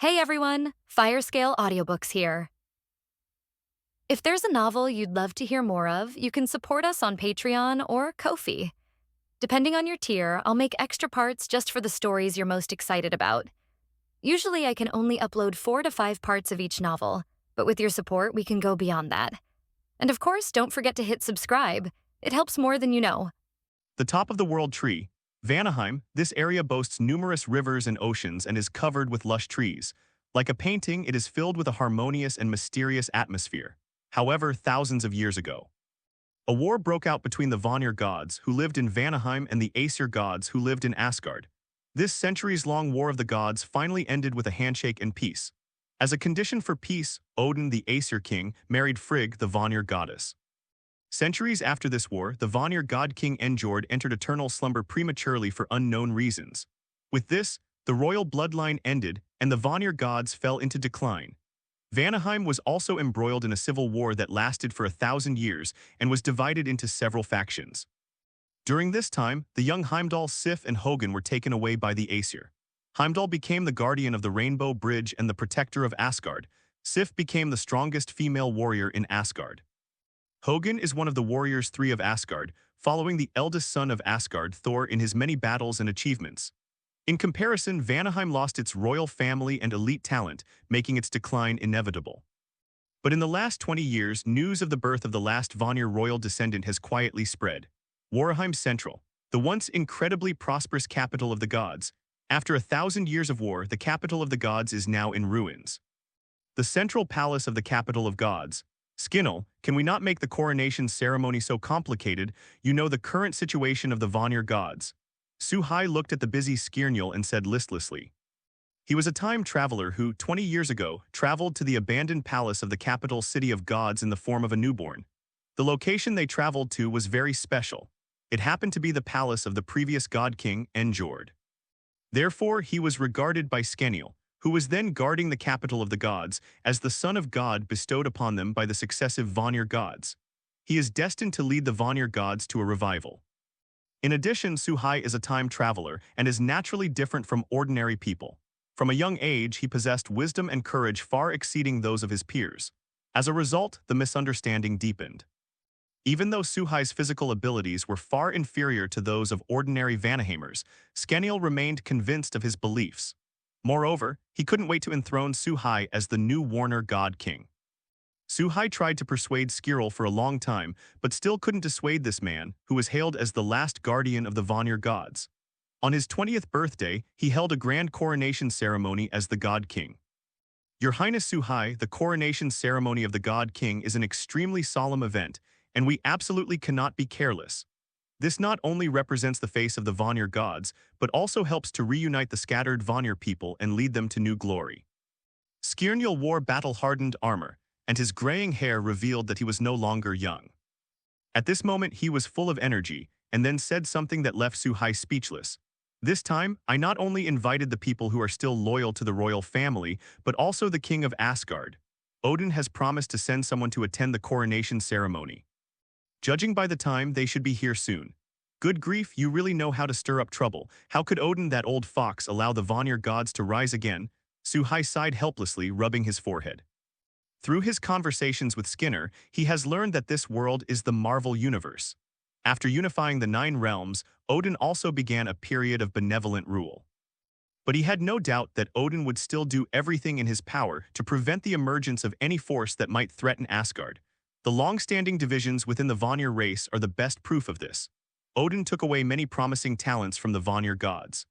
Hey everyone, Firescale Audiobooks here. If there's a novel you'd love to hear more of, you can support us on Patreon or Ko-fi. Depending on your tier, I'll make extra parts just for the stories you're most excited about. Usually I can only upload 4 to 5 parts of each novel, but with your support we can go beyond that. And of course, don't forget to hit subscribe. It helps more than you know. The top of the world tree. Vanaheim, this area boasts numerous rivers and oceans and is covered with lush trees. Like a painting, it is filled with a harmonious and mysterious atmosphere. However, thousands of years ago, a war broke out between the Vanir gods, who lived in Vanaheim, and the Aesir gods, who lived in Asgard. This centuries-long war of the gods finally ended with a handshake and peace. As a condition for peace, Odin, the Aesir king, married Frigg, the Vanir goddess. Centuries after this war, the Vanir god king Njord entered eternal slumber prematurely for unknown reasons. With this, the royal bloodline ended, and the Vanir gods fell into decline. Vanaheim was also embroiled in a civil war that lasted for 1,000 years and was divided into several factions. During this time, the young Heimdall, Sif, and Hogun were taken away by the Aesir. Heimdall became the guardian of the Rainbow Bridge and the protector of Asgard. Sif became the strongest female warrior in Asgard. Hogun is one of the warriors 3 of Asgard, following the eldest son of Asgard, Thor, in his many battles and achievements. In comparison, Vanaheim lost its royal family and elite talent, making its decline inevitable. But in the last 20 years, news of the birth of the last Vanir royal descendant has quietly spread. Warnerheim Central, the once incredibly prosperous capital of the gods. After 1,000 years of war, the capital of the gods is now in ruins. The central palace of the capital of gods. Skinnell, can we not make the coronation ceremony so complicated? You know the current situation of the Vanir gods. Suhai looked at the busy Skirnul and said listlessly. He was a time traveler who, 20 years ago, traveled to the abandoned palace of the capital city of gods in the form of a newborn. The location they traveled to was very special. It happened to be the palace of the previous god king, Njord. Therefore, he was regarded by Skirnul, who was then guarding the capital of the gods, as the son of God bestowed upon them by the successive Vanir gods. He is destined to lead the Vanir gods to a revival. In addition, Suhai is a time traveler and is naturally different from ordinary people. From a young age, he possessed wisdom and courage far exceeding those of his peers. As a result, the misunderstanding deepened. Even though Suhai's physical abilities were far inferior to those of ordinary Vanaheimers, Skirnul remained convinced of his beliefs. Moreover, he couldn't wait to enthrone Suhai as the new Warner god king. Suhai tried to persuade Skirnul for a long time, but still couldn't dissuade this man, who was hailed as the last guardian of the Vanir gods. On his 20th birthday, he held a grand coronation ceremony as the god king. Your Highness Suhai, the coronation ceremony of the god king is an extremely solemn event, and we absolutely cannot be careless. This not only represents the face of the Vanir gods, but also helps to reunite the scattered Vanir people and lead them to new glory. Skirnul wore battle-hardened armor, and his graying hair revealed that he was no longer young. At this moment, he was full of energy, and then said something that left Suhai speechless. This time, I not only invited the people who are still loyal to the royal family, but also the king of Asgard. Odin has promised to send someone to attend the coronation ceremony. Judging by the time, they should be here soon. Good grief, you really know how to stir up trouble. How could Odin, that old fox, allow the Vanir gods to rise again? Suhai sighed helplessly, rubbing his forehead. Through his conversations with Skinner, he has learned that this world is the Marvel Universe. After unifying the 9 realms, Odin also began a period of benevolent rule. But he had no doubt that Odin would still do everything in his power to prevent the emergence of any force that might threaten Asgard. The long-standing divisions within the Vanir race are the best proof of this. Odin took away many promising talents from the Vanir gods.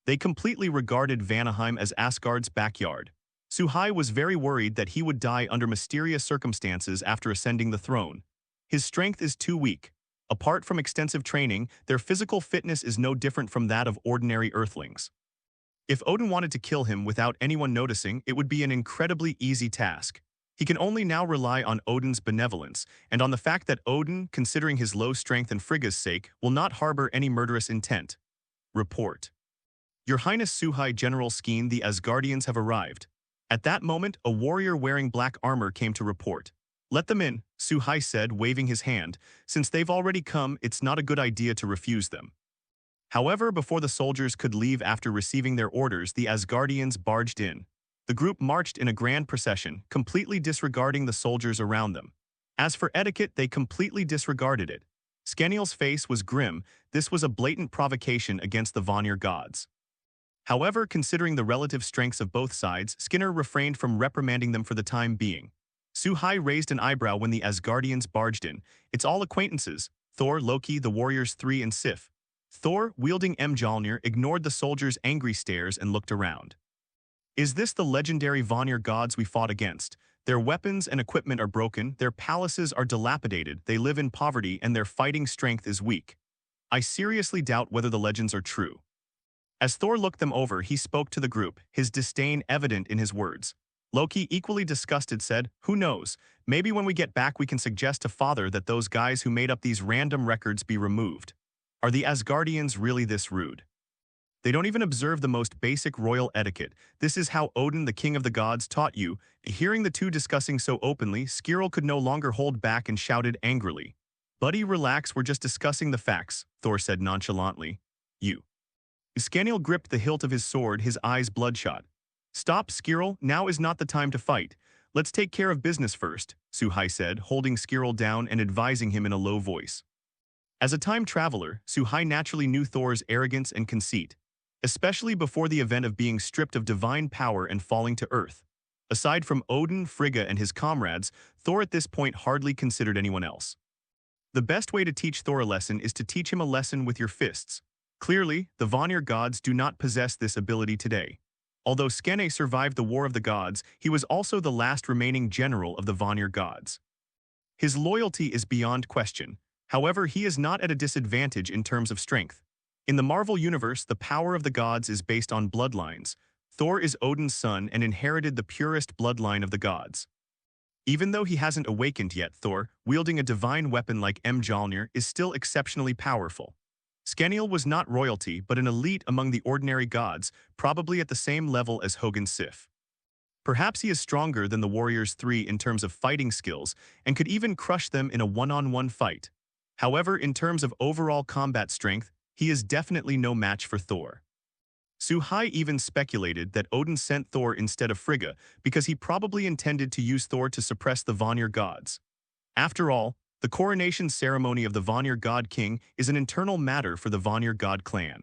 They completely regarded Vanaheim as Asgard's backyard. Suhai was very worried that he would die under mysterious circumstances after ascending the throne. His strength is too weak. Apart from extensive training, their physical fitness is no different from that of ordinary earthlings. If Odin wanted to kill him without anyone noticing, it would be an incredibly easy task. He can only now rely on Odin's benevolence, and on the fact that Odin, considering his low strength and Frigga's sake, will not harbor any murderous intent. Report. Your Highness Suhai, General Skeen, the Asgardians have arrived. At that moment, a warrior wearing black armor came to report. Let them in, Suhai said, waving his hand. Since they've already come, it's not a good idea to refuse them. However, before the soldiers could leave after receiving their orders, the Asgardians barged in. The group marched in a grand procession, completely disregarding the soldiers around them. As for etiquette, they completely disregarded it. Skeniel's face was grim. This was a blatant provocation against the Vanir gods. However, considering the relative strengths of both sides, Skinner refrained from reprimanding them for the time being. Suhai raised an eyebrow when the Asgardians barged in. It's all acquaintances: Thor, Loki, the Warriors 3, and Sif. Thor, wielding Mjolnir, ignored the soldiers' angry stares and looked around. Is this the legendary Vanir gods we fought against? Their weapons and equipment are broken, their palaces are dilapidated, they live in poverty, and their fighting strength is weak. I seriously doubt whether the legends are true. As Thor looked them over, he spoke to the group, his disdain evident in his words. Loki, equally disgusted, said, "Who knows? Maybe when we get back we can suggest to Father that those guys who made up these random records be removed. Are the Asgardians really this rude? They don't even observe the most basic royal etiquette. This is how Odin, the king of the gods, taught you." Hearing the two discussing so openly, Skirl could no longer hold back and shouted angrily. "Buddy, relax, we're just discussing the facts," Thor said nonchalantly. "You." Skeniel gripped the hilt of his sword, his eyes bloodshot. "Stop, Skirl, now is not the time to fight. Let's take care of business first," Suhai said, holding Skirl down and advising him in a low voice. As a time traveler, Suhai naturally knew Thor's arrogance and conceit, especially before the event of being stripped of divine power and falling to earth. Aside from Odin, Frigga, and his comrades, Thor at this point hardly considered anyone else. The best way to teach Thor a lesson is to teach him a lesson with your fists. Clearly, the Vanir gods do not possess this ability today. Although Skene survived the War of the Gods, he was also the last remaining general of the Vanir gods. His loyalty is beyond question. However, he is not at a disadvantage in terms of strength. In the Marvel Universe, the power of the gods is based on bloodlines. Thor is Odin's son and inherited the purest bloodline of the gods. Even though he hasn't awakened yet, Thor, wielding a divine weapon like Mjolnir, is still exceptionally powerful. Skeniel was not royalty, but an elite among the ordinary gods, probably at the same level as Hogun Sif. Perhaps he is stronger than the Warriors 3 in terms of fighting skills, and could even crush them in a one-on-one fight. However, in terms of overall combat strength, he is definitely no match for Thor. Suhai even speculated that Odin sent Thor instead of Frigga because he probably intended to use Thor to suppress the Vanir gods. After all, the coronation ceremony of the Vanir god king is an internal matter for the Vanir god clan.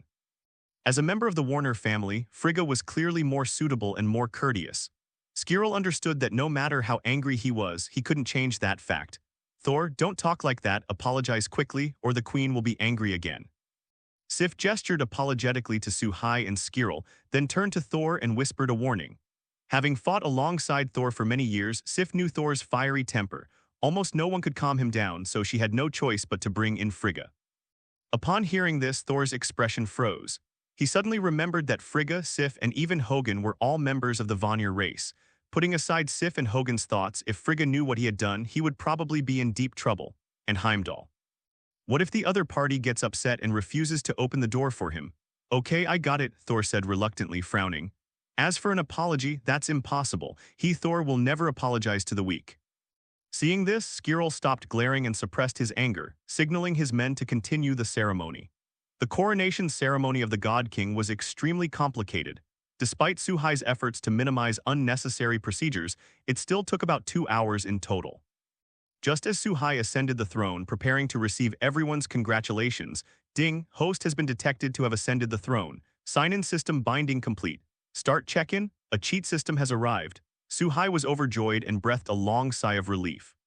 As a member of the Warner family, Frigga was clearly more suitable and more courteous. Skirl understood that no matter how angry he was, he couldn't change that fact. "Thor, don't talk like that, apologize quickly, or the queen will be angry again." Sif gestured apologetically to Suhai and Skirl, then turned to Thor and whispered a warning. Having fought alongside Thor for many years, Sif knew Thor's fiery temper. Almost no one could calm him down, so she had no choice but to bring in Frigga. Upon hearing this, Thor's expression froze. He suddenly remembered that Frigga, Sif, and even Hogun were all members of the Vanir race. Putting aside Sif and Hogun's thoughts, if Frigga knew what he had done, he would probably be in deep trouble. And Heimdall. What if the other party gets upset and refuses to open the door for him? "Okay, I got it," Thor said reluctantly, frowning. "As for an apology, that's impossible. He, Thor, will never apologize to the weak." Seeing this, Skirl stopped glaring and suppressed his anger, signaling his men to continue the ceremony. The coronation ceremony of the God King was extremely complicated. Despite Suhai's efforts to minimize unnecessary procedures, it still took about 2 hours in total. Just as Suhai ascended the throne, preparing to receive everyone's congratulations, ding, host has been detected to have ascended the throne. Sign-in system binding complete. Start check-in, a cheat system has arrived. Suhai was overjoyed and breathed a long sigh of relief.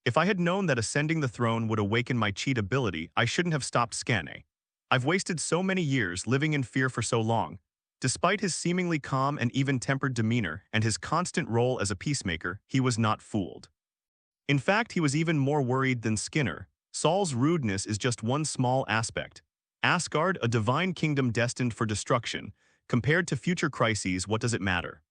If I had known that ascending the throne would awaken my cheat ability, I shouldn't have stopped Skane. I've wasted so many years living in fear for so long. Despite his seemingly calm and even-tempered demeanor and his constant role as a peacemaker, he was not fooled. In fact, he was even more worried than Skinner. Saul's rudeness is just one small aspect. Asgard, a divine kingdom destined for destruction. Compared to future crises, what does it matter?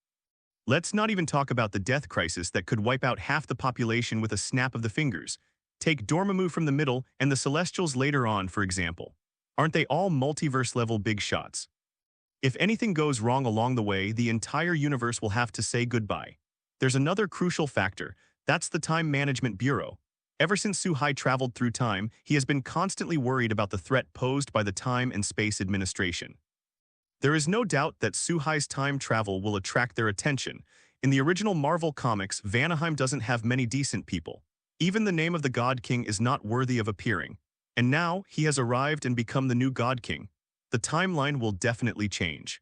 Let's not even talk about the death crisis that could wipe out half the population with a snap of the fingers. Take Dormammu from the middle and the Celestials later on, for example. Aren't they all multiverse-level big shots? If anything goes wrong along the way, the entire universe will have to say goodbye. There's another crucial factor. That's the Time Management Bureau. Ever since Suhai traveled through time, he has been constantly worried about the threat posed by the Time and Space Administration. There is no doubt that Suhai's time travel will attract their attention. In the original Marvel comics, Vanaheim doesn't have many decent people. Even the name of the God King is not worthy of appearing. And now, he has arrived and become the new God King. The timeline will definitely change.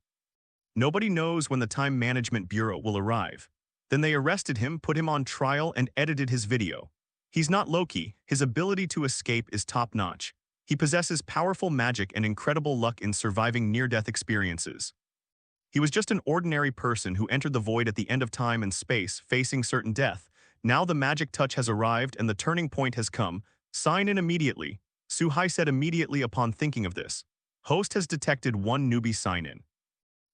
Nobody knows when the Time Management Bureau will arrive. Then they arrested him, put him on trial, and edited his video. He's not Loki. His ability to escape is top-notch. He possesses powerful magic and incredible luck in surviving near-death experiences. He was just an ordinary person who entered the void at the end of time and space, facing certain death. Now the magic touch has arrived and the turning point has come. Sign in immediately. Suhai said immediately upon thinking of this. Host has detected one newbie sign-in.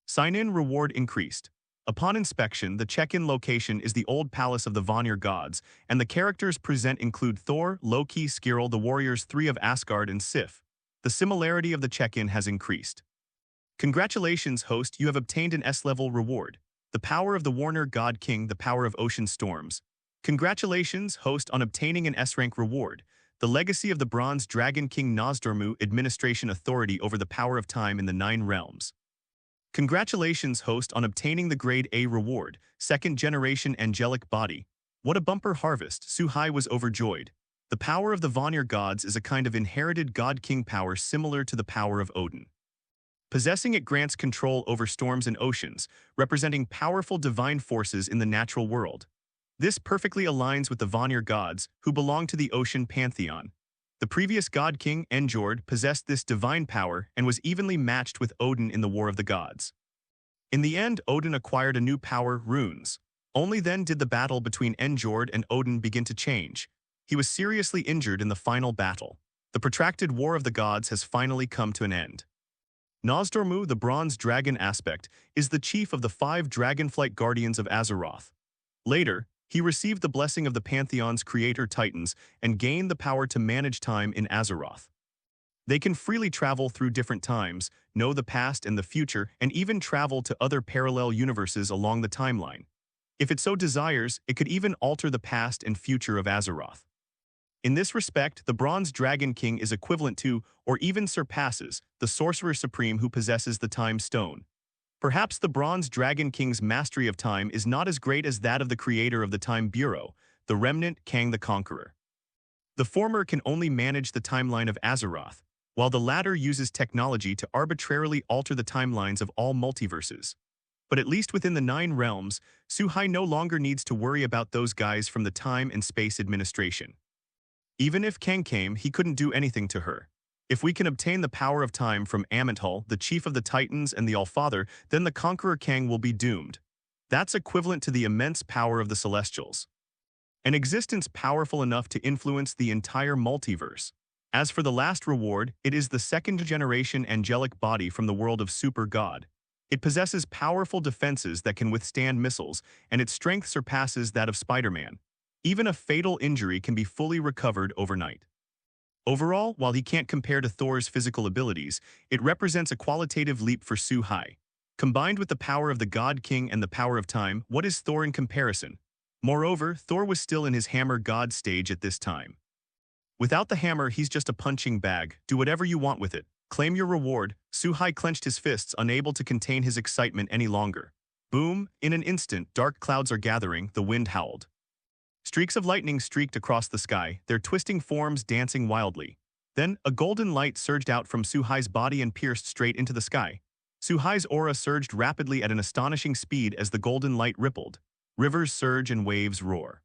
Sign-in reward increased. Upon inspection, the check-in location is the old palace of the Vanir gods, and the characters present include Thor, Loki, Skirl, the warriors 3 of Asgard, and Sif. The similarity of the check-in has increased. Congratulations, host, you have obtained an S-level reward. The power of the Warner God King, the power of ocean storms. Congratulations, host, on obtaining an S-rank reward. The legacy of the Bronze Dragon King Nozdormu Administration Authority over the power of time in the 9 realms. Congratulations, host, on obtaining the Grade A reward, 2nd Generation Angelic Body. What a bumper harvest, Suhai was overjoyed. The power of the Vanir gods is a kind of inherited God-King power similar to the power of Odin. Possessing it grants control over storms and oceans, representing powerful divine forces in the natural world. This perfectly aligns with the Vanir gods, who belong to the ocean pantheon. The previous God King, Njord, possessed this divine power and was evenly matched with Odin in the War of the Gods. In the end, Odin acquired a new power, runes. Only then did the battle between Njord and Odin begin to change. He was seriously injured in the final battle. The protracted War of the Gods has finally come to an end. Nozdormu, the Bronze Dragon aspect, is the chief of the 5 Dragonflight Guardians of Azeroth. Later, he received the blessing of the Pantheon's creator Titans and gained the power to manage time in Azeroth. They can freely travel through different times, know the past and the future, and even travel to other parallel universes along the timeline. If it so desires, it could even alter the past and future of Azeroth. In this respect, the Bronze Dragon King is equivalent to, or even surpasses, the Sorcerer Supreme who possesses the Time Stone. Perhaps the Bronze Dragon King's mastery of time is not as great as that of the creator of the Time Bureau, the remnant Kang the Conqueror. The former can only manage the timeline of Azeroth, while the latter uses technology to arbitrarily alter the timelines of all multiverses. But at least within the 9 realms, Suhai no longer needs to worry about those guys from the Time and Space Administration. Even if Kang came, he couldn't do anything to her. If we can obtain the power of time from Aman'Thul, the chief of the Titans and the Allfather, then the Conqueror Kang will be doomed. That's equivalent to the immense power of the Celestials. An existence powerful enough to influence the entire multiverse. As for the last reward, it is the 2nd Generation Angelic Body from the world of Super God. It possesses powerful defenses that can withstand missiles, and its strength surpasses that of Spider-Man. Even a fatal injury can be fully recovered overnight. Overall, while he can't compare to Thor's physical abilities, it represents a qualitative leap for Suhai. Combined with the power of the God King and the power of time, what is Thor in comparison? Moreover, Thor was still in his hammer god stage at this time. Without the hammer, he's just a punching bag. Do whatever you want with it. Claim your reward. Suhai clenched his fists, unable to contain his excitement any longer. Boom! In an instant, dark clouds are gathering, the wind howled. Streaks of lightning streaked across the sky, their twisting forms dancing wildly. Then, a golden light surged out from Suhai's body and pierced straight into the sky. Suhai's aura surged rapidly at an astonishing speed as the golden light rippled. Rivers surge and waves roar.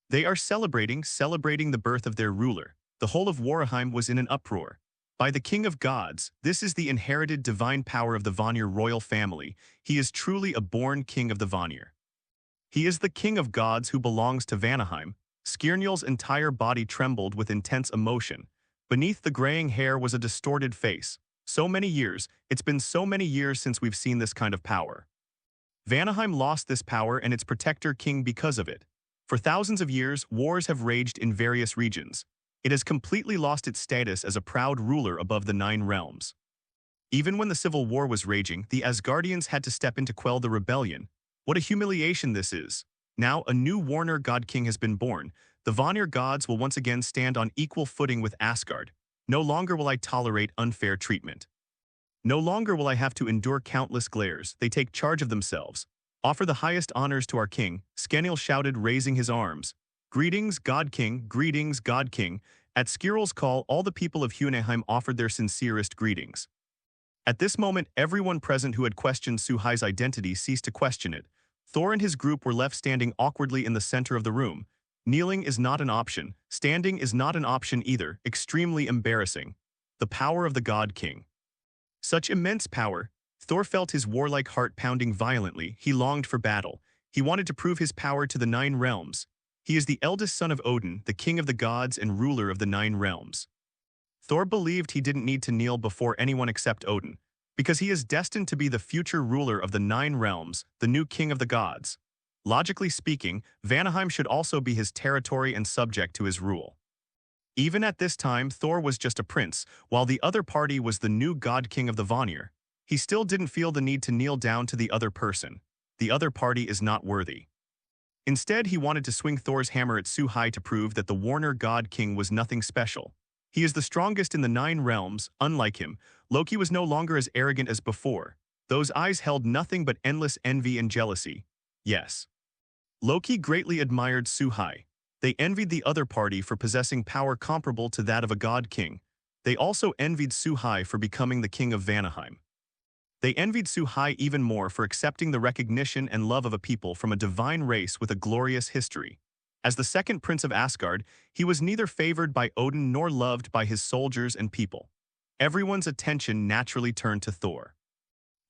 They are celebrating the birth of their ruler. The whole of Warnerheim was in an uproar. By the King of Gods, this is the inherited divine power of the Vanir royal family. He is truly a born king of the Vanir. He is the King of Gods who belongs to Vanaheim. Skirnyl's entire body trembled with intense emotion. Beneath the graying hair was a distorted face. So many years, it's been so many years since we've seen this kind of power. Vanaheim lost this power and its protector king because of it. For thousands of years, wars have raged in various regions. It has completely lost its status as a proud ruler above the 9 realms. Even when the civil war was raging, the Asgardians had to step in to quell the rebellion. What a humiliation this is. Now, a new Warner God King has been born. The Vanir gods will once again stand on equal footing with Asgard. No longer will I tolerate unfair treatment. No longer will I have to endure countless glares, they take charge of themselves. Offer the highest honors to our king, Scaniel shouted, raising his arms. Greetings, God King, greetings, God King. At Skirrel's call, all the people of Vanaheim offered their sincerest greetings. At this moment, everyone present who had questioned Suhai's identity ceased to question it. Thor and his group were left standing awkwardly in the center of the room. Kneeling is not an option. Standing is not an option either. Extremely embarrassing. The power of the God King. Such immense power. Thor felt his warlike heart pounding violently. He longed for battle. He wanted to prove his power to the 9 realms. He is the eldest son of Odin, the king of the gods and ruler of the 9 realms. Thor believed he didn't need to kneel before anyone except Odin, because he is destined to be the future ruler of the 9 realms, the new king of the gods. Logically speaking, Vanaheim should also be his territory and subject to his rule. Even at this time, Thor was just a prince, while the other party was the new god king of the Vanir. He still didn't feel the need to kneel down to the other person. The other party is not worthy. Instead, he wanted to swing Thor's hammer at Suhai to prove that the Warner God King was nothing special. He is the strongest in the 9 realms. Unlike him, Loki was no longer as arrogant as before. Those eyes held nothing but endless envy and jealousy. Yes. Loki greatly admired Suhai. They envied the other party for possessing power comparable to that of a god king. They also envied Suhai for becoming the king of Vanaheim. They envied Suhai even more for accepting the recognition and love of a people from a divine race with a glorious history. As the second prince of Asgard, he was neither favored by Odin nor loved by his soldiers and people. Everyone's attention naturally turned to Thor.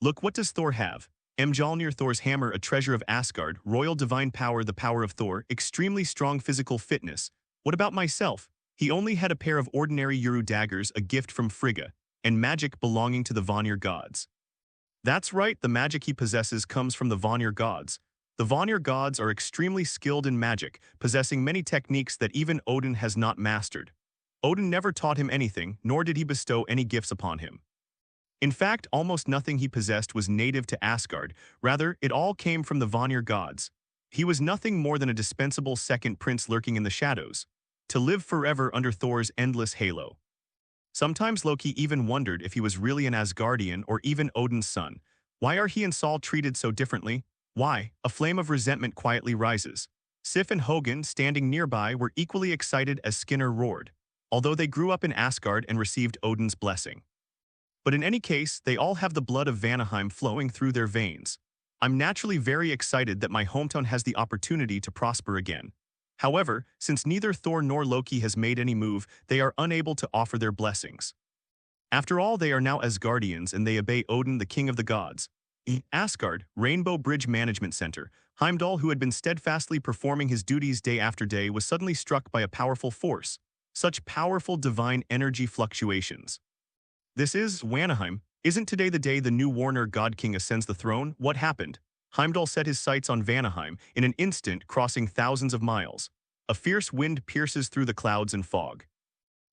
Look, what does Thor have? Mjolnir, Thor's hammer, a treasure of Asgard, royal divine power, the power of Thor, extremely strong physical fitness. What about myself? He only had a pair of ordinary Uru daggers, a gift from Frigga, and magic belonging to the Vanir gods. That's right, the magic he possesses comes from the Vanir gods. The Vanir gods are extremely skilled in magic, possessing many techniques that even Odin has not mastered. Odin never taught him anything, nor did he bestow any gifts upon him. In fact, almost nothing he possessed was native to Asgard. Rather, it all came from the Vanir gods. He was nothing more than a dispensable second prince lurking in the shadows, to live forever under Thor's endless halo. Sometimes Loki even wondered if he was really an Asgardian or even Odin's son. Why are he and Saul treated so differently? Why? A flame of resentment quietly rises. Sif and Hogun, standing nearby, were equally excited as Skinner roared, although they grew up in Asgard and received Odin's blessing. But in any case, they all have the blood of Vanaheim flowing through their veins. I'm naturally very excited that my hometown has the opportunity to prosper again. However, since neither Thor nor Loki has made any move, they are unable to offer their blessings. After all, they are now Asgardians and they obey Odin, the king of the gods. In Asgard, Rainbow Bridge Management Center, Heimdall, who had been steadfastly performing his duties day after day, was suddenly struck by a powerful force. Such powerful divine energy fluctuations. This is Vanaheim. Isn't today the day the new Warner God King ascends the throne? What happened? Heimdall set his sights on Vanaheim, in an instant crossing thousands of miles. A fierce wind pierces through the clouds and fog.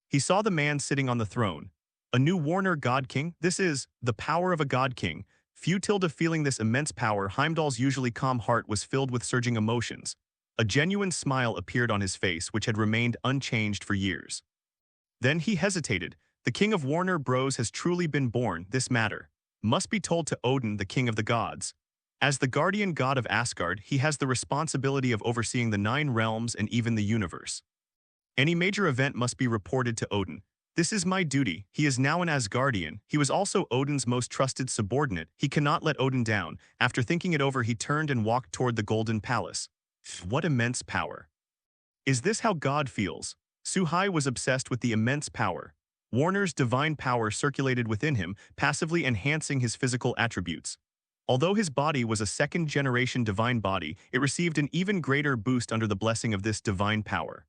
He saw the man sitting on the throne. A new Warner God King? This is the power of a God King. Futilda, feeling this immense power, Heimdall's usually calm heart was filled with surging emotions. A genuine smile appeared on his face, which had remained unchanged for years. Then he hesitated. The king of Warner Bros has truly been born. This matter must be told to Odin, the king of the gods. As the guardian god of Asgard, he has the responsibility of overseeing the 9 realms and even the universe. Any major event must be reported to Odin. This is my duty. He is now an Asgardian. He was also Odin's most trusted subordinate. He cannot let Odin down. After thinking it over, he turned and walked toward the Golden Palace. What immense power! Is this how God feels? Suhai was obsessed with the immense power. Warner's divine power circulated within him, passively enhancing his physical attributes. Although his body was a second-generation divine body, it received an even greater boost under the blessing of this divine power.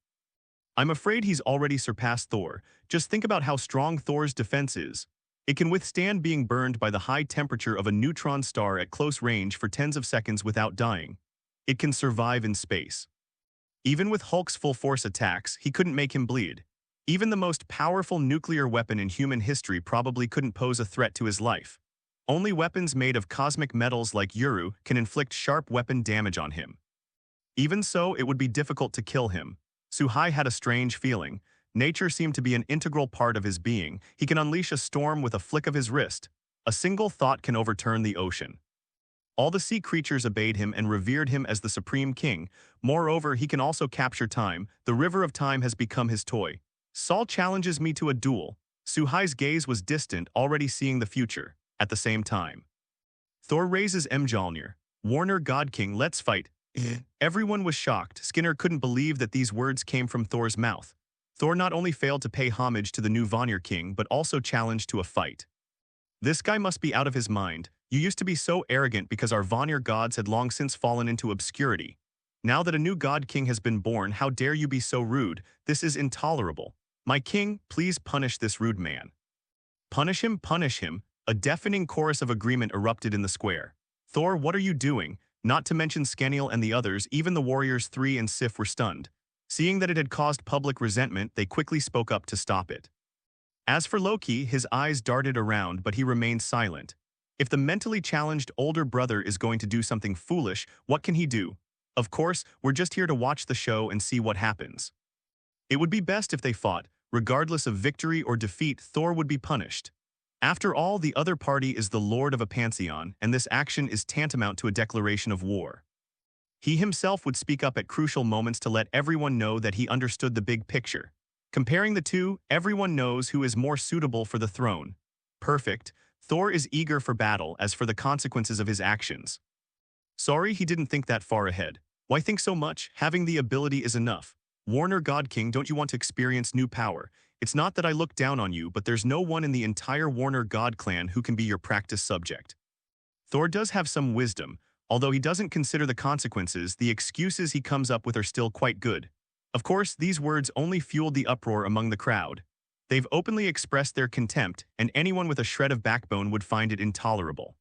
I'm afraid he's already surpassed Thor. Just think about how strong Thor's defense is. It can withstand being burned by the high temperature of a neutron star at close range for tens of seconds without dying. It can survive in space. Even with Hulk's full-force attacks, he couldn't make him bleed. Even the most powerful nuclear weapon in human history probably couldn't pose a threat to his life. Only weapons made of cosmic metals like Uru can inflict sharp weapon damage on him. Even so, it would be difficult to kill him. Suhai had a strange feeling. Nature seemed to be an integral part of his being. He can unleash a storm with a flick of his wrist. A single thought can overturn the ocean. All the sea creatures obeyed him and revered him as the supreme king. Moreover, he can also capture time. The river of time has become his toy. Saul challenges me to a duel. Suhai's gaze was distant, already seeing the future. At the same time, Thor raises Mjolnir. Warner God King, let's fight. Everyone was shocked. Skinner couldn't believe that these words came from Thor's mouth. Thor not only failed to pay homage to the new Vanir king, but also challenged to a fight. This guy must be out of his mind. You used to be so arrogant because our Vanir gods had long since fallen into obscurity. Now that a new god king has been born, how dare you be so rude? This is intolerable. My king, please punish this rude man. Punish him, punish him. A deafening chorus of agreement erupted in the square. Thor, what are you doing? Not to mention Skeniel and the others, even the warriors 3 and Sif were stunned. Seeing that it had caused public resentment, they quickly spoke up to stop it. As for Loki, his eyes darted around, but he remained silent. If the mentally challenged older brother is going to do something foolish, what can he do? Of course, we're just here to watch the show and see what happens. It would be best if they fought. Regardless of victory or defeat, Thor would be punished. After all, the other party is the lord of a pantheon, and this action is tantamount to a declaration of war. He himself would speak up at crucial moments to let everyone know that he understood the big picture. Comparing the two, everyone knows who is more suitable for the throne. Perfect. Thor is eager for battle as for the consequences of his actions. Sorry, he didn't think that far ahead. Why think so much? Having the ability is enough. Warner God King, don't you want to experience new power? It's not that I look down on you, but there's no one in the entire Warner God clan who can be your practice subject. Thor does have some wisdom. Although he doesn't consider the consequences, the excuses he comes up with are still quite good. Of course, these words only fueled the uproar among the crowd. They've openly expressed their contempt, and anyone with a shred of backbone would find it intolerable.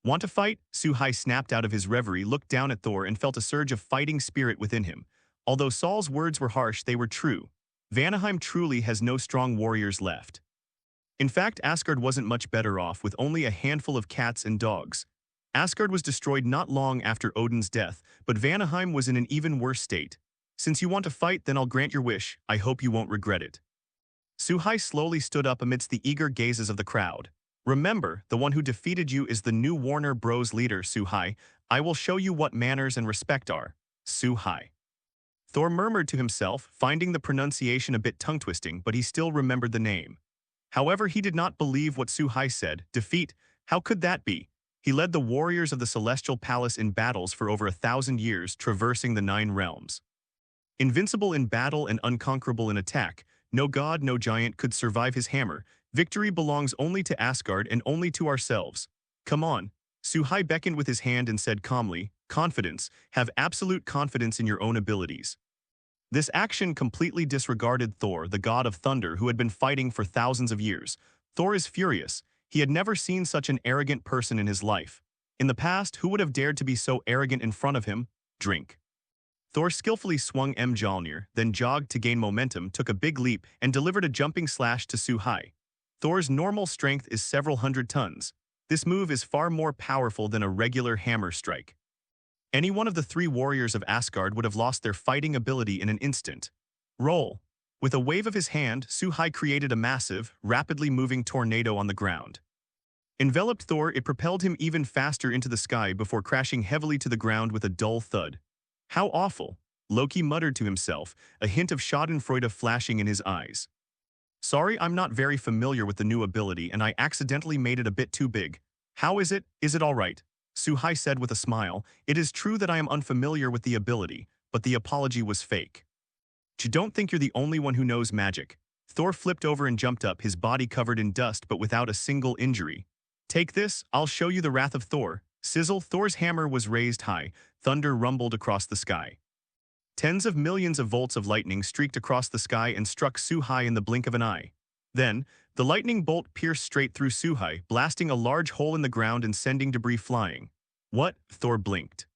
Want to fight? Suhai snapped out of his reverie, looked down at Thor, and felt a surge of fighting spirit within him. Although Saul's words were harsh, they were true. Vanaheim truly has no strong warriors left. In fact, Asgard wasn't much better off, with only a handful of cats and dogs. Asgard was destroyed not long after Odin's death, but Vanaheim was in an even worse state. Since you want to fight, then I'll grant your wish. I hope you won't regret it. Suhai slowly stood up amidst the eager gazes of the crowd. Remember, the one who defeated you is the new Warner Bros. Leader, Suhai. I will show you what manners and respect are. Suhai. Thor murmured to himself, finding the pronunciation a bit tongue-twisting, but he still remembered the name. However, he did not believe what Suhai said. Defeat? How could that be? He led the warriors of the Celestial Palace in battles for over 1,000 years, traversing the 9 realms. Invincible in battle and unconquerable in attack, no god, no giant could survive his hammer. Victory belongs only to Asgard and only to ourselves. Come on. Suhai beckoned with his hand and said calmly, confidence, have absolute confidence in your own abilities. This action completely disregarded Thor, the god of thunder who had been fighting for thousands of years. Thor is furious. He had never seen such an arrogant person in his life. In the past, who would have dared to be so arrogant in front of him? Drink. Thor skillfully swung Mjolnir, then jogged to gain momentum, took a big leap, and delivered a jumping slash to Suhai. Thor's normal strength is several hundred tons. This move is far more powerful than a regular hammer strike. Any one of the 3 warriors of Asgard would have lost their fighting ability in an instant. Roll. With a wave of his hand, Suhai created a massive, rapidly moving tornado on the ground. Enveloped Thor, it propelled him even faster into the sky before crashing heavily to the ground with a dull thud. How awful, Loki muttered to himself, a hint of schadenfreude flashing in his eyes. Sorry, I'm not very familiar with the new ability and I accidentally made it a bit too big. How is it? Is it all right? Suhai said with a smile. It is true that I am unfamiliar with the ability, but the apology was fake. You don't think you're the only one who knows magic. Thor flipped over and jumped up, his body covered in dust but without a single injury. Take this, I'll show you the wrath of Thor. Sizzle, Thor's hammer was raised high. Thunder rumbled across the sky. Tens of millions of volts of lightning streaked across the sky and struck Suhai in the blink of an eye. Then, the lightning bolt pierced straight through Suhai, blasting a large hole in the ground and sending debris flying. What? Thor blinked.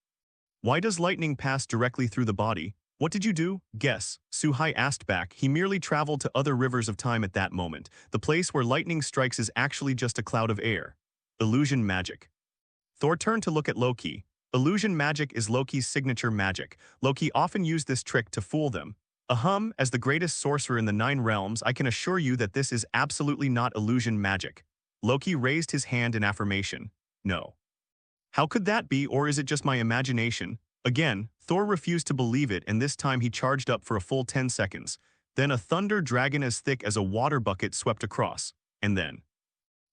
Why does lightning pass directly through the body? What did you do? Guess, Suhai asked back. He merely traveled to other rivers of time at that moment. The place where lightning strikes is actually just a cloud of air. Illusion magic. Thor turned to look at Loki. Illusion magic is Loki's signature magic. Loki often used this trick to fool them. As the greatest sorcerer in the 9 realms, I can assure you that this is absolutely not illusion magic. Loki raised his hand in affirmation. No. How could that be, or is it just my imagination? Again, Thor refused to believe it, and this time he charged up for a full 10 seconds. Then a thunder dragon as thick as a water bucket swept across, and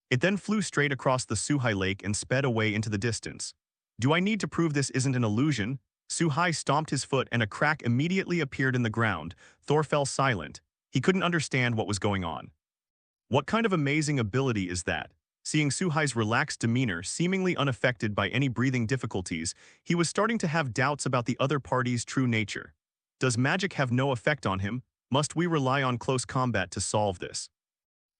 it then flew straight across the Suhai Lake and sped away into the distance. Do I need to prove this isn't an illusion? Suhai stomped his foot and a crack immediately appeared in the ground. Thor fell silent. He couldn't understand what was going on. What kind of amazing ability is that? Seeing Suhai's relaxed demeanor, seemingly unaffected by any breathing difficulties, he was starting to have doubts about the other party's true nature. Does magic have no effect on him? Must we rely on close combat to solve this?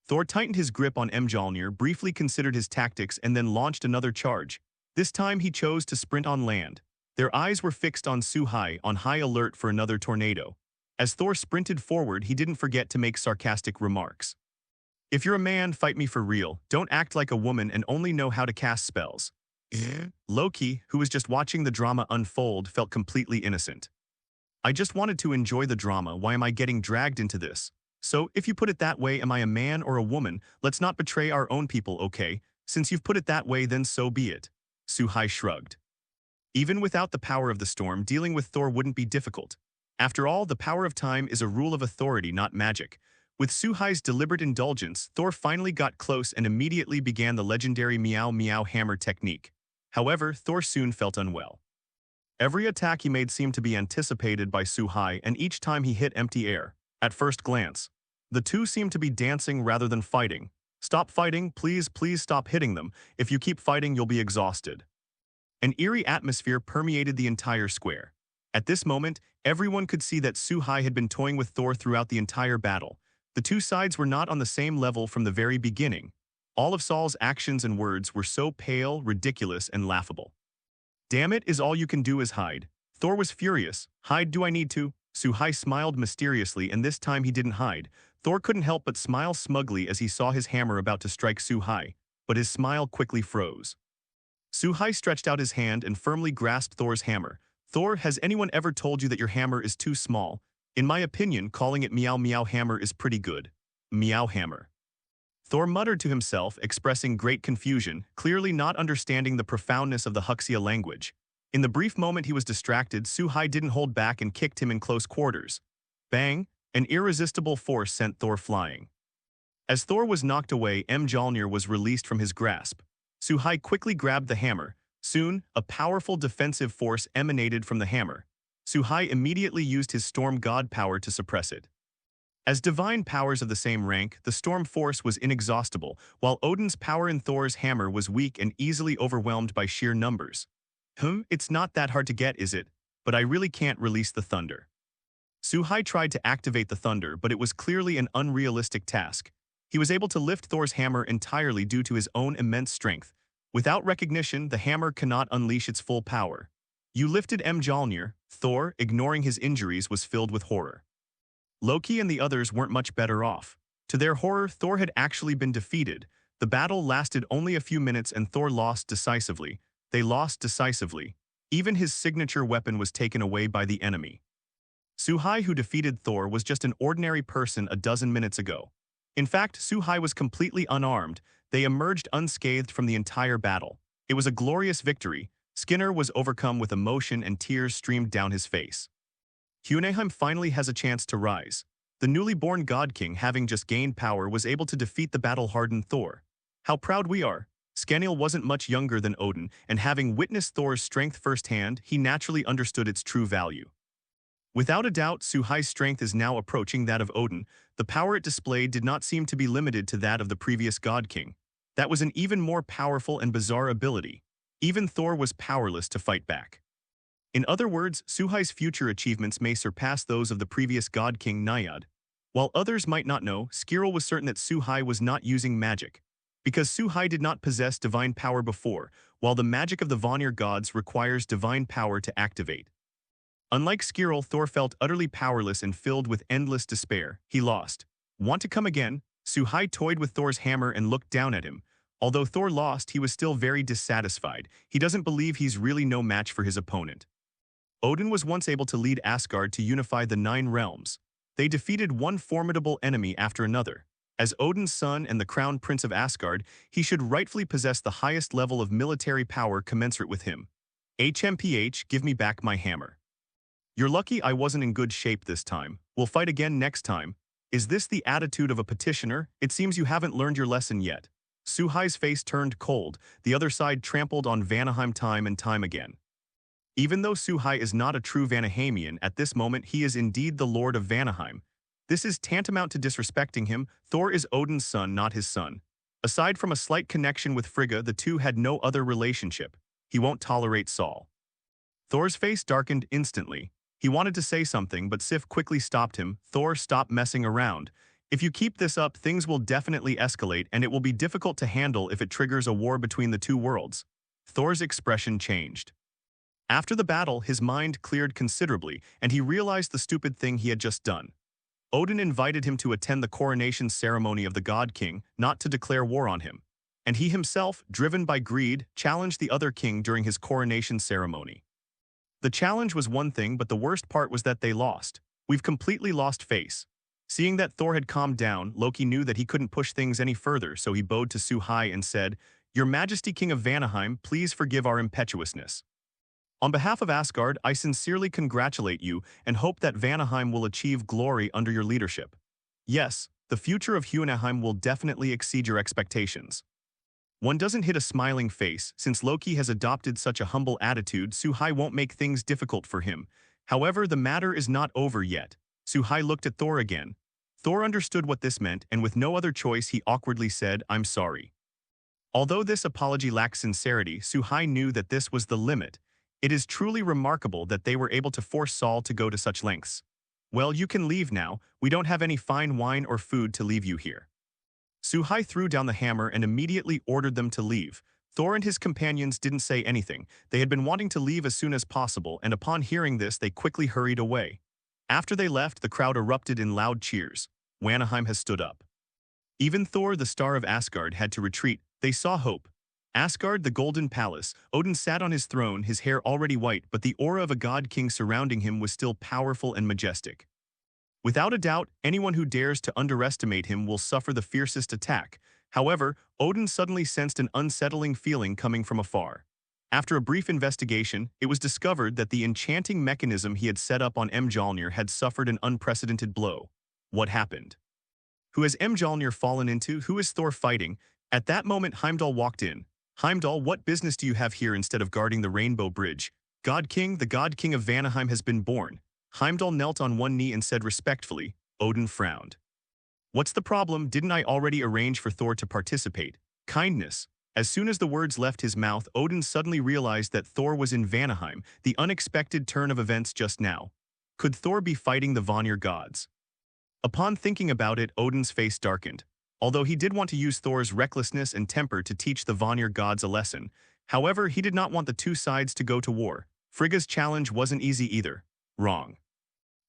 Thor tightened his grip on Mjolnir, briefly considered his tactics, and then launched another charge. This time he chose to sprint on land. Their eyes were fixed on Suhai, on high alert for another tornado. As Thor sprinted forward, he didn't forget to make sarcastic remarks. If you're a man, fight me for real. Don't act like a woman and only know how to cast spells. Loki, who was just watching the drama unfold, felt completely innocent. I just wanted to enjoy the drama. Why am I getting dragged into this? So, if you put it that way, am I a man or a woman? Let's not betray our own people, okay? Since you've put it that way, then so be it. Suhai shrugged. Even without the power of the storm, dealing with Thor wouldn't be difficult. After all, the power of time is a rule of authority, not magic. With Suhai's deliberate indulgence, Thor finally got close and immediately began the legendary Meow Meow Hammer technique. However, Thor soon felt unwell. Every attack he made seemed to be anticipated by Suhai, and each time he hit empty air. At first glance, the two seemed to be dancing rather than fighting. Stop fighting, please stop hitting them. If you keep fighting, you'll be exhausted. An eerie atmosphere permeated the entire square. At this moment, everyone could see that Suhai had been toying with Thor throughout the entire battle. The two sides were not on the same level from the very beginning. All of Saul's actions and words were so pale, ridiculous, and laughable. Damn it, is all you can do is hide. Thor was furious. Hide, do I need to? Suhai smiled mysteriously, and this time he didn't hide. Thor couldn't help but smile smugly as he saw his hammer about to strike Suhai, but his smile quickly froze. Suhai stretched out his hand and firmly grasped Thor's hammer. Thor, has anyone ever told you that your hammer is too small? In my opinion, calling it Meow Meow Hammer is pretty good. Meow Hammer. Thor muttered to himself, expressing great confusion, clearly not understanding the profoundness of the Huxia language. In the brief moment he was distracted, Suhai didn't hold back and kicked him in close quarters. Bang! An irresistible force sent Thor flying. As Thor was knocked away, Mjolnir was released from his grasp. Suhai quickly grabbed the hammer. Soon, a powerful defensive force emanated from the hammer. Suhai immediately used his storm god power to suppress it. As divine powers of the same rank, the storm force was inexhaustible, while Odin's power in Thor's hammer was weak and easily overwhelmed by sheer numbers. It's not that hard to get, is it? But I really can't release the thunder. Suhai tried to activate the thunder, but it was clearly an unrealistic task. He was able to lift Thor's hammer entirely due to his own immense strength. Without recognition, the hammer cannot unleash its full power. You lifted Mjolnir. Thor, ignoring his injuries, was filled with horror. Loki and the others weren't much better off. To their horror, Thor had actually been defeated. The battle lasted only a few minutes and Thor lost decisively. They lost decisively. Even his signature weapon was taken away by the enemy. Suhai, who defeated Thor, was just an ordinary person a dozen minutes ago. In fact, Suhai was completely unarmed. They emerged unscathed from the entire battle. It was a glorious victory. Skinner was overcome with emotion and tears streamed down his face. Vanaheim finally has a chance to rise. The newly born God King, having just gained power, was able to defeat the battle-hardened Thor. How proud we are. Scanil wasn't much younger than Odin, and having witnessed Thor's strength firsthand, he naturally understood its true value. Without a doubt, Suhai's strength is now approaching that of Odin. The power it displayed did not seem to be limited to that of the previous God King. That was an even more powerful and bizarre ability. Even Thor was powerless to fight back. In other words, Suhai's future achievements may surpass those of the previous God King Naiad. While others might not know, Skiril was certain that Suhai was not using magic. Because Suhai did not possess divine power before, while the magic of the Vanir gods requires divine power to activate. Unlike Skiril, Thor felt utterly powerless and filled with endless despair. He lost. Want to come again? Suhai toyed with Thor's hammer and looked down at him. Although Thor lost, he was still very dissatisfied. He doesn't believe he's really no match for his opponent. Odin was once able to lead Asgard to unify the 9 realms. They defeated one formidable enemy after another. As Odin's son and the crown prince of Asgard, he should rightfully possess the highest level of military power commensurate with him. HMPH, give me back my hammer. You're lucky I wasn't in good shape this time. We'll fight again next time. Is this the attitude of a petitioner? It seems you haven't learned your lesson yet. Suhai's face turned cold. The other side trampled on Vanaheim time and time again. Even though Suhai is not a true Vanaheimian, at this moment he is indeed the Lord of Vanaheim. This is tantamount to disrespecting him. Thor is Odin's son, not his son. Aside from a slight connection with Frigga, the two had no other relationship. He won't tolerate Saul. Thor's face darkened instantly. He wanted to say something, but Sif quickly stopped him. Thor, stop messing around. If you keep this up, things will definitely escalate, and it will be difficult to handle if it triggers a war between the two worlds. Thor's expression changed. After the battle, his mind cleared considerably, and he realized the stupid thing he had just done. Odin invited him to attend the coronation ceremony of the God King, not to declare war on him. And he himself, driven by greed, challenged the other king during his coronation ceremony. The challenge was one thing, but the worst part was that they lost. We've completely lost face. Seeing that Thor had calmed down, Loki knew that he couldn't push things any further, so he bowed to Suhai and said, "Your Majesty King of Vanaheim, please forgive our impetuousness. On behalf of Asgard, I sincerely congratulate you and hope that Vanaheim will achieve glory under your leadership. Yes, the future of Vanaheim will definitely exceed your expectations." One doesn't hit a smiling face. Since Loki has adopted such a humble attitude, Suhai won't make things difficult for him. However, the matter is not over yet. Suhai looked at Thor again. Thor understood what this meant, and with no other choice he awkwardly said, "I'm sorry." Although this apology lacked sincerity, Suhai knew that this was the limit. It is truly remarkable that they were able to force Saul to go to such lengths. "Well, you can leave now. We don't have any fine wine or food to leave you here." Suhai threw down the hammer and immediately ordered them to leave. Thor and his companions didn't say anything. They had been wanting to leave as soon as possible, and upon hearing this, they quickly hurried away. After they left, the crowd erupted in loud cheers. Vanaheim has stood up. Even Thor, the star of Asgard, had to retreat. They saw hope. Asgard, the golden palace. Odin sat on his throne, his hair already white, but the aura of a god king surrounding him was still powerful and majestic. Without a doubt, anyone who dares to underestimate him will suffer the fiercest attack. However, Odin suddenly sensed an unsettling feeling coming from afar. After a brief investigation, it was discovered that the enchanting mechanism he had set up on Mjolnir had suffered an unprecedented blow. What happened? Who has Mjolnir fallen into? Who is Thor fighting? At that moment, Heimdall walked in. "Heimdall, what business do you have here instead of guarding the Rainbow Bridge? God King, the God King of Vanaheim has been born." Heimdall knelt on one knee and said respectfully. Odin frowned. "What's the problem? Didn't I already arrange for Thor to participate?" "Kindness." As soon as the words left his mouth, Odin suddenly realized that Thor was in Vanaheim, the unexpected turn of events just now. Could Thor be fighting the Vanir gods? Upon thinking about it, Odin's face darkened. Although he did want to use Thor's recklessness and temper to teach the Vanir gods a lesson, however, he did not want the two sides to go to war. Frigga's challenge wasn't easy either. Wrong.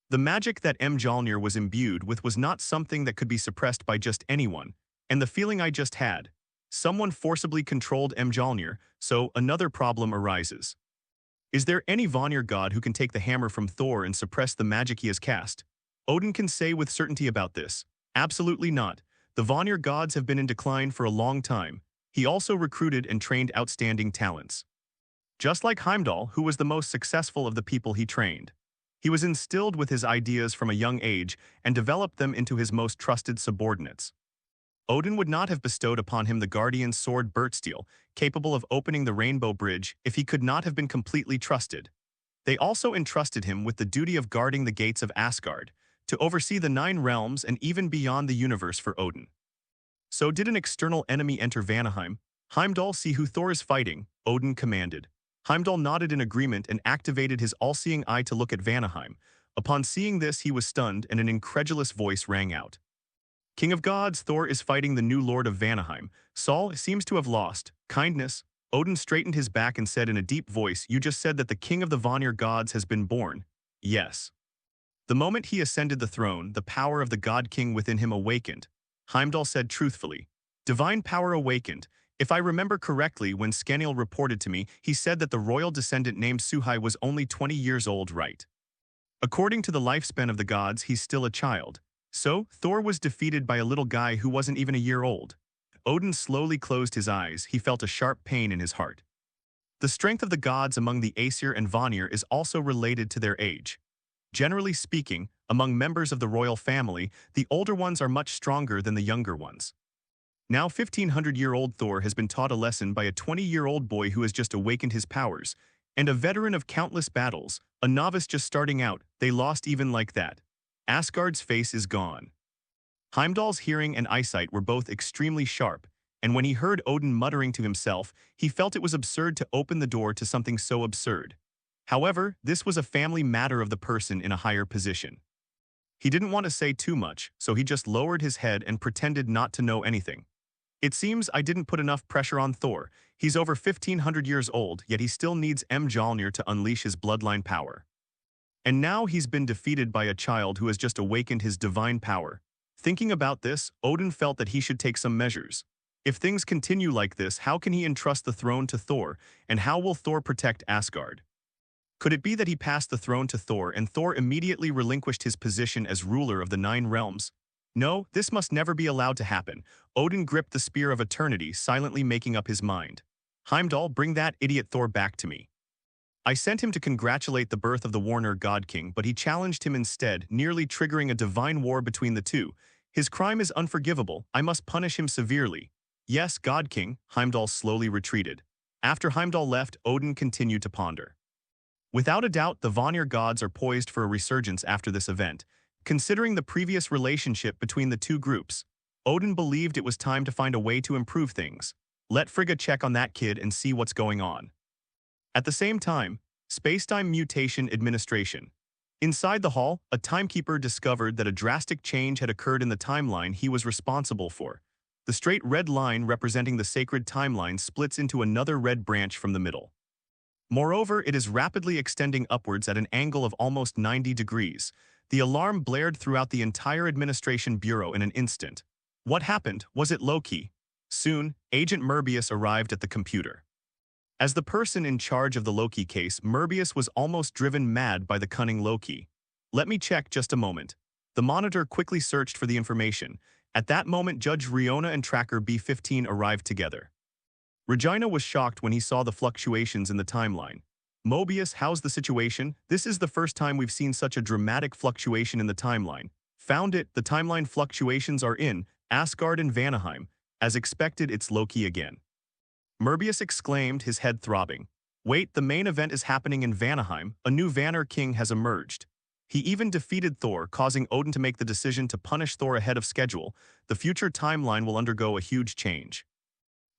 The magic that Mjolnir was imbued with was not something that could be suppressed by just anyone, and the feeling I just had. Someone forcibly controlled Mjolnir, so another problem arises. Is there any Vanir god who can take the hammer from Thor and suppress the magic he has cast? Odin can say with certainty about this. Absolutely not. The Vanir gods have been in decline for a long time. He also recruited and trained outstanding talents. Just like Heimdall, who was the most successful of the people he trained. He was instilled with his ideas from a young age and developed them into his most trusted subordinates. Odin would not have bestowed upon him the guardian sword Bertsteel, capable of opening the Rainbow Bridge, if he could not have been completely trusted. They also entrusted him with the duty of guarding the gates of Asgard, to oversee the 9 realms and even beyond the universe for Odin. So did an external enemy enter Vanaheim? Heimdall, see who Thor is fighting, Odin commanded. Heimdall nodded in agreement and activated his all-seeing eye to look at Vanaheim. Upon seeing this, he was stunned and an incredulous voice rang out. "King of gods, Thor is fighting the new lord of Vanaheim. Saul seems to have lost. Kindness." Odin straightened his back and said in a deep voice, "You just said that the king of the Vanir gods has been born." "Yes." The moment he ascended the throne, the power of the god king within him awakened. Heimdall said truthfully, "Divine power awakened. If I remember correctly, when Scaniel reported to me, he said that the royal descendant named Suhai was only 20 years old, right? According to the lifespan of the gods, he's still a child. So, Thor was defeated by a little guy who wasn't even a year old. Odin slowly closed his eyes. He felt a sharp pain in his heart. The strength of the gods among the Aesir and Vanir is also related to their age. Generally speaking, among members of the royal family, the older ones are much stronger than the younger ones. Now 1500-year-old Thor has been taught a lesson by a 20-year-old boy who has just awakened his powers, and a veteran of countless battles, a novice just starting out. They lost even like that. Asgard's face is gone. Heimdall's hearing and eyesight were both extremely sharp, and when he heard Odin muttering to himself, he felt it was absurd to open the door to something so absurd. However, this was a family matter of the person in a higher position. He didn't want to say too much, so he just lowered his head and pretended not to know anything. It seems I didn't put enough pressure on Thor. He's over 1500 years old, yet he still needs Mjolnir to unleash his bloodline power. And now he's been defeated by a child who has just awakened his divine power. Thinking about this, Odin felt that he should take some measures. If things continue like this, how can he entrust the throne to Thor, and how will Thor protect Asgard? Could it be that he passed the throne to Thor and Thor immediately relinquished his position as ruler of the 9 realms? No, this must never be allowed to happen. Odin gripped the spear of eternity, silently making up his mind. Heimdall, bring that idiot Thor back to me. I sent him to congratulate the birth of the Warner God King, but he challenged him instead, nearly triggering a divine war between the two. His crime is unforgivable. I must punish him severely. Yes, God King. Heimdall slowly retreated. After Heimdall left, Odin continued to ponder. Without a doubt, the Vanir gods are poised for a resurgence after this event. Considering the previous relationship between the two groups, Odin believed it was time to find a way to improve things. Let Frigga check on that kid and see what's going on. At the same time, Time Mutation Administration. Inside the hall, a timekeeper discovered that a drastic change had occurred in the timeline he was responsible for. The straight red line representing the sacred timeline splits into another red branch from the middle. Moreover, it is rapidly extending upwards at an angle of almost 90 degrees. The alarm blared throughout the entire administration bureau in an instant. What happened? Was it Loki? Soon, Agent Merbius arrived at the computer. As the person in charge of the Loki case, Merbius was almost driven mad by the cunning Loki. Let me check just a moment. The monitor quickly searched for the information. At that moment, Judge Riona and Tracker B-15 arrived together. Regina was shocked when he saw the fluctuations in the timeline. Mobius, how's the situation? This is the first time we've seen such a dramatic fluctuation in the timeline. Found it, the timeline fluctuations are in Asgard and Vanaheim. As expected, it's Loki again. Merbius exclaimed, his head throbbing. Wait, the main event is happening in Vanaheim. A new Vanir king has emerged. He even defeated Thor, causing Odin to make the decision to punish Thor ahead of schedule. The future timeline will undergo a huge change.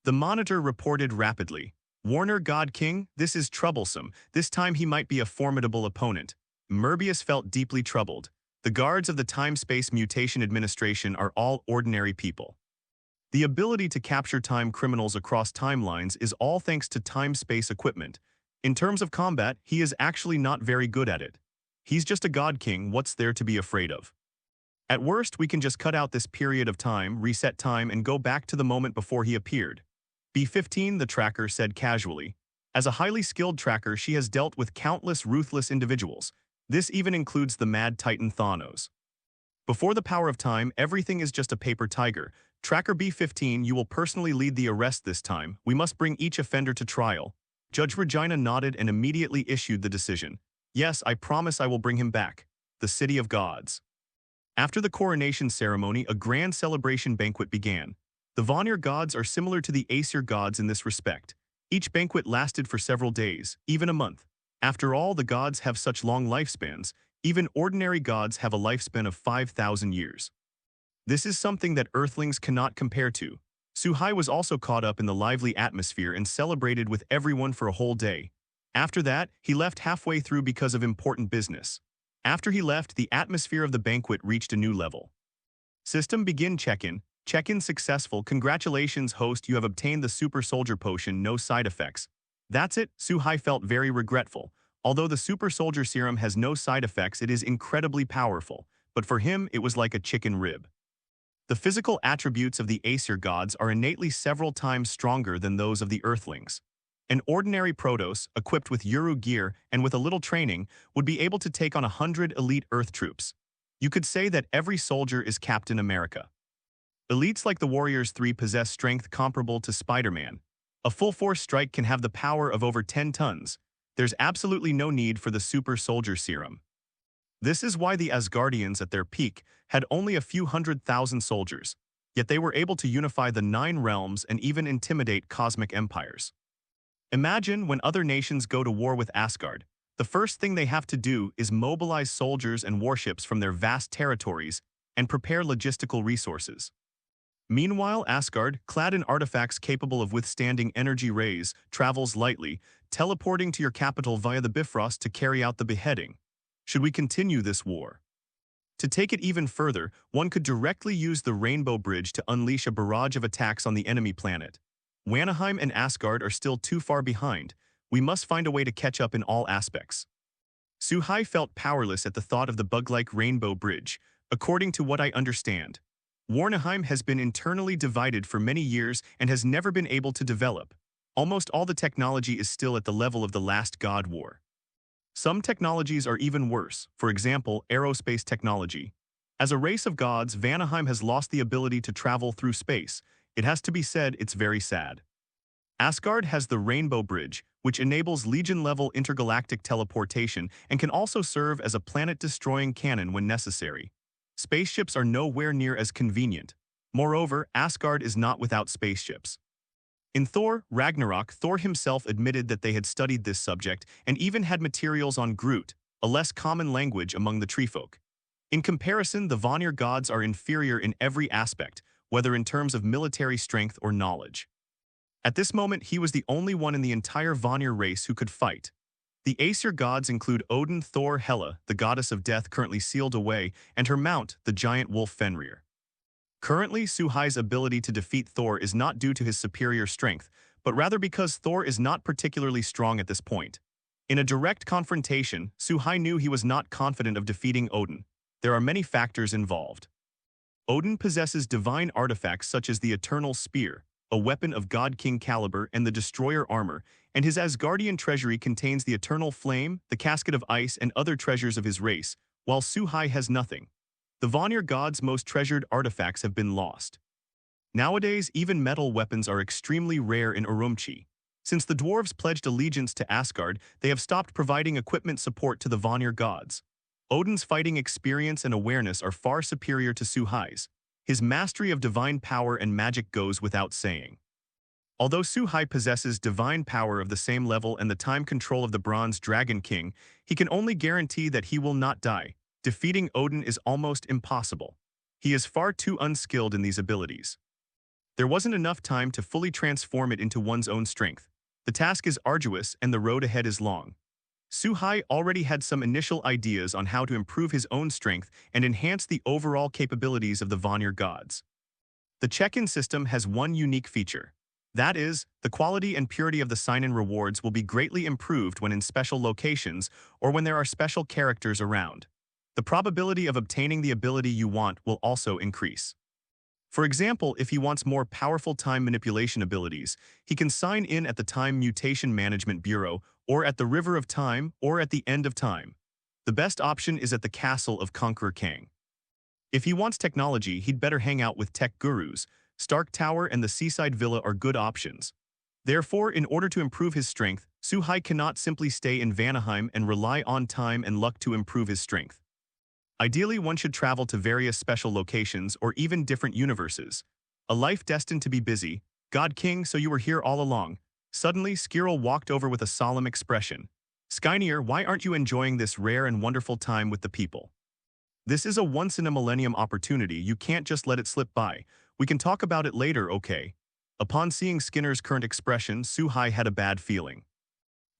The monitor reported rapidly. Warner God King, this is troublesome. This time he might be a formidable opponent. Merbius felt deeply troubled. The guards of the Time-Space Mutation Administration are all ordinary people. The ability to capture time criminals across timelines is all thanks to time-space equipment. In terms of combat, he is actually not very good at it. He's just a God King, what's there to be afraid of? At worst, we can just cut out this period of time, reset time, and go back to the moment before he appeared. B-15, the tracker said casually. As a highly skilled tracker, she has dealt with countless ruthless individuals. This even includes the mad Titan Thanos. Before the power of time, everything is just a paper tiger. Tracker B-15, you will personally lead the arrest this time. We must bring each offender to trial. Judge Regina nodded and immediately issued the decision. Yes, I promise I will bring him back. The City of Gods. After the coronation ceremony, a grand celebration banquet began. The Vanir gods are similar to the Aesir gods in this respect. Each banquet lasted for several days, even a month. After all, the gods have such long lifespans. Even ordinary gods have a lifespan of 5,000 years. This is something that Earthlings cannot compare to. Suhai was also caught up in the lively atmosphere and celebrated with everyone for a whole day. After that, he left halfway through because of important business. After he left, the atmosphere of the banquet reached a new level. System begin check-in. Check-in successful. Congratulations, host, you have obtained the super soldier potion, no side effects. That's it, Suhai felt very regretful. Although the super soldier serum has no side effects, it is incredibly powerful. But for him, it was like a chicken rib. The physical attributes of the Aesir gods are innately several times stronger than those of the Earthlings. An ordinary Protoss, equipped with Uru gear and with a little training, would be able to take on 100 elite Earth troops. You could say that every soldier is Captain America. Elites like the Warriors 3 possess strength comparable to Spider-Man. A full-force strike can have the power of over 10 tons. There's absolutely no need for the super soldier serum. This is why the Asgardians at their peak had only a few 100,000 soldiers, yet they were able to unify the 9 realms and even intimidate cosmic empires. Imagine when other nations go to war with Asgard, the first thing they have to do is mobilize soldiers and warships from their vast territories and prepare logistical resources. Meanwhile, Asgard, clad in artifacts capable of withstanding energy rays, travels lightly, teleporting to your capital via the Bifrost to carry out the beheading. Should we continue this war? To take it even further, one could directly use the Rainbow Bridge to unleash a barrage of attacks on the enemy planet. Vanaheim and Asgard are still too far behind. We must find a way to catch up in all aspects. Suhai felt powerless at the thought of the bug-like Rainbow Bridge. According to what I understand, Warnerheim has been internally divided for many years and has never been able to develop. Almost all the technology is still at the level of the last God War. Some technologies are even worse, for example, aerospace technology. As a race of gods, Vanaheim has lost the ability to travel through space. It has to be said, it's very sad. Asgard has the Rainbow Bridge, which enables Legion-level intergalactic teleportation and can also serve as a planet-destroying cannon when necessary. Spaceships are nowhere near as convenient. Moreover, Asgard is not without spaceships. In Thor, Ragnarok, Thor himself admitted that they had studied this subject and even had materials on Groot, a less common language among the treefolk. In comparison, the Vanir gods are inferior in every aspect, whether in terms of military strength or knowledge. At this moment, he was the only one in the entire Vanir race who could fight. The Aesir gods include Odin, Thor, Hela, the goddess of death currently sealed away, and her mount, the giant wolf Fenrir. Currently, Suhai's ability to defeat Thor is not due to his superior strength, but rather because Thor is not particularly strong at this point. In a direct confrontation, Suhai knew he was not confident of defeating Odin. There are many factors involved. Odin possesses divine artifacts such as the Eternal Spear, a weapon of God King caliber, and the Destroyer armor, and his Asgardian treasury contains the Eternal Flame, the Casket of Ice, and other treasures of his race, while Suhai has nothing. The Vanir gods' most treasured artifacts have been lost. Nowadays, even metal weapons are extremely rare in Urumqi. Since the dwarves pledged allegiance to Asgard, they have stopped providing equipment support to the Vanir gods. Odin's fighting experience and awareness are far superior to Suhai's. His mastery of divine power and magic goes without saying. Although Suhai possesses divine power of the same level and the time control of the Bronze Dragon King, he can only guarantee that he will not die. Defeating Odin is almost impossible. He is far too unskilled in these abilities. There wasn't enough time to fully transform it into one's own strength. The task is arduous and the road ahead is long. Suhai already had some initial ideas on how to improve his own strength and enhance the overall capabilities of the Vanir gods. The check-in system has one unique feature. That is, the quality and purity of the sign-in rewards will be greatly improved when in special locations or when there are special characters around. The probability of obtaining the ability you want will also increase. For example, if he wants more powerful time manipulation abilities, he can sign in at the Time Mutation Management Bureau, or at the River of Time, or at the End of Time. The best option is at the Castle of Conqueror Kang. If he wants technology, he'd better hang out with tech gurus. Stark Tower and the Seaside Villa are good options. Therefore, in order to improve his strength, Suhai cannot simply stay in Vanaheim and rely on time and luck to improve his strength. Ideally, one should travel to various special locations or even different universes. A life destined to be busy. God King, so you were here all along. Suddenly, Skirrel walked over with a solemn expression. Skynir, why aren't you enjoying this rare and wonderful time with the people? This is a once-in-a-millennium opportunity, you can't just let it slip by. We can talk about it later, okay? Upon seeing Skinner's current expression, Suhai had a bad feeling.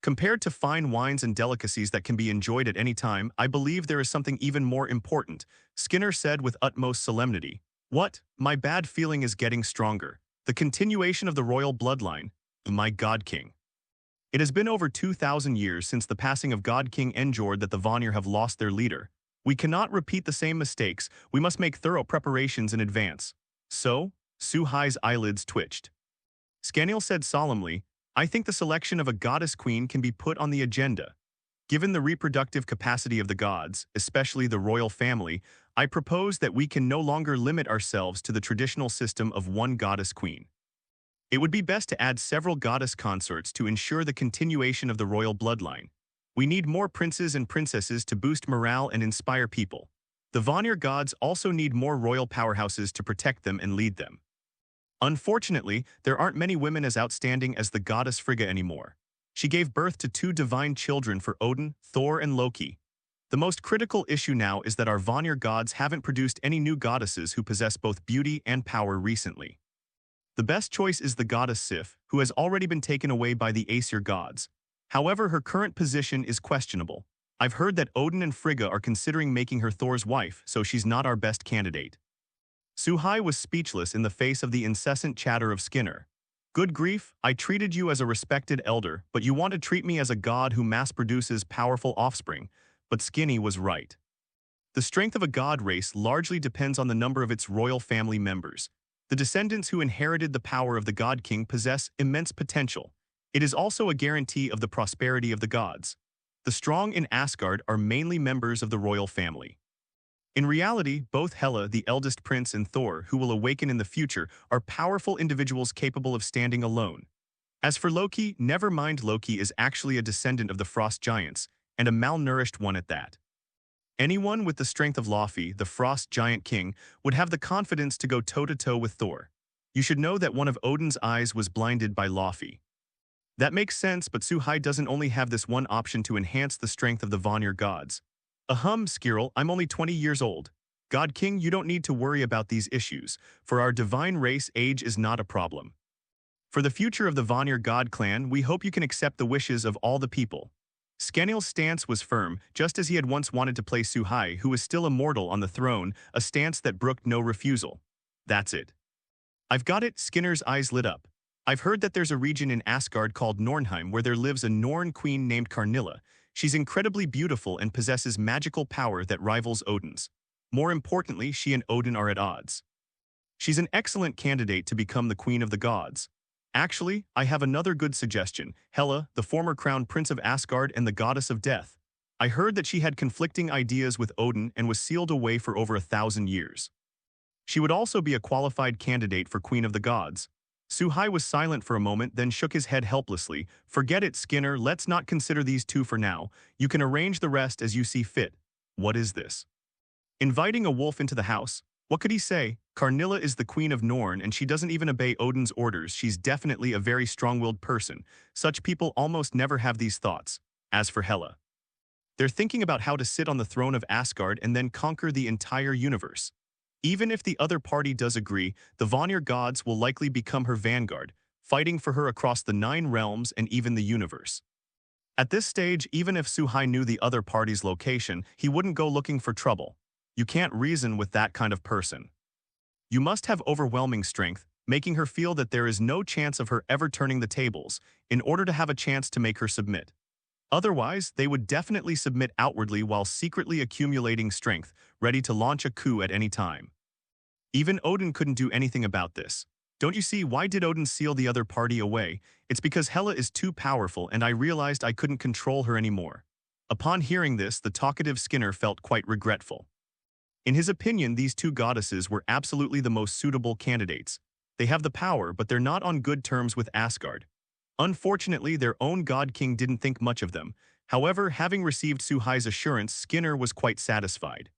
Compared to fine wines and delicacies that can be enjoyed at any time, I believe there is something even more important, Skinner said with utmost solemnity. What? My bad feeling is getting stronger. The continuation of the royal bloodline. My God King. It has been over 2,000 years since the passing of God King Enjord that the Vanir have lost their leader. We cannot repeat the same mistakes, we must make thorough preparations in advance. So? Suhai's eyelids twitched. Scaniel said solemnly, I think the selection of a goddess queen can be put on the agenda. Given the reproductive capacity of the gods, especially the royal family, I propose that we can no longer limit ourselves to the traditional system of one goddess queen. It would be best to add several goddess consorts to ensure the continuation of the royal bloodline. We need more princes and princesses to boost morale and inspire people. The Vanir gods also need more royal powerhouses to protect them and lead them. Unfortunately, there aren't many women as outstanding as the goddess Frigga anymore. She gave birth to two divine children for Odin, Thor, and Loki. The most critical issue now is that our Vanir gods haven't produced any new goddesses who possess both beauty and power recently. The best choice is the goddess Sif, who has already been taken away by the Aesir gods. However, her current position is questionable. I've heard that Odin and Frigga are considering making her Thor's wife, so she's not our best candidate. Suhai was speechless in the face of the incessant chatter of Skinner. Good grief, I treated you as a respected elder, but you want to treat me as a god who mass-produces powerful offspring. But Skinny was right. The strength of a god race largely depends on the number of its royal family members. The descendants who inherited the power of the God King possess immense potential. It is also a guarantee of the prosperity of the gods. The strong in Asgard are mainly members of the royal family. In reality, both Hela, the eldest prince, and Thor, who will awaken in the future, are powerful individuals capable of standing alone. As for Loki, never mind, Loki is actually a descendant of the frost giants, and a malnourished one at that. Anyone with the strength of Laufey, the Frost Giant King, would have the confidence to go toe-to-toe with Thor. You should know that one of Odin's eyes was blinded by Laufey. That makes sense, but Suhai doesn't only have this one option to enhance the strength of the Vanir gods. Skirl, I'm only 20 years old. God King, you don't need to worry about these issues. For our divine race, age is not a problem. For the future of the Vanir god clan, we hope you can accept the wishes of all the people. Skenil's stance was firm, just as he had once wanted to place Suhai, who was still immortal, on the throne, a stance that brooked no refusal. That's it. I've got it, Skinner's eyes lit up. I've heard that there's a region in Asgard called Nornheim where there lives a Norn queen named Karnilla. She's incredibly beautiful and possesses magical power that rivals Odin's. More importantly, she and Odin are at odds. She's an excellent candidate to become the queen of the gods. Actually, I have another good suggestion. Hela, the former crown prince of Asgard and the goddess of death. I heard that she had conflicting ideas with Odin and was sealed away for over 1,000 years. She would also be a qualified candidate for queen of the gods. Suhai was silent for a moment, then shook his head helplessly. Forget it, Skinner, let's not consider these two for now. You can arrange the rest as you see fit. What is this? Inviting a wolf into the house? What could he say? Karnilla is the queen of Norn and she doesn't even obey Odin's orders. She's definitely a very strong-willed person. Such people almost never have these thoughts. As for Hela, they're thinking about how to sit on the throne of Asgard and then conquer the entire universe. Even if the other party does agree, the Vanir gods will likely become her vanguard, fighting for her across the 9 realms and even the universe. At this stage, even if Suhai knew the other party's location, he wouldn't go looking for trouble. You can't reason with that kind of person. You must have overwhelming strength, making her feel that there is no chance of her ever turning the tables, in order to have a chance to make her submit. Otherwise, they would definitely submit outwardly while secretly accumulating strength, ready to launch a coup at any time. Even Odin couldn't do anything about this. Don't you see, why did Odin seal the other party away? It's because Hela is too powerful and I realized I couldn't control her anymore. Upon hearing this, the talkative Skinner felt quite regretful. In his opinion, these two goddesses were absolutely the most suitable candidates. They have the power, but they're not on good terms with Asgard. Unfortunately, their own god king didn't think much of them. However, having received Suhai's assurance, Skinner was quite satisfied.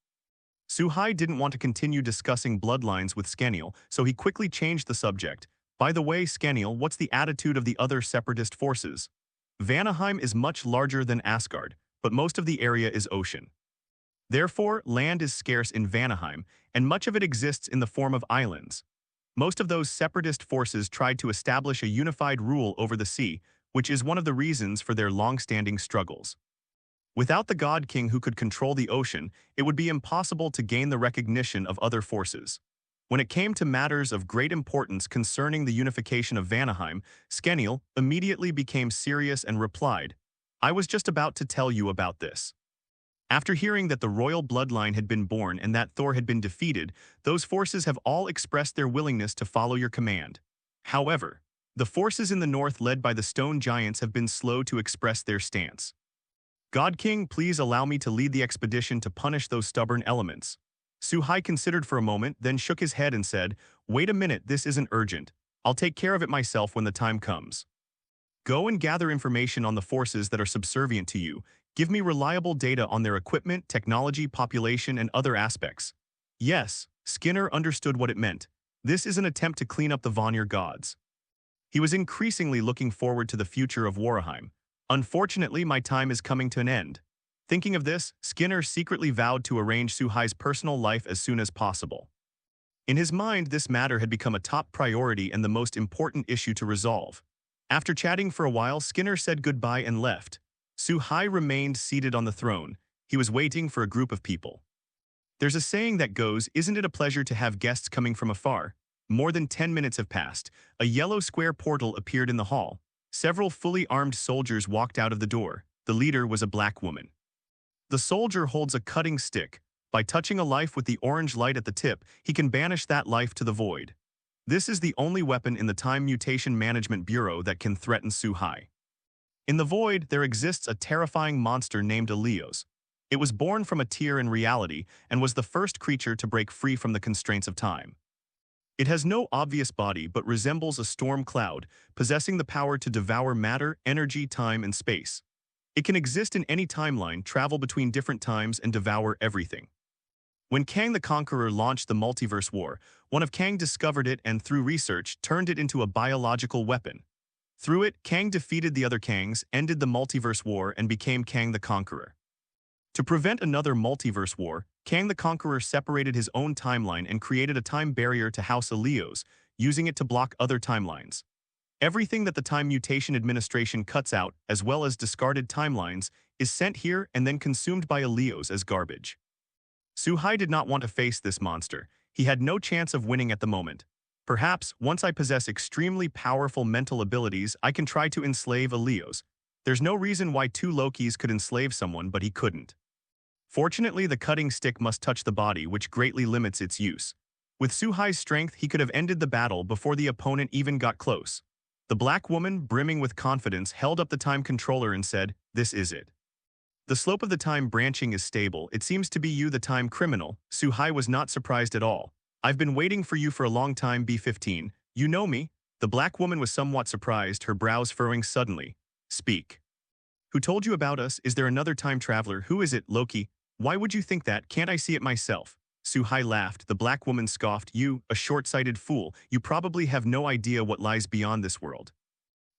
Suhai didn't want to continue discussing bloodlines with Skenil, so he quickly changed the subject. By the way, Skenil, what's the attitude of the other separatist forces? Vanaheim is much larger than Asgard, but most of the area is ocean. Therefore, land is scarce in Vanaheim, and much of it exists in the form of islands. Most of those separatist forces tried to establish a unified rule over the sea, which is one of the reasons for their long-standing struggles. Without the God King who could control the ocean, it would be impossible to gain the recognition of other forces. When it came to matters of great importance concerning the unification of Vanaheim, Skenil immediately became serious and replied, "I was just about to tell you about this." After hearing that the royal bloodline had been born and that Thor had been defeated, those forces have all expressed their willingness to follow your command. However, the forces in the north led by the stone giants have been slow to express their stance. God King, please allow me to lead the expedition to punish those stubborn elements. Suhai considered for a moment, then shook his head and said, wait a minute, this isn't urgent. I'll take care of it myself when the time comes. Go and gather information on the forces that are subservient to you. Give me reliable data on their equipment, technology, population, and other aspects. Yes, Skinner understood what it meant. This is an attempt to clean up the Vanir gods. He was increasingly looking forward to the future of Warnerheim. Unfortunately, my time is coming to an end. Thinking of this, Skinner secretly vowed to arrange Suhai's personal life as soon as possible. In his mind, this matter had become a top priority and the most important issue to resolve. After chatting for a while, Skinner said goodbye and left. Suhai remained seated on the throne. He was waiting for a group of people. There's a saying that goes, isn't it a pleasure to have guests coming from afar? More than 10 minutes have passed. A yellow square portal appeared in the hall. Several fully armed soldiers walked out of the door. The leader was a black woman. The soldier holds a cutting stick. By touching a life with the orange light at the tip, he can banish that life to the void. This is the only weapon in the Time Mutation Management Bureau that can threaten Suhai. In the void, there exists a terrifying monster named Ilios. It was born from a tear in reality and was the first creature to break free from the constraints of time. It has no obvious body but resembles a storm cloud, possessing the power to devour matter, energy, time, and space. It can exist in any timeline, travel between different times, and devour everything. When Kang the Conqueror launched the Multiverse War, one of Kang discovered it and, through research, turned it into a biological weapon. Through it, Kang defeated the other Kangs, ended the Multiverse War, and became Kang the Conqueror. To prevent another Multiverse War, Kang the Conqueror separated his own timeline and created a time barrier to House Ilios, using it to block other timelines. Everything that the Time Mutation Administration cuts out, as well as discarded timelines, is sent here and then consumed by Ilios as garbage. Suhai did not want to face this monster. He had no chance of winning at the moment. Perhaps, once I possess extremely powerful mental abilities, I can try to enslave Ilios. There's no reason why two Lokis could enslave someone, but he couldn't. Fortunately, the cutting stick must touch the body, which greatly limits its use. With Suhai's strength, he could have ended the battle before the opponent even got close. The black woman, brimming with confidence, held up the time controller and said, "This is it. The slope of the time branching is stable. It seems to be you, the time criminal." Suhai was not surprised at all. "I've been waiting for you for a long time, B-15. You know me?" The black woman was somewhat surprised, her brows furrowing suddenly. "Speak. Who told you about us? Is there another time traveler? Who is it, Loki? Why would you think that? Can't I see it myself?" Suhai laughed. The black woman scoffed. "You, a short-sighted fool. You probably have no idea what lies beyond this world.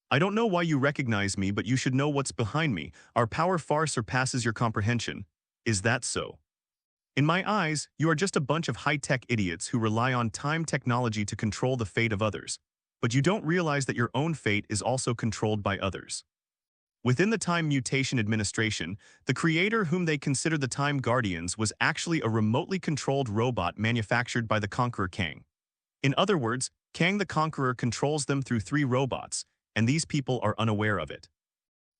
I don't know why you recognize me, but you should know what's behind me. Our power far surpasses your comprehension. Is that so? In my eyes, you are just a bunch of high-tech idiots who rely on time technology to control the fate of others. But you don't realize that your own fate is also controlled by others." Within the Time Mutation Administration, the creator whom they consider the Time Guardians was actually a remotely controlled robot manufactured by the Conqueror Kang. In other words, Kang the Conqueror controls them through 3 robots, and these people are unaware of it.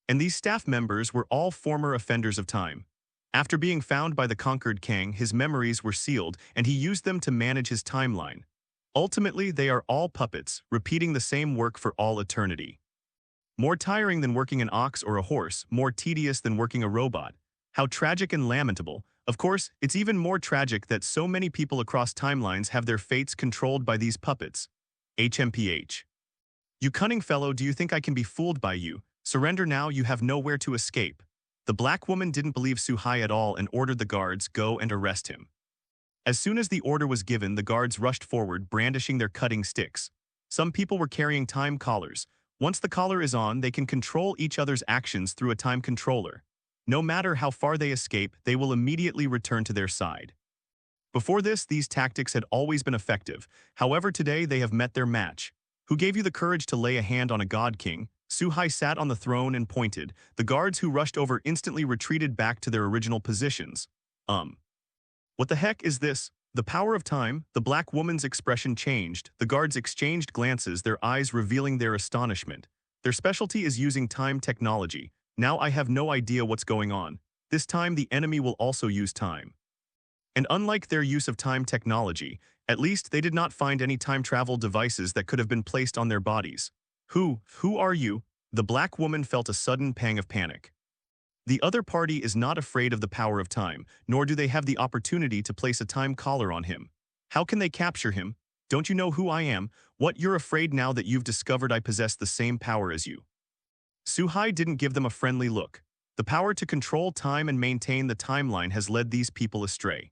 And these staff members were all former offenders of time. After being found by the conquered Kang, his memories were sealed, and he used them to manage his timeline. Ultimately, they are all puppets, repeating the same work for all eternity. More tiring than working an ox or a horse, more tedious than working a robot. How tragic and lamentable. Of course, it's even more tragic that so many people across timelines have their fates controlled by these puppets. HMPH. "You cunning fellow, do you think I can be fooled by you? Surrender now, you have nowhere to escape." The black woman didn't believe Suhai at all and ordered the guards, "Go and arrest him." As soon as the order was given, the guards rushed forward, brandishing their cutting sticks. Some people were carrying time collars. Once the collar is on, they can control each other's actions through a time controller. No matter how far they escape, they will immediately return to their side. Before this, these tactics had always been effective. However, today they have met their match. "Who gave you the courage to lay a hand on a god king?" Suhai sat on the throne and pointed. The guards who rushed over instantly retreated back to their original positions. What the heck is this? The power of time?" The black woman's expression changed. The guards exchanged glances, their eyes revealing their astonishment. "Their specialty is using time technology. Now I have no idea what's going on. This time the enemy will also use time." And unlike their use of time technology, at least they did not find any time travel devices that could have been placed on their bodies. Who are you?" The black woman felt a sudden pang of panic. The other party is not afraid of the power of time, nor do they have the opportunity to place a time collar on him. How can they capture him? Don't you know who I am? What, you're afraid now that you've discovered I possess the same power as you? Suhai didn't give them a friendly look. The power to control time and maintain the timeline has led these people astray.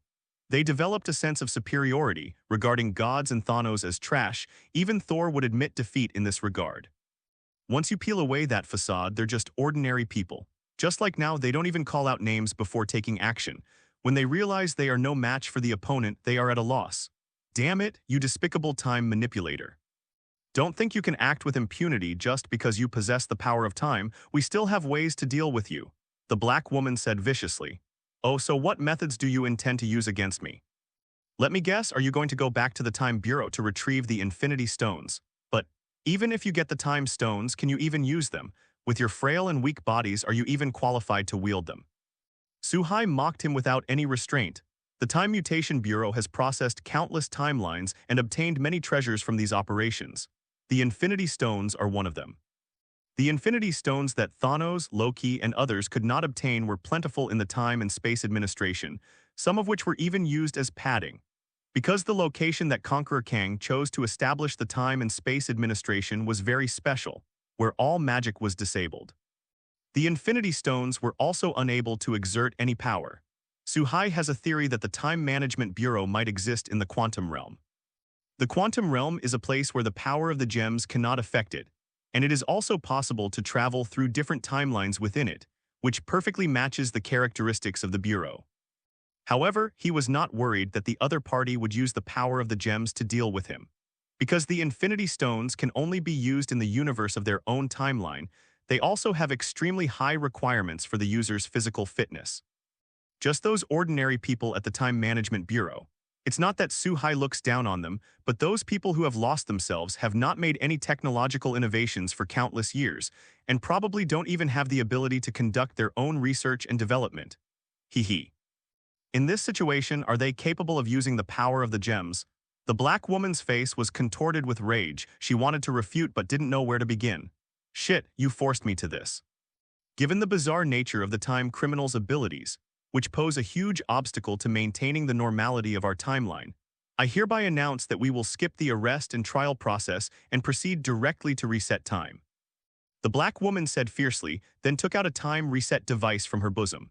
They developed a sense of superiority, regarding gods and Thanos as trash. Even Thor would admit defeat in this regard. Once you peel away that facade, they're just ordinary people. Just like now, they don't even call out names before taking action. When they realize they are no match for the opponent, they are at a loss. Damn it, you despicable time manipulator. Don't think you can act with impunity just because you possess the power of time. We still have ways to deal with you, the black woman said viciously. Oh, so what methods do you intend to use against me? Let me guess, are you going to go back to the Time Bureau to retrieve the Infinity Stones? But even if you get the Time Stones, can you even use them? With your frail and weak bodies, are you even qualified to wield them? Suhai mocked him without any restraint. The Time Mutation Bureau has processed countless timelines and obtained many treasures from these operations. The Infinity Stones are one of them. The Infinity Stones that Thanos, Loki, and others could not obtain were plentiful in the Time and Space Administration, some of which were even used as padding. Because the location that Conqueror Kang chose to establish the Time and Space Administration was very special, where all magic was disabled. The Infinity Stones were also unable to exert any power. Suhai has a theory that the Time Management Bureau might exist in the quantum realm. The quantum realm is a place where the power of the gems cannot affect it, and it is also possible to travel through different timelines within it, which perfectly matches the characteristics of the Bureau. However, he was not worried that the other party would use the power of the gems to deal with him. Because the Infinity Stones can only be used in the universe of their own timeline, they also have extremely high requirements for the user's physical fitness. Just those ordinary people at the Time Management Bureau. It's not that Suhai looks down on them, but those people who have lost themselves have not made any technological innovations for countless years, and probably don't even have the ability to conduct their own research and development. Hee. In this situation, are they capable of using the power of the gems? The black woman's face was contorted with rage. She wanted to refute but didn't know where to begin. Shit, you forced me to this. Given the bizarre nature of the time criminal's abilities, which pose a huge obstacle to maintaining the normality of our timeline, I hereby announce that we will skip the arrest and trial process and proceed directly to reset time. The black woman said fiercely, then took out a time reset device from her bosom.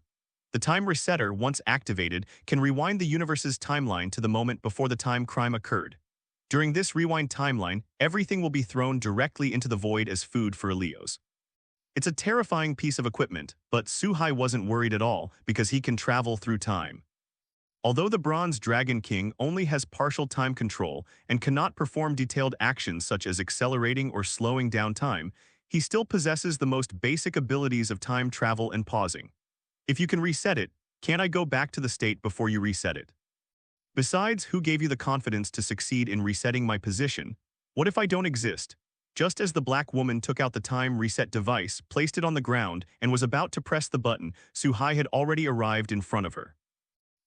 The time resetter, once activated, can rewind the universe's timeline to the moment before the time crime occurred. During this rewind timeline, everything will be thrown directly into the void as food for Elios. It's a terrifying piece of equipment, but Suhai wasn't worried at all because he can travel through time. Although the Bronze Dragon King only has partial time control and cannot perform detailed actions such as accelerating or slowing down time, he still possesses the most basic abilities of time travel and pausing. If you can reset it, can't I go back to the state before you reset it? Besides, who gave you the confidence to succeed in resetting my position? What if I don't exist? Just as the black woman took out the time reset device, placed it on the ground, and was about to press the button, Suhai had already arrived in front of her.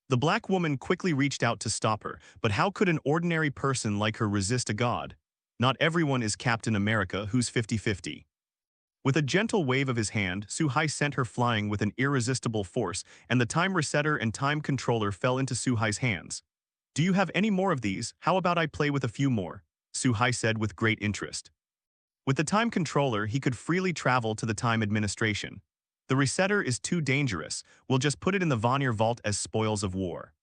The black woman quickly reached out to stop her, but how could an ordinary person like her resist a god? Not everyone is Captain America, who's 50-50. With a gentle wave of his hand, Suhai sent her flying with an irresistible force, and the time resetter and time controller fell into Suhai's hands. Do you have any more of these? How about I play with a few more? Suhai said with great interest. With the time controller, he could freely travel to the time administration. The resetter is too dangerous. We'll just put it in the Vanir vault as spoils of war.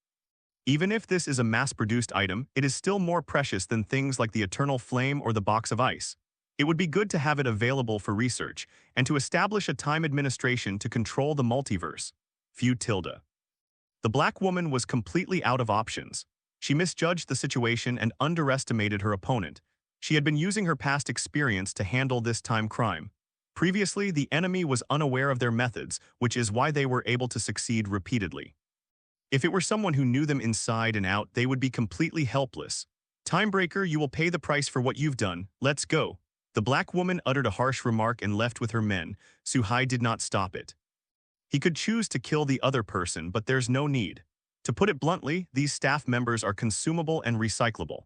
Even if this is a mass-produced item, it is still more precious than things like the Eternal Flame or the Box of Ice. It would be good to have it available for research and to establish a time administration to control the multiverse. The black woman was completely out of options. She misjudged the situation and underestimated her opponent. She had been using her past experience to handle this time crime. Previously, the enemy was unaware of their methods, which is why they were able to succeed repeatedly. If it were someone who knew them inside and out, they would be completely helpless. Timebreaker, you will pay the price for what you've done. Let's go. The black woman uttered a harsh remark and left with her men. Suhai did not stop it. He could choose to kill the other person, but there's no need. To put it bluntly, these staff members are consumable and recyclable.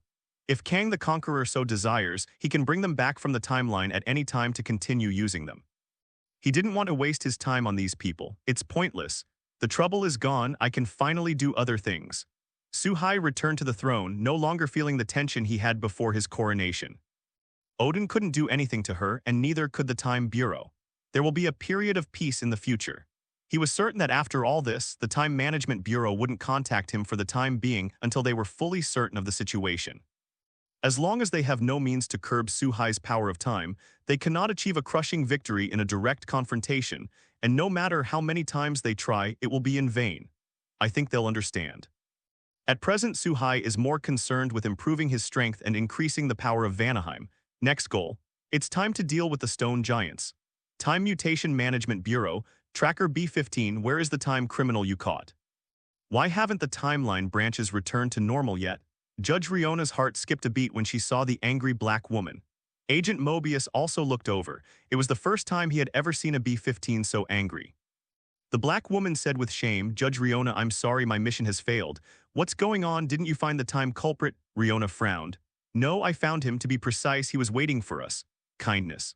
If Kang the Conqueror so desires, he can bring them back from the timeline at any time to continue using them. He didn't want to waste his time on these people. It's pointless. The trouble is gone, I can finally do other things. Suhai returned to the throne, no longer feeling the tension he had before his coronation. Odin couldn't do anything to her, and neither could the Time Bureau. There will be a period of peace in the future. He was certain that after all this, the Time Management Bureau wouldn't contact him for the time being until they were fully certain of the situation. As long as they have no means to curb Suhai's power of time, they cannot achieve a crushing victory in a direct confrontation, and no matter how many times they try, it will be in vain. I think they'll understand. At present, Suhai is more concerned with improving his strength and increasing the power of Vanaheim. Next goal, it's time to deal with the stone giants. Time Mutation Management Bureau, Tracker B15, where is the time criminal you caught? Why haven't the timeline branches returned to normal yet? Judge Riona's heart skipped a beat when she saw the angry black woman. Agent Mobius also looked over. It was the first time he had ever seen a B15 so angry. The black woman said with shame, Judge Riona, I'm sorry, my mission has failed. What's going on? Didn't you find the time culprit? Riona frowned. No, I found him. To be precise, he was waiting for us. Kindness.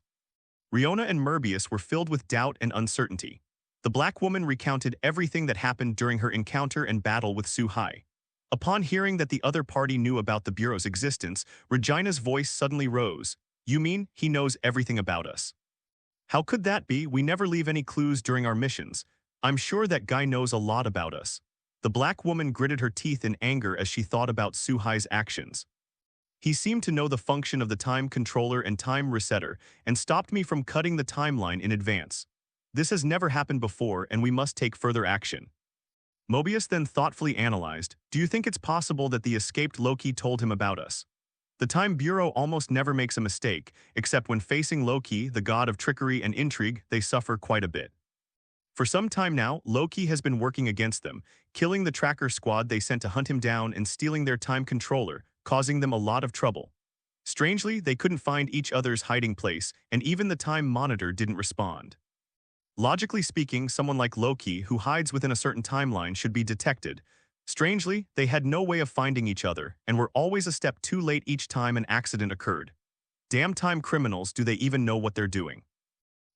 Riona and Mobius were filled with doubt and uncertainty. The black woman recounted everything that happened during her encounter and battle with Suhai. Upon hearing that the other party knew about the Bureau's existence, Regina's voice suddenly rose. You mean he knows everything about us? How could that be? We never leave any clues during our missions. I'm sure that guy knows a lot about us. The black woman gritted her teeth in anger as she thought about Suhai's actions. He seemed to know the function of the time controller and time resetter and stopped me from cutting the timeline in advance. This has never happened before and we must take further action. Mobius then thoughtfully analyzed, do you think it's possible that the escaped Loki told him about us? The Time Bureau almost never makes a mistake, except when facing Loki, the god of trickery and intrigue, they suffer quite a bit. For some time now, Loki has been working against them, killing the tracker squad they sent to hunt him down and stealing their time controller, causing them a lot of trouble. Strangely, they couldn't find each other's hiding place, and even the time monitor didn't respond. Logically speaking, someone like Loki who hides within a certain timeline should be detected. Strangely, they had no way of finding each other and were always a step too late each time an accident occurred. Damn time criminals, do they even know what they're doing?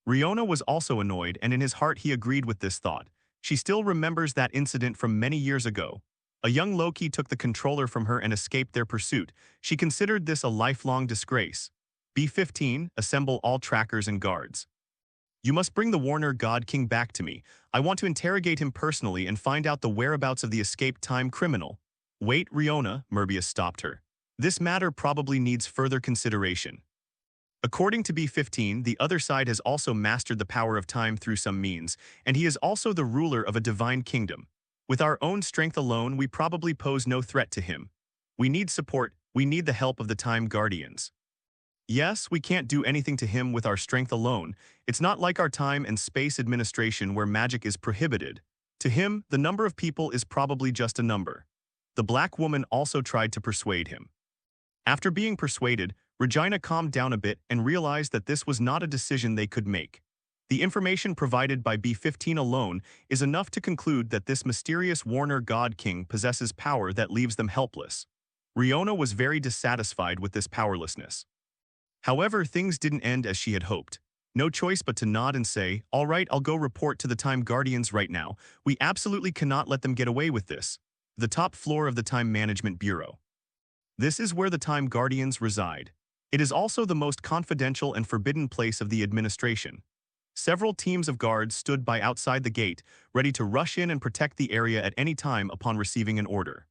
Riona was also annoyed, and in his heart he agreed with this thought. She still remembers that incident from many years ago. A young Loki took the controller from her and escaped their pursuit. She considered this a lifelong disgrace. B-15, assemble all trackers and guards. You must bring the Warner God King back to me. I want to interrogate him personally and find out the whereabouts of the escaped time criminal. Wait, Riona, Mobius stopped her. This matter probably needs further consideration. According to B-15, the other side has also mastered the power of time through some means, and he is also the ruler of a divine kingdom. With our own strength alone, we probably pose no threat to him. We need support, we need the help of the Time Guardians. Yes, we can't do anything to him with our strength alone. It's not like our time and space administration where magic is prohibited. To him, the number of people is probably just a number. The black woman also tried to persuade him. After being persuaded, Regina calmed down a bit and realized that this was not a decision they could make. The information provided by B-15 alone is enough to conclude that this mysterious Warner God King possesses power that leaves them helpless. Riona was very dissatisfied with this powerlessness. However, things didn't end as she had hoped. No choice but to nod and say, all right, I'll go report to the Time Guardians right now. We absolutely cannot let them get away with this. The top floor of the Time Management Bureau. This is where the Time Guardians reside. It is also the most confidential and forbidden place of the administration. Several teams of guards stood by outside the gate, ready to rush in and protect the area at any time upon receiving an order.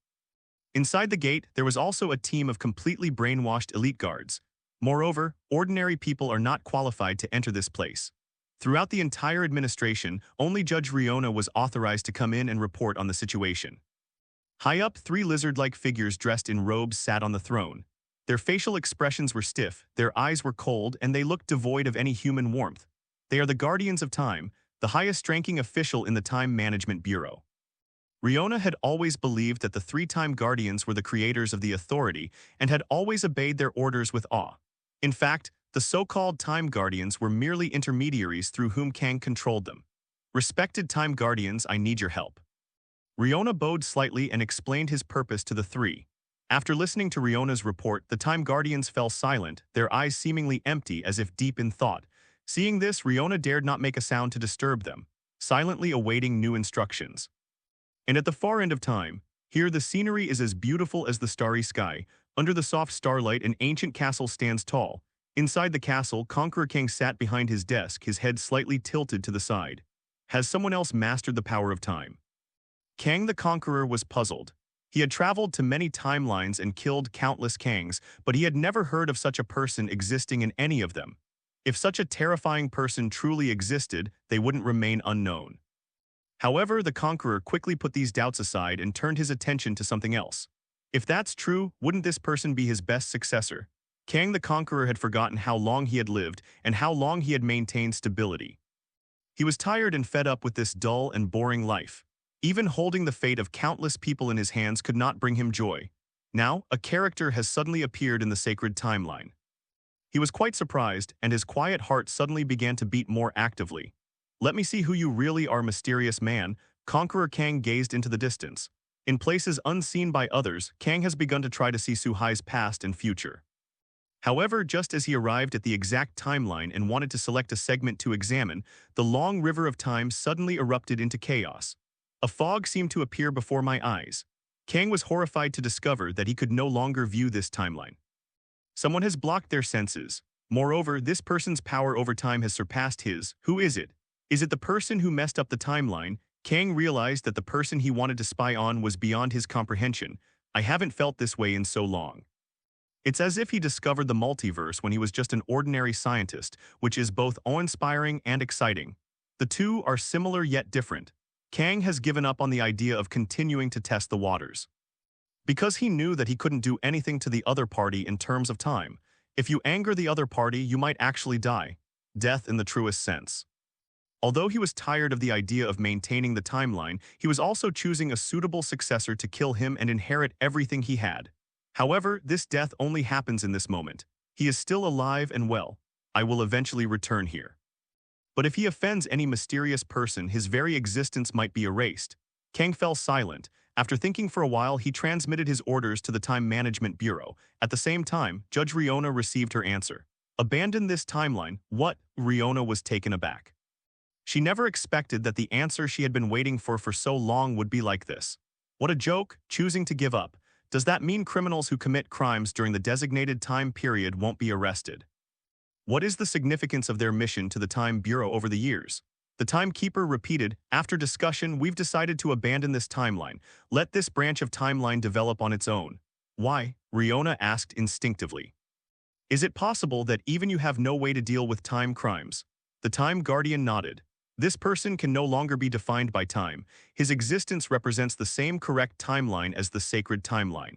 Inside the gate, there was also a team of completely brainwashed elite guards. Moreover, ordinary people are not qualified to enter this place. Throughout the entire administration, only Judge Riona was authorized to come in and report on the situation. High up, 3 lizard-like figures dressed in robes sat on the throne. Their facial expressions were stiff, their eyes were cold, and they looked devoid of any human warmth. They are the Guardians of Time, the highest-ranking official in the Time Management Bureau. Riona had always believed that the 3 Time Guardians were the creators of the Authority and had always obeyed their orders with awe. In fact, the so-called Time Guardians were merely intermediaries through whom Kang controlled them. Respected Time Guardians, I need your help. Riona bowed slightly and explained his purpose to the 3. After listening to Riona's report, the Time Guardians fell silent, their eyes seemingly empty as if deep in thought. Seeing this, Riona dared not make a sound to disturb them, silently awaiting new instructions. And at the far end of time, here the scenery is as beautiful as the starry sky. Under the soft starlight, an ancient castle stands tall. Inside the castle, Conqueror Kang sat behind his desk, his head slightly tilted to the side. Has someone else mastered the power of time? Kang the Conqueror was puzzled. He had traveled to many timelines and killed countless Kangs, but he had never heard of such a person existing in any of them. If such a terrifying person truly existed, they wouldn't remain unknown. However, the Conqueror quickly put these doubts aside and turned his attention to something else. If that's true, wouldn't this person be his best successor? Kang the Conqueror had forgotten how long he had lived and how long he had maintained stability. He was tired and fed up with this dull and boring life. Even holding the fate of countless people in his hands could not bring him joy. Now, a character has suddenly appeared in the sacred timeline. He was quite surprised, and his quiet heart suddenly began to beat more actively. Let me see who you really are, mysterious man. Conqueror Kang gazed into the distance. In places unseen by others, Kang has begun to try to see Suhai's past and future. However, just as he arrived at the exact timeline and wanted to select a segment to examine, the long river of time suddenly erupted into chaos. A fog seemed to appear before my eyes. Kang was horrified to discover that he could no longer view this timeline. Someone has blocked their senses. Moreover, this person's power over time has surpassed his. Who is it? Is it the person who messed up the timeline? Kang realized that the person he wanted to spy on was beyond his comprehension. I haven't felt this way in so long. It's as if he discovered the multiverse when he was just an ordinary scientist, which is both awe-inspiring and exciting. The two are similar yet different. Kang has given up on the idea of continuing to test the waters. Because he knew that he couldn't do anything to the other party in terms of time. If you anger the other party, you might actually die. Death in the truest sense. Although he was tired of the idea of maintaining the timeline, he was also choosing a suitable successor to kill him and inherit everything he had. However, this death only happens in this moment. He is still alive and well. I will eventually return here. But if he offends any mysterious person, his very existence might be erased. Kang fell silent. After thinking for a while, he transmitted his orders to the Time Management Bureau. At the same time, Judge Riona received her answer. Abandon this timeline. What? Riona was taken aback. She never expected that the answer she had been waiting for so long would be like this. What a joke, choosing to give up. Does that mean criminals who commit crimes during the designated time period won't be arrested? What is the significance of their mission to the Time Bureau over the years? The Timekeeper repeated, after discussion, we've decided to abandon this timeline. Let this branch of timeline develop on its own. Why? Riona asked instinctively. Is it possible that even you have no way to deal with time crimes? The Time Guardian nodded. This person can no longer be defined by time. His existence represents the same correct timeline as the sacred timeline.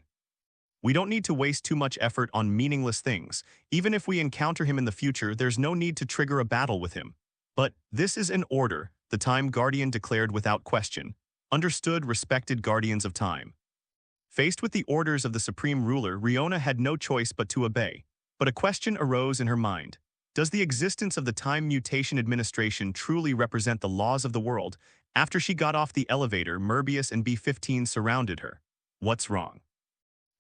We don't need to waste too much effort on meaningless things. Even if we encounter him in the future, there's no need to trigger a battle with him. But this is an order, the Time Guardian declared without question. Understood, respected guardians of time. Faced with the orders of the supreme ruler, Riona had no choice but to obey. But a question arose in her mind. Does the existence of the Time Mutation Administration truly represent the laws of the world? After she got off the elevator, Merbius and B-15 surrounded her. What's wrong?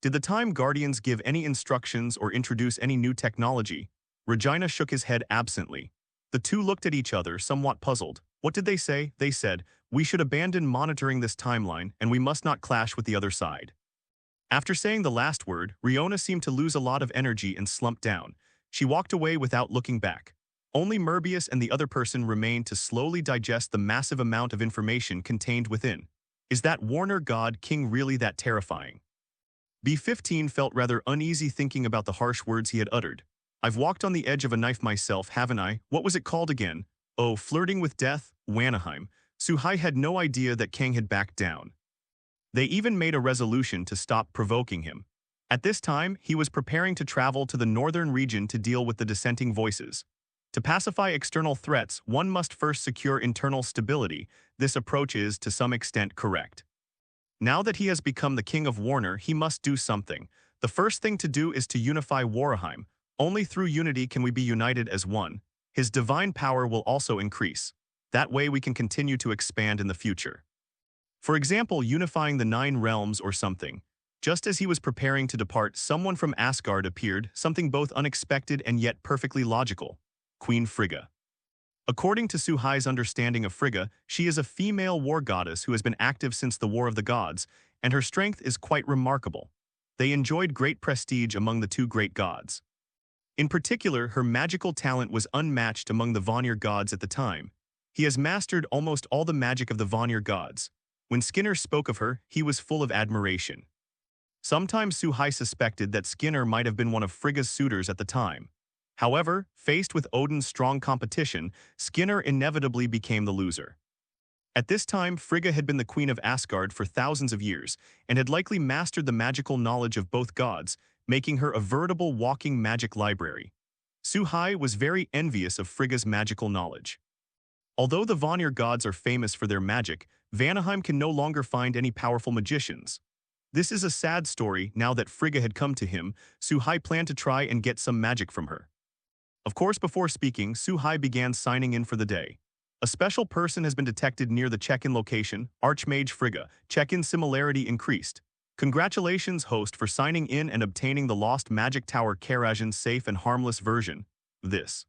Did the Time Guardians give any instructions or introduce any new technology? Regina shook his head absently. The two looked at each other, somewhat puzzled. What did they say? They said, we should abandon monitoring this timeline, and we must not clash with the other side. After saying the last word, Riona seemed to lose a lot of energy and slumped down. She walked away without looking back. Only Merbius and the other person remained to slowly digest the massive amount of information contained within. Is that Warner God King really that terrifying? B-15 felt rather uneasy thinking about the harsh words he had uttered. I've walked on the edge of a knife myself, haven't I? What was it called again? Oh, flirting with death? Vanaheim. Suhai had no idea that Kang had backed down. They even made a resolution to stop provoking him. At this time, he was preparing to travel to the northern region to deal with the dissenting voices. To pacify external threats, one must first secure internal stability. This approach is, to some extent, correct. Now that he has become the king of Warner, he must do something. The first thing to do is to unify Warnerheim. Only through unity can we be united as one. His divine power will also increase. That way we can continue to expand in the future. For example, unifying the 9 realms or something. Just as he was preparing to depart, someone from Asgard appeared, something both unexpected and yet perfectly logical. Queen Frigga. According to Suhai's understanding of Frigga, she is a female war goddess who has been active since the War of the Gods, and her strength is quite remarkable. They enjoyed great prestige among the two great gods. In particular, her magical talent was unmatched among the Vanir gods at the time. He has mastered almost all the magic of the Vanir gods. When Skinner spoke of her, he was full of admiration. Sometimes Suhai suspected that Skinner might have been one of Frigga's suitors at the time. However, faced with Odin's strong competition, Skinner inevitably became the loser. At this time, Frigga had been the queen of Asgard for thousands of years and had likely mastered the magical knowledge of both gods, making her a veritable walking magic library. Suhai was very envious of Frigga's magical knowledge. Although the Vanir gods are famous for their magic, Vanaheim can no longer find any powerful magicians. This is a sad story. Now that Frigga had come to him, Suhai planned to try and get some magic from her. Of course, before speaking, Suhai began signing in for the day. A special person has been detected near the check-in location, Archmage Frigga. Check-in similarity increased. Congratulations, host, for signing in and obtaining the Lost Magic Tower Kerajin safe and harmless version. This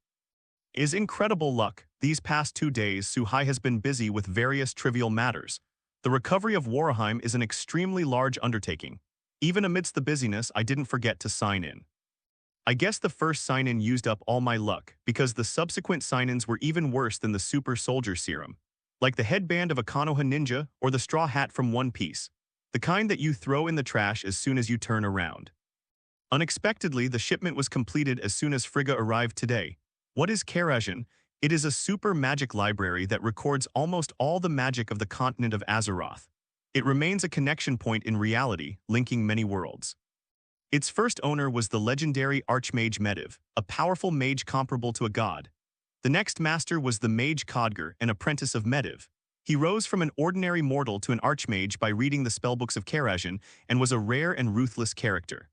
is incredible luck. These past 2 days, Suhai has been busy with various trivial matters. The recovery of Warnerheim is an extremely large undertaking. Even amidst the busyness, I didn't forget to sign in. I guess the first sign-in used up all my luck, because the subsequent sign-ins were even worse than the super soldier serum. Like the headband of a Konoha ninja or the straw hat from One Piece. The kind that you throw in the trash as soon as you turn around. Unexpectedly, the shipment was completed as soon as Frigga arrived today. What is Kerajin? It is a super magic library that records almost all the magic of the continent of Azeroth. It remains a connection point in reality, linking many worlds. Its first owner was the legendary Archmage Medivh, a powerful mage comparable to a god. The next master was the mage Khadgar, an apprentice of Medivh. He rose from an ordinary mortal to an archmage by reading the spellbooks of Kerajin and was a rare and ruthless character.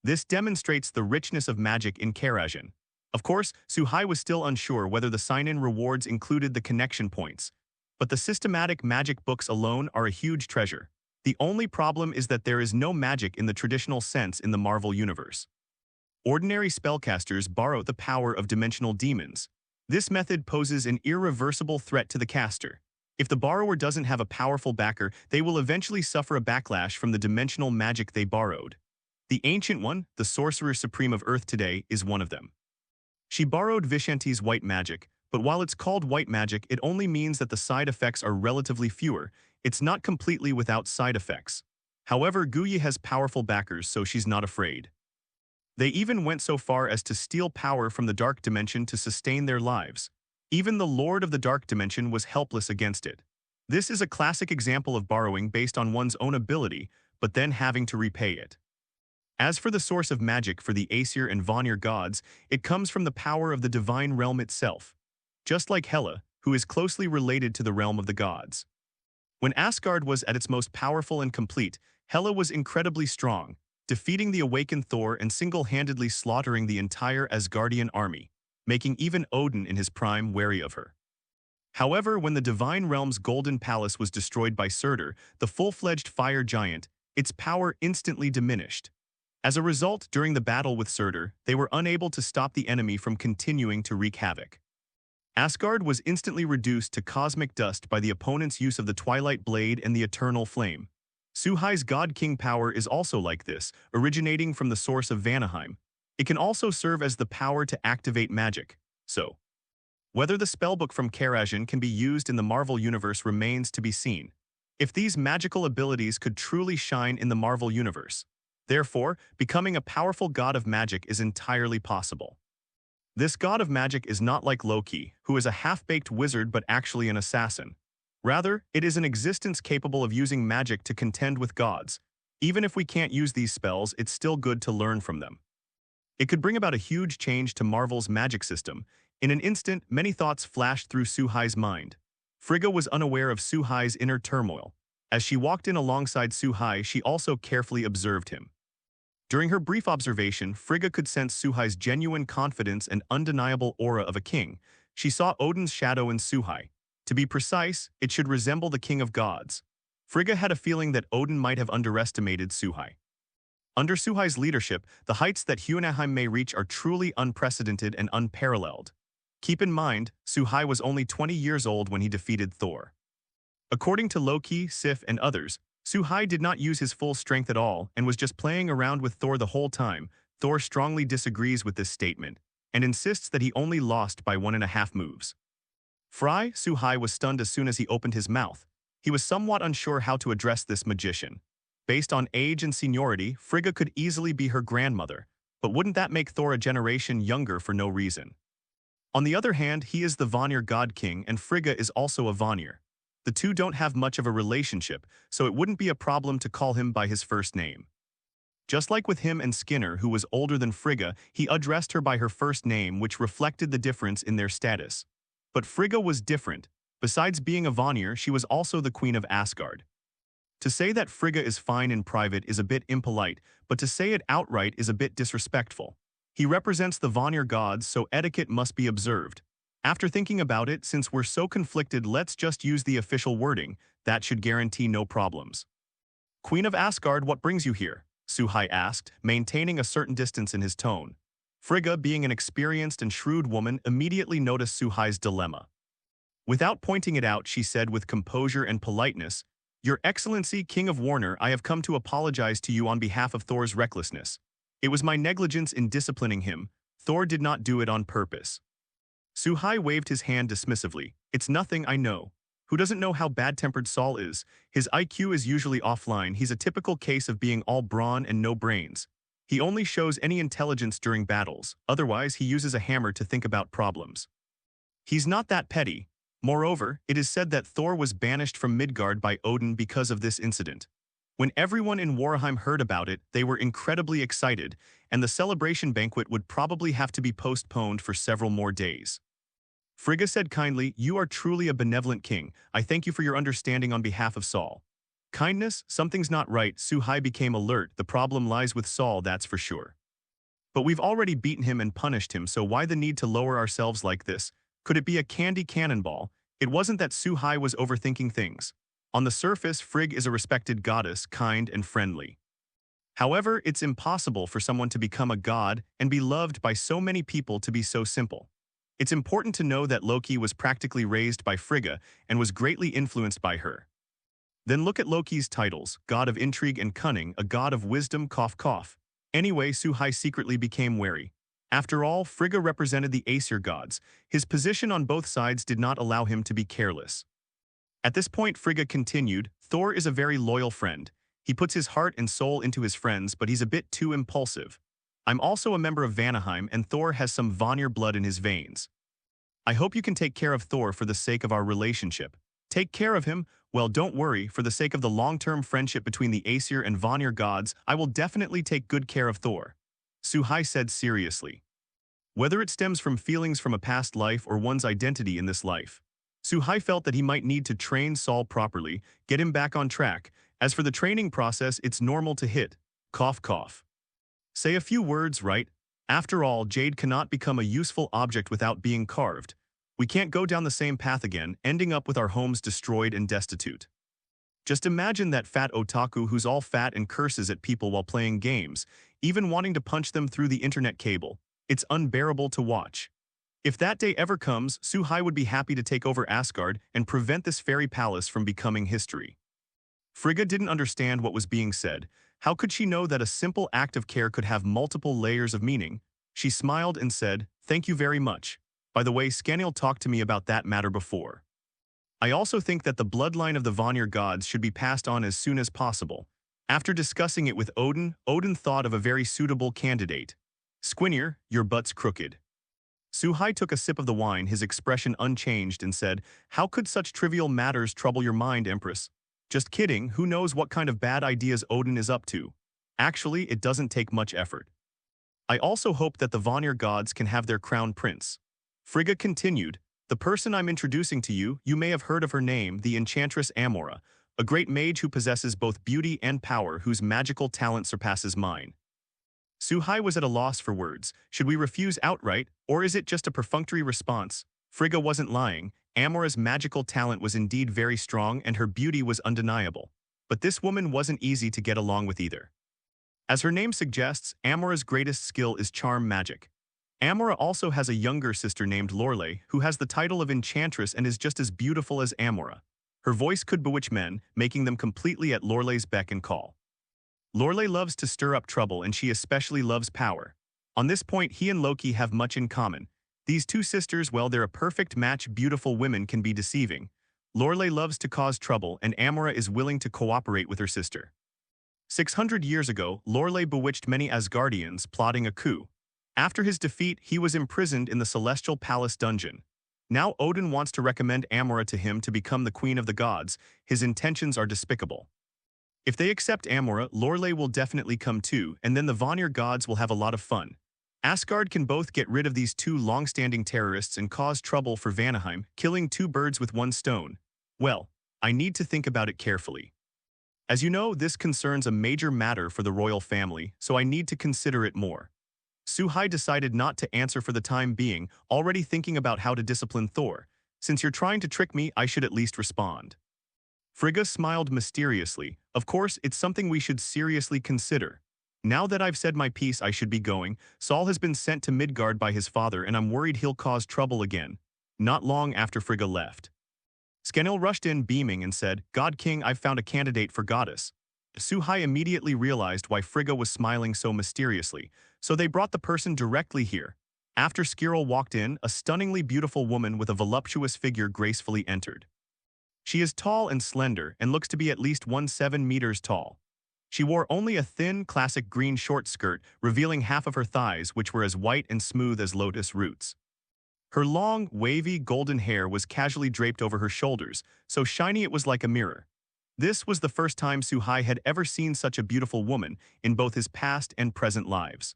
This demonstrates the richness of magic in Kerajin. Of course, Suhai was still unsure whether the sign-in rewards included the connection points, but the systematic magic books alone are a huge treasure. The only problem is that there is no magic in the traditional sense in the Marvel universe. Ordinary spellcasters borrow the power of dimensional demons. This method poses an irreversible threat to the caster. If the borrower doesn't have a powerful backer, they will eventually suffer a backlash from the dimensional magic they borrowed. The Ancient One, the Sorcerer Supreme of Earth today, is one of them. She borrowed Vishanti's white magic, but while it's called white magic, it only means that the side effects are relatively fewer. It's not completely without side effects. However, Guyi has powerful backers, so she's not afraid. They even went so far as to steal power from the Dark Dimension to sustain their lives. Even the Lord of the Dark Dimension was helpless against it. This is a classic example of borrowing based on one's own ability, but then having to repay it. As for the source of magic for the Aesir and Vanir gods, it comes from the power of the divine realm itself. Just like Hela, who is closely related to the realm of the gods. When Asgard was at its most powerful and complete, Hela was incredibly strong, defeating the awakened Thor and single-handedly slaughtering the entire Asgardian army, making even Odin in his prime wary of her. However, when the Divine Realm's Golden Palace was destroyed by Surtur, the full-fledged fire giant, its power instantly diminished. As a result, during the battle with Surtur, they were unable to stop the enemy from continuing to wreak havoc. Asgard was instantly reduced to cosmic dust by the opponent's use of the Twilight Blade and the Eternal Flame. Suhai's God King power is also like this, originating from the source of Vanaheim. It can also serve as the power to activate magic. So, whether the spellbook from Kerajin can be used in the Marvel Universe remains to be seen. If these magical abilities could truly shine in the Marvel Universe. Therefore, becoming a powerful god of magic is entirely possible. This god of magic is not like Loki, who is a half-baked wizard but actually an assassin. Rather, it is an existence capable of using magic to contend with gods. Even if we can't use these spells, it's still good to learn from them. It could bring about a huge change to Marvel's magic system. In an instant, many thoughts flashed through Suhai's mind. Frigga was unaware of Suhai's inner turmoil. As she walked in alongside Suhai, she also carefully observed him. During her brief observation, Frigga could sense Suhai's genuine confidence and undeniable aura of a king. She saw Odin's shadow in Suhai. To be precise, it should resemble the king of gods. Frigga had a feeling that Odin might have underestimated Suhai. Under Suhai's leadership, the heights that Vanaheim may reach are truly unprecedented and unparalleled. Keep in mind, Suhai was only 20 years old when he defeated Thor. According to Loki, Sif, and others, Suhai did not use his full strength at all and was just playing around with Thor the whole time. Thor strongly disagrees with this statement and insists that he only lost by 1.5 moves. Suhai was stunned as soon as he opened his mouth. He was somewhat unsure how to address this magician. Based on age and seniority, Frigga could easily be her grandmother, but wouldn't that make Thor a generation younger for no reason? On the other hand, he is the Vanir god king and Frigga is also a Vanir. The two don't have much of a relationship, so it wouldn't be a problem to call him by his first name. Just like with him and Skinner, who was older than Frigga, he addressed her by her first name, which reflected the difference in their status. But Frigga was different. Besides being a Vanir, she was also the queen of Asgard. To say that Frigga is fine in private is a bit impolite, but to say it outright is a bit disrespectful. He represents the Vanir gods, so etiquette must be observed. After thinking about it, since we're so conflicted, let's just use the official wording. That should guarantee no problems. Queen of Asgard, what brings you here? Suhai asked, maintaining a certain distance in his tone. Frigga, being an experienced and shrewd woman, immediately noticed Suhai's dilemma. Without pointing it out, she said with composure and politeness, "Your Excellency, King of Warner, I have come to apologize to you on behalf of Thor's recklessness. It was my negligence in disciplining him. Thor did not do it on purpose." Suhai waved his hand dismissively. "It's nothing, I know. Who doesn't know how bad-tempered Saul is? His IQ is usually offline. He's a typical case of being all brawn and no brains. He only shows any intelligence during battles, otherwise he uses a hammer to think about problems. He's not that petty. Moreover, it is said that Thor was banished from Midgard by Odin because of this incident. When everyone in Warnerheim heard about it, they were incredibly excited, and the celebration banquet would probably have to be postponed for several more days. Frigga said kindly, "You are truly a benevolent king. I thank you for your understanding on behalf of Saul." Kindness? Something's not right. Suhai became alert. The problem lies with Saul, that's for sure. But we've already beaten him and punished him, so why the need to lower ourselves like this? Could it be a candy cannonball? It wasn't that Suhai was overthinking things. On the surface, Frigg is a respected goddess, kind and friendly. However, it's impossible for someone to become a god and be loved by so many people to be so simple. It's important to know that Loki was practically raised by Frigga and was greatly influenced by her. Then look at Loki's titles: God of Intrigue and Cunning, a God of Wisdom, cough cough. Anyway, Suhai secretly became wary. After all, Frigga represented the Aesir gods. His position on both sides did not allow him to be careless. At this point, Frigga continued, "Thor is a very loyal friend. He puts his heart and soul into his friends, but he's a bit too impulsive. I'm also a member of Vanaheim, and Thor has some Vanir blood in his veins. I hope you can take care of Thor for the sake of our relationship." Take care of him? Well, don't worry, for the sake of the long-term friendship between the Aesir and Vanir gods, I will definitely take good care of Thor, Suhai said seriously. Whether it stems from feelings from a past life or one's identity in this life, Suhai felt that he might need to train Saul properly, get him back on track. As for the training process, it's normal to hit, cough cough. Say a few words, right? After all, jade cannot become a useful object without being carved. We can't go down the same path again, ending up with our homes destroyed and destitute. Just imagine that fat otaku who's all fat and curses at people while playing games, even wanting to punch them through the internet cable. It's unbearable to watch. If that day ever comes, Suhai would be happy to take over Asgard and prevent this fairy palace from becoming history. Frigga didn't understand what was being said. How could she know that a simple act of care could have multiple layers of meaning? She smiled and said, "Thank you very much. By the way, Scaniel talked to me about that matter before. I also think that the bloodline of the Vanir gods should be passed on as soon as possible." After discussing it with Odin, Odin thought of a very suitable candidate. "Squinir, your butt's crooked." Suhai took a sip of the wine, his expression unchanged, and said, "How could such trivial matters trouble your mind, Empress? Just kidding, who knows what kind of bad ideas Odin is up to. Actually, it doesn't take much effort. I also hope that the Vanir gods can have their crown prince." Frigga continued, "The person I'm introducing to you, you may have heard of her name, the enchantress Amora, a great mage who possesses both beauty and power, whose magical talent surpasses mine." Suhai was at a loss for words. Should we refuse outright, or is it just a perfunctory response? Frigga wasn't lying. Amora's magical talent was indeed very strong and her beauty was undeniable. But this woman wasn't easy to get along with either. As her name suggests, Amora's greatest skill is charm magic. Amora also has a younger sister named Lurle, who has the title of enchantress and is just as beautiful as Amora. Her voice could bewitch men, making them completely at Lurle's beck and call. Lurle loves to stir up trouble and she especially loves power. On this point, he and Loki have much in common. These two sisters, well, they're a perfect match. Beautiful women can be deceiving. Lurle loves to cause trouble and Amora is willing to cooperate with her sister. 600 years ago, Lurle bewitched many Asgardians, plotting a coup. After his defeat, he was imprisoned in the Celestial Palace dungeon. Now Odin wants to recommend Amora to him to become the Queen of the Gods. His intentions are despicable. If they accept Amora, Lurle will definitely come too, and then the Vanir gods will have a lot of fun. Asgard can both get rid of these two long-standing terrorists and cause trouble for Vanaheim, killing two birds with one stone. Well, I need to think about it carefully. As you know, this concerns a major matter for the royal family, so I need to consider it more. Suhai decided not to answer for the time being, already thinking about how to discipline Thor. Since you're trying to trick me, I should at least respond. Frigga smiled mysteriously. Of course, it's something we should seriously consider. Now that I've said my piece, I should be going. Saul has been sent to Midgard by his father and I'm worried he'll cause trouble again. Not long after Frigga left, Skenil rushed in beaming and said, "God King, I've found a candidate for goddess." Suhai immediately realized why Frigga was smiling so mysteriously, so they brought the person directly here. After Skirl walked in, a stunningly beautiful woman with a voluptuous figure gracefully entered. She is tall and slender and looks to be at least 17 meters tall. She wore only a thin, classic green short skirt, revealing half of her thighs, which were as white and smooth as lotus roots. Her long, wavy, golden hair was casually draped over her shoulders, so shiny it was like a mirror. This was the first time Suhai had ever seen such a beautiful woman in both his past and present lives.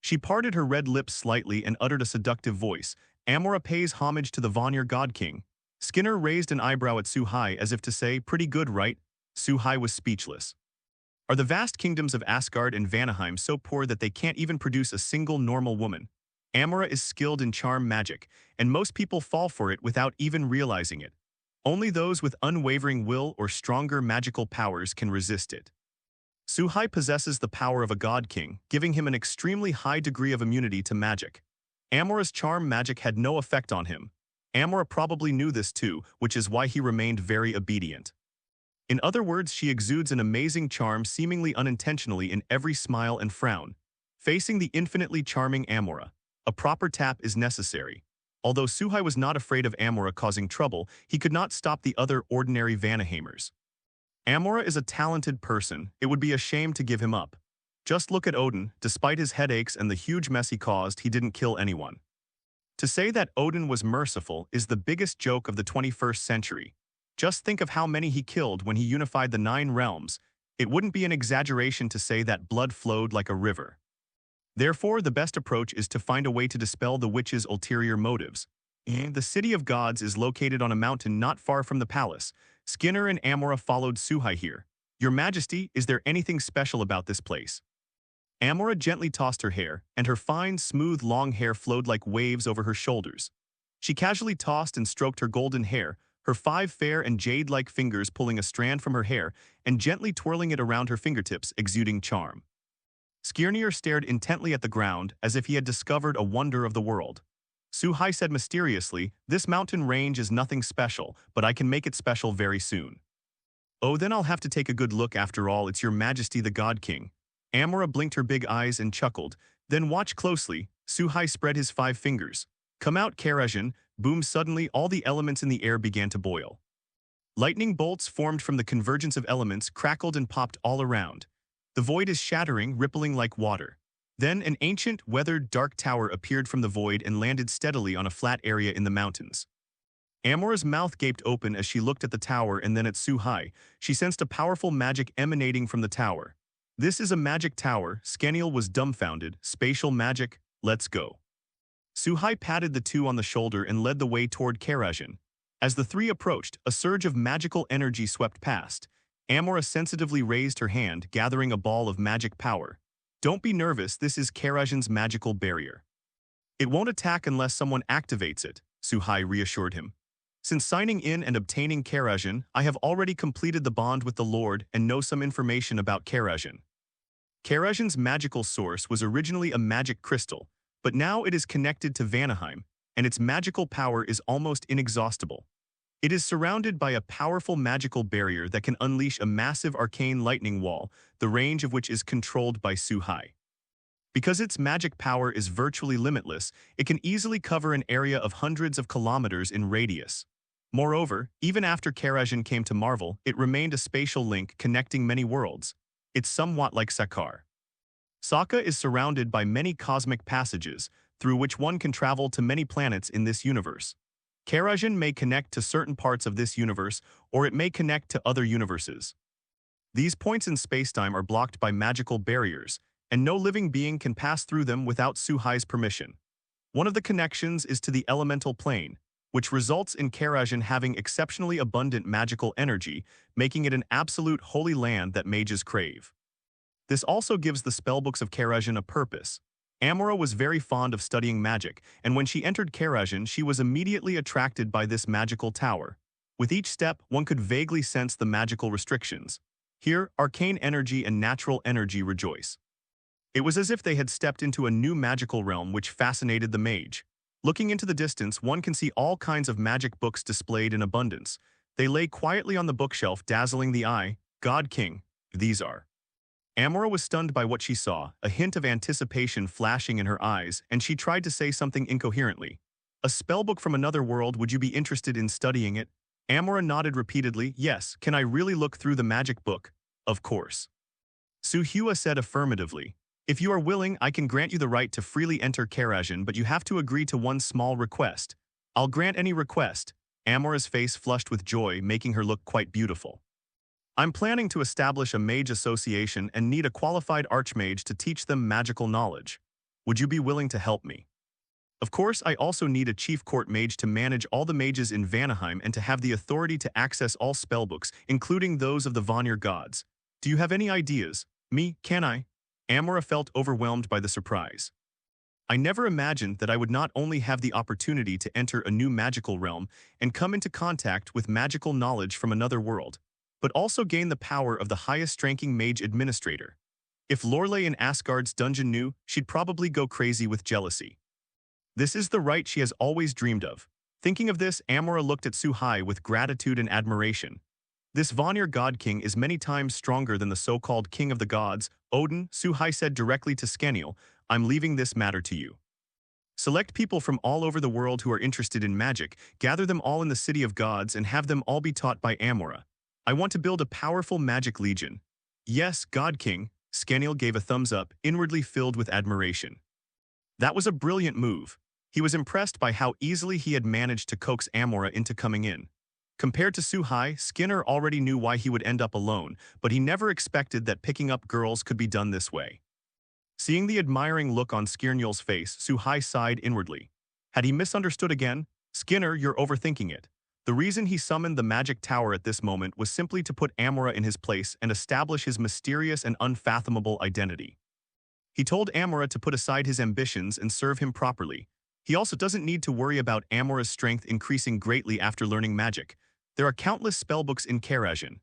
She parted her red lips slightly and uttered a seductive voice. "Amora pays homage to the Vanir God King." Skinner raised an eyebrow at Suhai as if to say, "Pretty good, right?" Suhai was speechless. Are the vast kingdoms of Asgard and Vanaheim so poor that they can't even produce a single normal woman? Amora is skilled in charm magic, and most people fall for it without even realizing it. Only those with unwavering will or stronger magical powers can resist it. Suhai possesses the power of a god king, giving him an extremely high degree of immunity to magic. Amora's charm magic had no effect on him. Amora probably knew this too, which is why he remained very obedient. In other words, she exudes an amazing charm seemingly unintentionally in every smile and frown. Facing the infinitely charming Amora, a proper tap is necessary. Although Suhai was not afraid of Amora causing trouble, he could not stop the other ordinary Vanaheimers. Amora is a talented person, it would be a shame to give him up. Just look at Odin, despite his headaches and the huge mess he caused, he didn't kill anyone. To say that Odin was merciful is the biggest joke of the 21st century. Just think of how many he killed when he unified the 9 realms. It wouldn't be an exaggeration to say that blood flowed like a river. Therefore, the best approach is to find a way to dispel the witch's ulterior motives. The city of gods is located on a mountain not far from the palace. Skinner and Amora followed Suhai here. "Your Majesty, is there anything special about this place?" Amora gently tossed her hair, and her fine, smooth, long hair flowed like waves over her shoulders. She casually tossed and stroked her golden hair, her 5 fair and jade-like fingers pulling a strand from her hair and gently twirling it around her fingertips, exuding charm. Skirnir stared intently at the ground as if he had discovered a wonder of the world. Suhai said mysteriously, "This mountain range is nothing special, but I can make it special very soon." "Oh, then I'll have to take a good look. After all, it's your Majesty the God King." Amora blinked her big eyes and chuckled. "Then watch closely." Suhai spread his 5 fingers. "Come out, Kerajin." Boom! Suddenly, all the elements in the air began to boil. Lightning bolts formed from the convergence of elements, crackled and popped all around. The void is shattering, rippling like water. Then an ancient, weathered, dark tower appeared from the void and landed steadily on a flat area in the mountains. Amora's mouth gaped open as she looked at the tower and then at Suhai. She sensed a powerful magic emanating from the tower. "This is a magic tower." Skenil was dumbfounded. "Spatial magic? Let's go." Suhai patted the two on the shoulder and led the way toward Kerajin. As the 3 approached, a surge of magical energy swept past. Amora sensitively raised her hand, gathering a ball of magic power. "Don't be nervous, this is Kerajin's magical barrier. It won't attack unless someone activates it," Suhai reassured him. "Since signing in and obtaining Kerajin, I have already completed the bond with the Lord and know some information about Kerajin. Kerajin's magical source was originally a magic crystal, but now it is connected to Vanaheim, and its magical power is almost inexhaustible. It is surrounded by a powerful magical barrier that can unleash a massive arcane lightning wall, the range of which is controlled by Suhai. Because its magic power is virtually limitless, it can easily cover an area of hundreds of kilometers in radius. Moreover, even after Kerajin came to Marvel, it remained a spatial link connecting many worlds. It's somewhat like Sakar. Sokka is surrounded by many cosmic passages, through which one can travel to many planets in this universe. Kerajin may connect to certain parts of this universe, or it may connect to other universes. These points in spacetime are blocked by magical barriers, and no living being can pass through them without Suhai's permission. One of the connections is to the elemental plane, which results in Kerajin having exceptionally abundant magical energy, making it an absolute holy land that mages crave. This also gives the spellbooks of Kerajin a purpose. Amora was very fond of studying magic, and when she entered Kerajin, she was immediately attracted by this magical tower. With each step, one could vaguely sense the magical restrictions. Here, arcane energy and natural energy rejoice. It was as if they had stepped into a new magical realm which fascinated the mage. Looking into the distance, one can see all kinds of magic books displayed in abundance. They lay quietly on the bookshelf, dazzling the eye. God King, these are. Amora was stunned by what she saw, a hint of anticipation flashing in her eyes, and she tried to say something incoherently. A spellbook from another world, would you be interested in studying it? Amora nodded repeatedly. Yes, can I really look through the magic book? Of course. Suhua said affirmatively. If you are willing, I can grant you the right to freely enter Kerajin, but you have to agree to one small request. I'll grant any request. Amora's face flushed with joy, making her look quite beautiful. I'm planning to establish a mage association and need a qualified archmage to teach them magical knowledge. Would you be willing to help me? Of course, I also need a chief court mage to manage all the mages in Vanaheim and to have the authority to access all spellbooks, including those of the Vanir gods. Do you have any ideas? Me, can I? Amora felt overwhelmed by the surprise. I never imagined that I would not only have the opportunity to enter a new magical realm and come into contact with magical knowledge from another world, but also gain the power of the highest-ranking mage administrator. If Lurle in Asgard's dungeon knew, she'd probably go crazy with jealousy. This is the right she has always dreamed of. Thinking of this, Amora looked at Suhai with gratitude and admiration. This Vanir God King is many times stronger than the so-called King of the Gods, Odin. Suhai said directly to Scaniel, I'm leaving this matter to you. Select people from all over the world who are interested in magic, gather them all in the City of Gods, and have them all be taught by Amora. I want to build a powerful magic legion. Yes, God King, Scaniel gave a thumbs up, inwardly filled with admiration. That was a brilliant move. He was impressed by how easily he had managed to coax Amora into coming in. Compared to Suhai, Skinner already knew why he would end up alone, but he never expected that picking up girls could be done this way. Seeing the admiring look on Skirnyl's face, Suhai sighed inwardly. Had he misunderstood again? Skinner, you're overthinking it. The reason he summoned the magic tower at this moment was simply to put Amora in his place and establish his mysterious and unfathomable identity. He told Amora to put aside his ambitions and serve him properly. He also doesn't need to worry about Amora's strength increasing greatly after learning magic. There are countless spellbooks in Kerajin.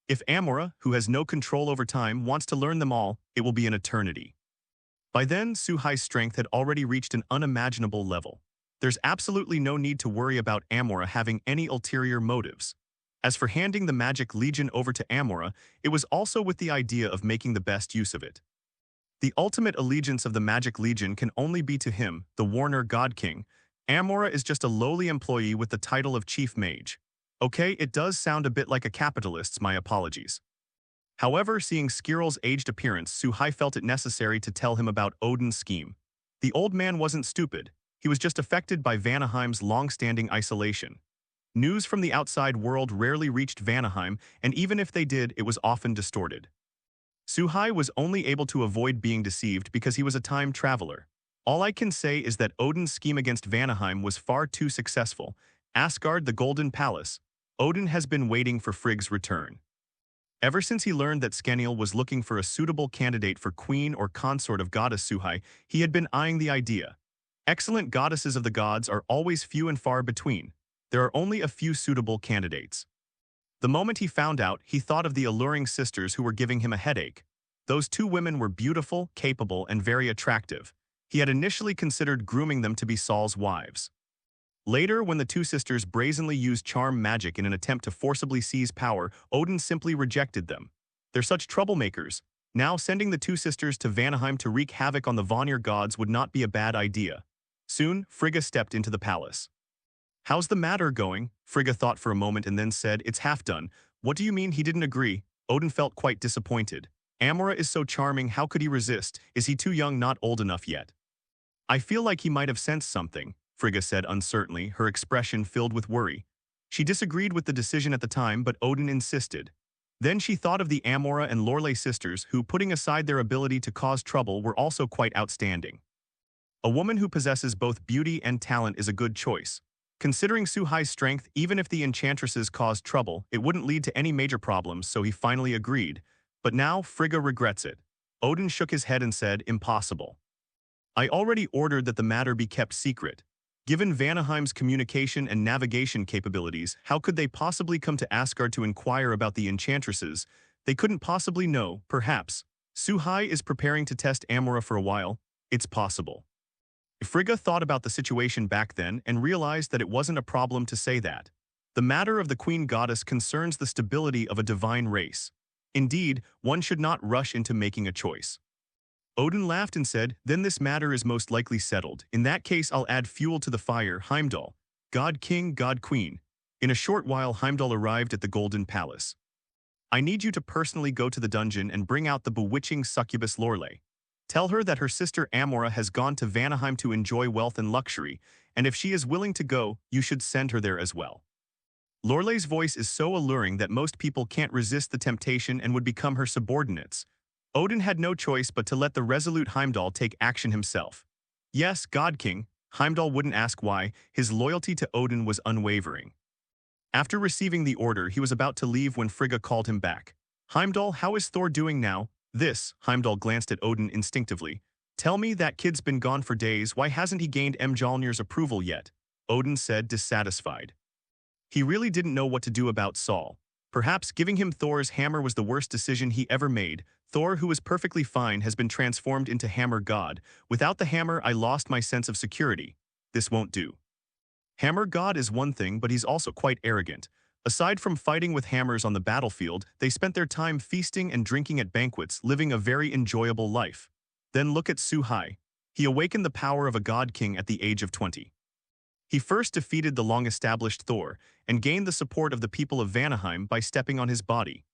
If Amora, who has no control over time, wants to learn them all, it will be an eternity. By then, Suhai's strength had already reached an unimaginable level. There's absolutely no need to worry about Amora having any ulterior motives. As for handing the Magic Legion over to Amora, it was also with the idea of making the best use of it. The ultimate allegiance of the Magic Legion can only be to him, the Warner God King. Amora is just a lowly employee with the title of Chief Mage. Okay, it does sound a bit like a capitalist's, my apologies. However, seeing Skiryl's aged appearance, Suhai felt it necessary to tell him about Odin's scheme. The old man wasn't stupid. He was just affected by Vanaheim's long-standing isolation. News from the outside world rarely reached Vanaheim, and even if they did, it was often distorted. Suhai was only able to avoid being deceived because he was a time traveler. All I can say is that Odin's scheme against Vanaheim was far too successful. Asgard, the Golden Palace. Odin has been waiting for Frigg's return. Ever since he learned that Scaniel was looking for a suitable candidate for queen or consort of goddess Suhai, he had been eyeing the idea. Excellent goddesses of the gods are always few and far between. There are only a few suitable candidates. The moment he found out, he thought of the alluring sisters who were giving him a headache. Those two women were beautiful, capable, and very attractive. He had initially considered grooming them to be Saul's wives. Later, when the two sisters brazenly used charm magic in an attempt to forcibly seize power, Odin simply rejected them. They're such troublemakers. Now, sending the two sisters to Vanaheim to wreak havoc on the Vanir gods would not be a bad idea. Soon, Frigga stepped into the palace. "How's the matter going?" Frigga thought for a moment and then said, "It's half done." "What do you mean?" He didn't agree. Odin felt quite disappointed. Amora is so charming, how could he resist? Is he too young, not old enough yet? "I feel like he might have sensed something," Frigga said uncertainly, her expression filled with worry. She disagreed with the decision at the time, but Odin insisted. Then she thought of the Amora and Lurle sisters who, putting aside their ability to cause trouble, were also quite outstanding. A woman who possesses both beauty and talent is a good choice. Considering Suhai's strength, even if the enchantresses caused trouble, it wouldn't lead to any major problems, so he finally agreed. But now, Frigga regrets it. Odin shook his head and said, "Impossible. I already ordered that the matter be kept secret. Given Vanaheim's communication and navigation capabilities, how could they possibly come to Asgard to inquire about the enchantresses? They couldn't possibly know, perhaps. Suhai is preparing to test Amora for a while. It's possible." Frigga thought about the situation back then and realized that it wasn't a problem to say that. The matter of the queen goddess concerns the stability of a divine race. Indeed, one should not rush into making a choice. Odin laughed and said, "Then this matter is most likely settled. In that case, I'll add fuel to the fire. Heimdall, God King, God Queen." In a short while, Heimdall arrived at the Golden Palace. "I need you to personally go to the dungeon and bring out the bewitching succubus Lurle. Tell her that her sister Amora has gone to Vanaheim to enjoy wealth and luxury, and if she is willing to go, you should send her there as well." Lurle's voice is so alluring that most people can't resist the temptation and would become her subordinates. Odin had no choice but to let the resolute Heimdall take action himself. Yes, God King, Heimdall wouldn't ask why. His loyalty to Odin was unwavering. After receiving the order, he was about to leave when Frigga called him back. "Heimdall, how is Thor doing now?" Heimdall glanced at Odin instinctively. "Tell me, that kid's been gone for days. Why hasn't he gained Mjolnir's approval yet?" Odin said, dissatisfied. He really didn't know what to do about Saul. Perhaps giving him Thor's hammer was the worst decision he ever made. Thor, who was perfectly fine, has been transformed into Hammer God. "Without the hammer, I lost my sense of security. This won't do." Hammer God is one thing, but he's also quite arrogant. Aside from fighting with hammers on the battlefield, they spent their time feasting and drinking at banquets, living a very enjoyable life. Then look at Suhai. He awakened the power of a god king at the age of 20. He first defeated the long-established Thor and gained the support of the people of Vanaheim by stepping on his body.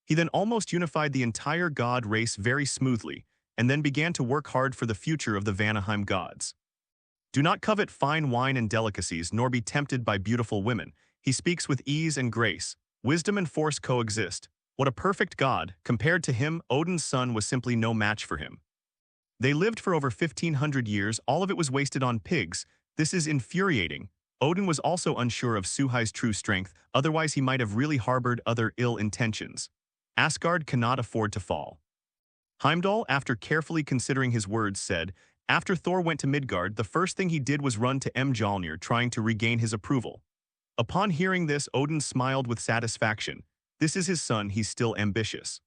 He then almost unified the entire god race very smoothly, and then began to work hard for the future of the Vanaheim gods. "Do not covet fine wine and delicacies, nor be tempted by beautiful women. He speaks with ease and grace. Wisdom and force coexist. What a perfect god. Compared to him, Odin's son was simply no match for him." They lived for over 1,500 years, all of it was wasted on pigs. This is infuriating. Odin was also unsure of Suhai's true strength, otherwise he might have really harbored other ill intentions. Asgard cannot afford to fall. Heimdall, after carefully considering his words, said, "After Thor went to Midgard, the first thing he did was run to Mjolnir, trying to regain his approval." Upon hearing this, Odin smiled with satisfaction. This is his son, he's still ambitious.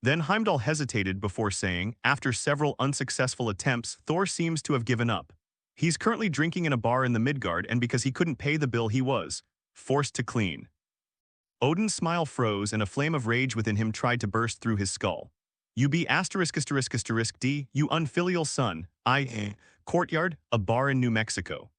Then Heimdall hesitated before saying, "After several unsuccessful attempts, Thor seems to have given up. He's currently drinking in a bar in the Midgard, and because he couldn't pay the bill, he was forced to clean." Odin's smile froze and a flame of rage within him tried to burst through his skull. "You be *****D, you unfilial son. Courtyard, a bar in New Mexico."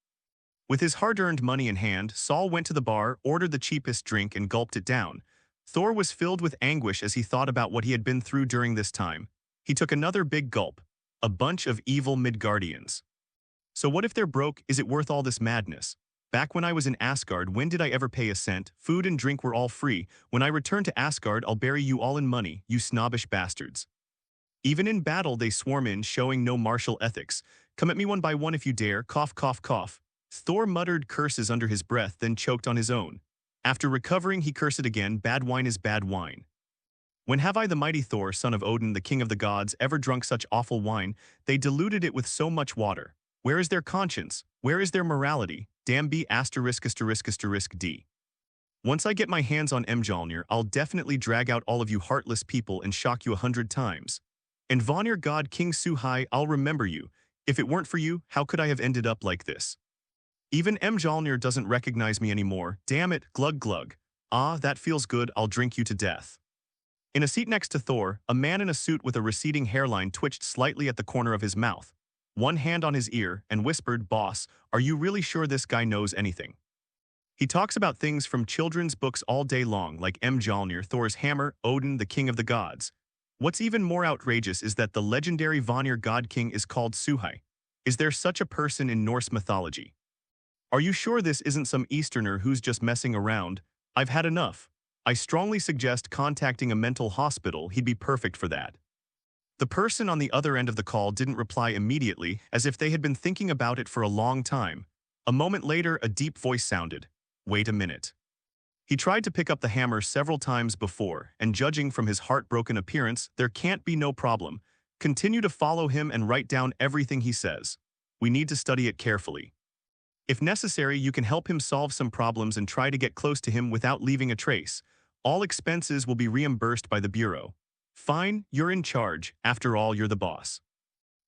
With his hard-earned money in hand, Saul went to the bar, ordered the cheapest drink, and gulped it down. Thor was filled with anguish as he thought about what he had been through during this time. He took another big gulp. A bunch of evil Midgardians. So what if they're broke? Is it worth all this madness? Back when I was in Asgard, when did I ever pay a cent? Food and drink were all free. When I return to Asgard, I'll bury you all in money, you snobbish bastards. Even in battle, they swarm in, showing no martial ethics. "Come at me one by one if you dare. Cough, cough, cough." Thor muttered curses under his breath, then choked on his own. After recovering, he cursed again. "Bad wine is bad wine. When have I, the mighty Thor, son of Odin, the king of the gods, ever drunk such awful wine? They diluted it with so much water. Where is their conscience? Where is their morality? Damn be ****D. Once I get my hands on Mjolnir, I'll definitely drag out all of you heartless people and shock you 100 times. And Vanir god King Suhai, I'll remember you. If it weren't for you, how could I have ended up like this? Even Mjolnir doesn't recognize me anymore. Damn it, glug glug. Ah, that feels good, I'll drink you to death. In a seat next to Thor, a man in a suit with a receding hairline twitched slightly at the corner of his mouth, one hand on his ear, and whispered, "Boss, are you really sure this guy knows anything?" He talks about things from children's books all day long, like Mjolnir, Thor's hammer, Odin, the king of the gods. What's even more outrageous is that the legendary Vanir god king is called Suhai. Is there such a person in Norse mythology? Are you sure this isn't some Easterner who's just messing around? I've had enough. I strongly suggest contacting a mental hospital, he'd be perfect for that. The person on the other end of the call didn't reply immediately, as if they had been thinking about it for a long time. A moment later, a deep voice sounded. Wait a minute. He tried to pick up the hammer several times before, and judging from his heartbroken appearance, there can't be no problem. Continue to follow him and write down everything he says. We need to study it carefully. If necessary, you can help him solve some problems and try to get close to him without leaving a trace. All expenses will be reimbursed by the Bureau. Fine, you're in charge. After all, you're the boss.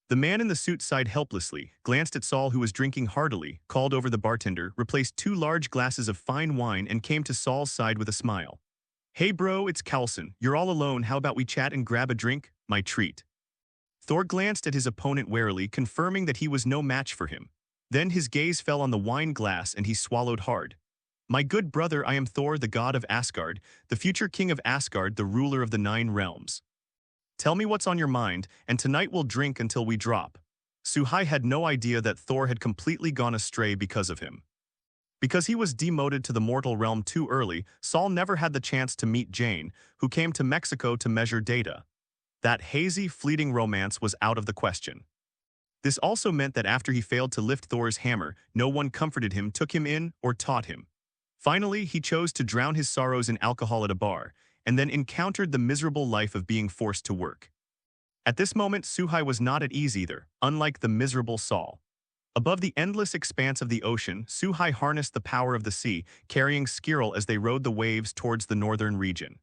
The man in the suit sighed helplessly, glanced at Saul who was drinking heartily, called over the bartender, replaced 2 large glasses of fine wine and came to Saul's side with a smile. Hey bro, it's Carlson. You're all alone, how about we chat and grab a drink? My treat. Thor glanced at his opponent warily, confirming that he was no match for him. Then his gaze fell on the wine glass and he swallowed hard. My good brother, I am Thor, the god of Asgard, the future king of Asgard, the ruler of the 9 realms. Tell me what's on your mind, and tonight we'll drink until we drop. Suhai had no idea that Thor had completely gone astray because of him. Because he was demoted to the mortal realm too early, Saul never had the chance to meet Jane, who came to Mexico to measure data. That hazy, fleeting romance was out of the question. This also meant that after he failed to lift Thor's hammer, no one comforted him, took him in, or taught him. Finally, he chose to drown his sorrows in alcohol at a bar, and then encountered the miserable life of being forced to work. At this moment, Suhai was not at ease either, unlike the miserable Saul. Above the endless expanse of the ocean, Suhai harnessed the power of the sea, carrying Skirl as they rode the waves towards the northern region.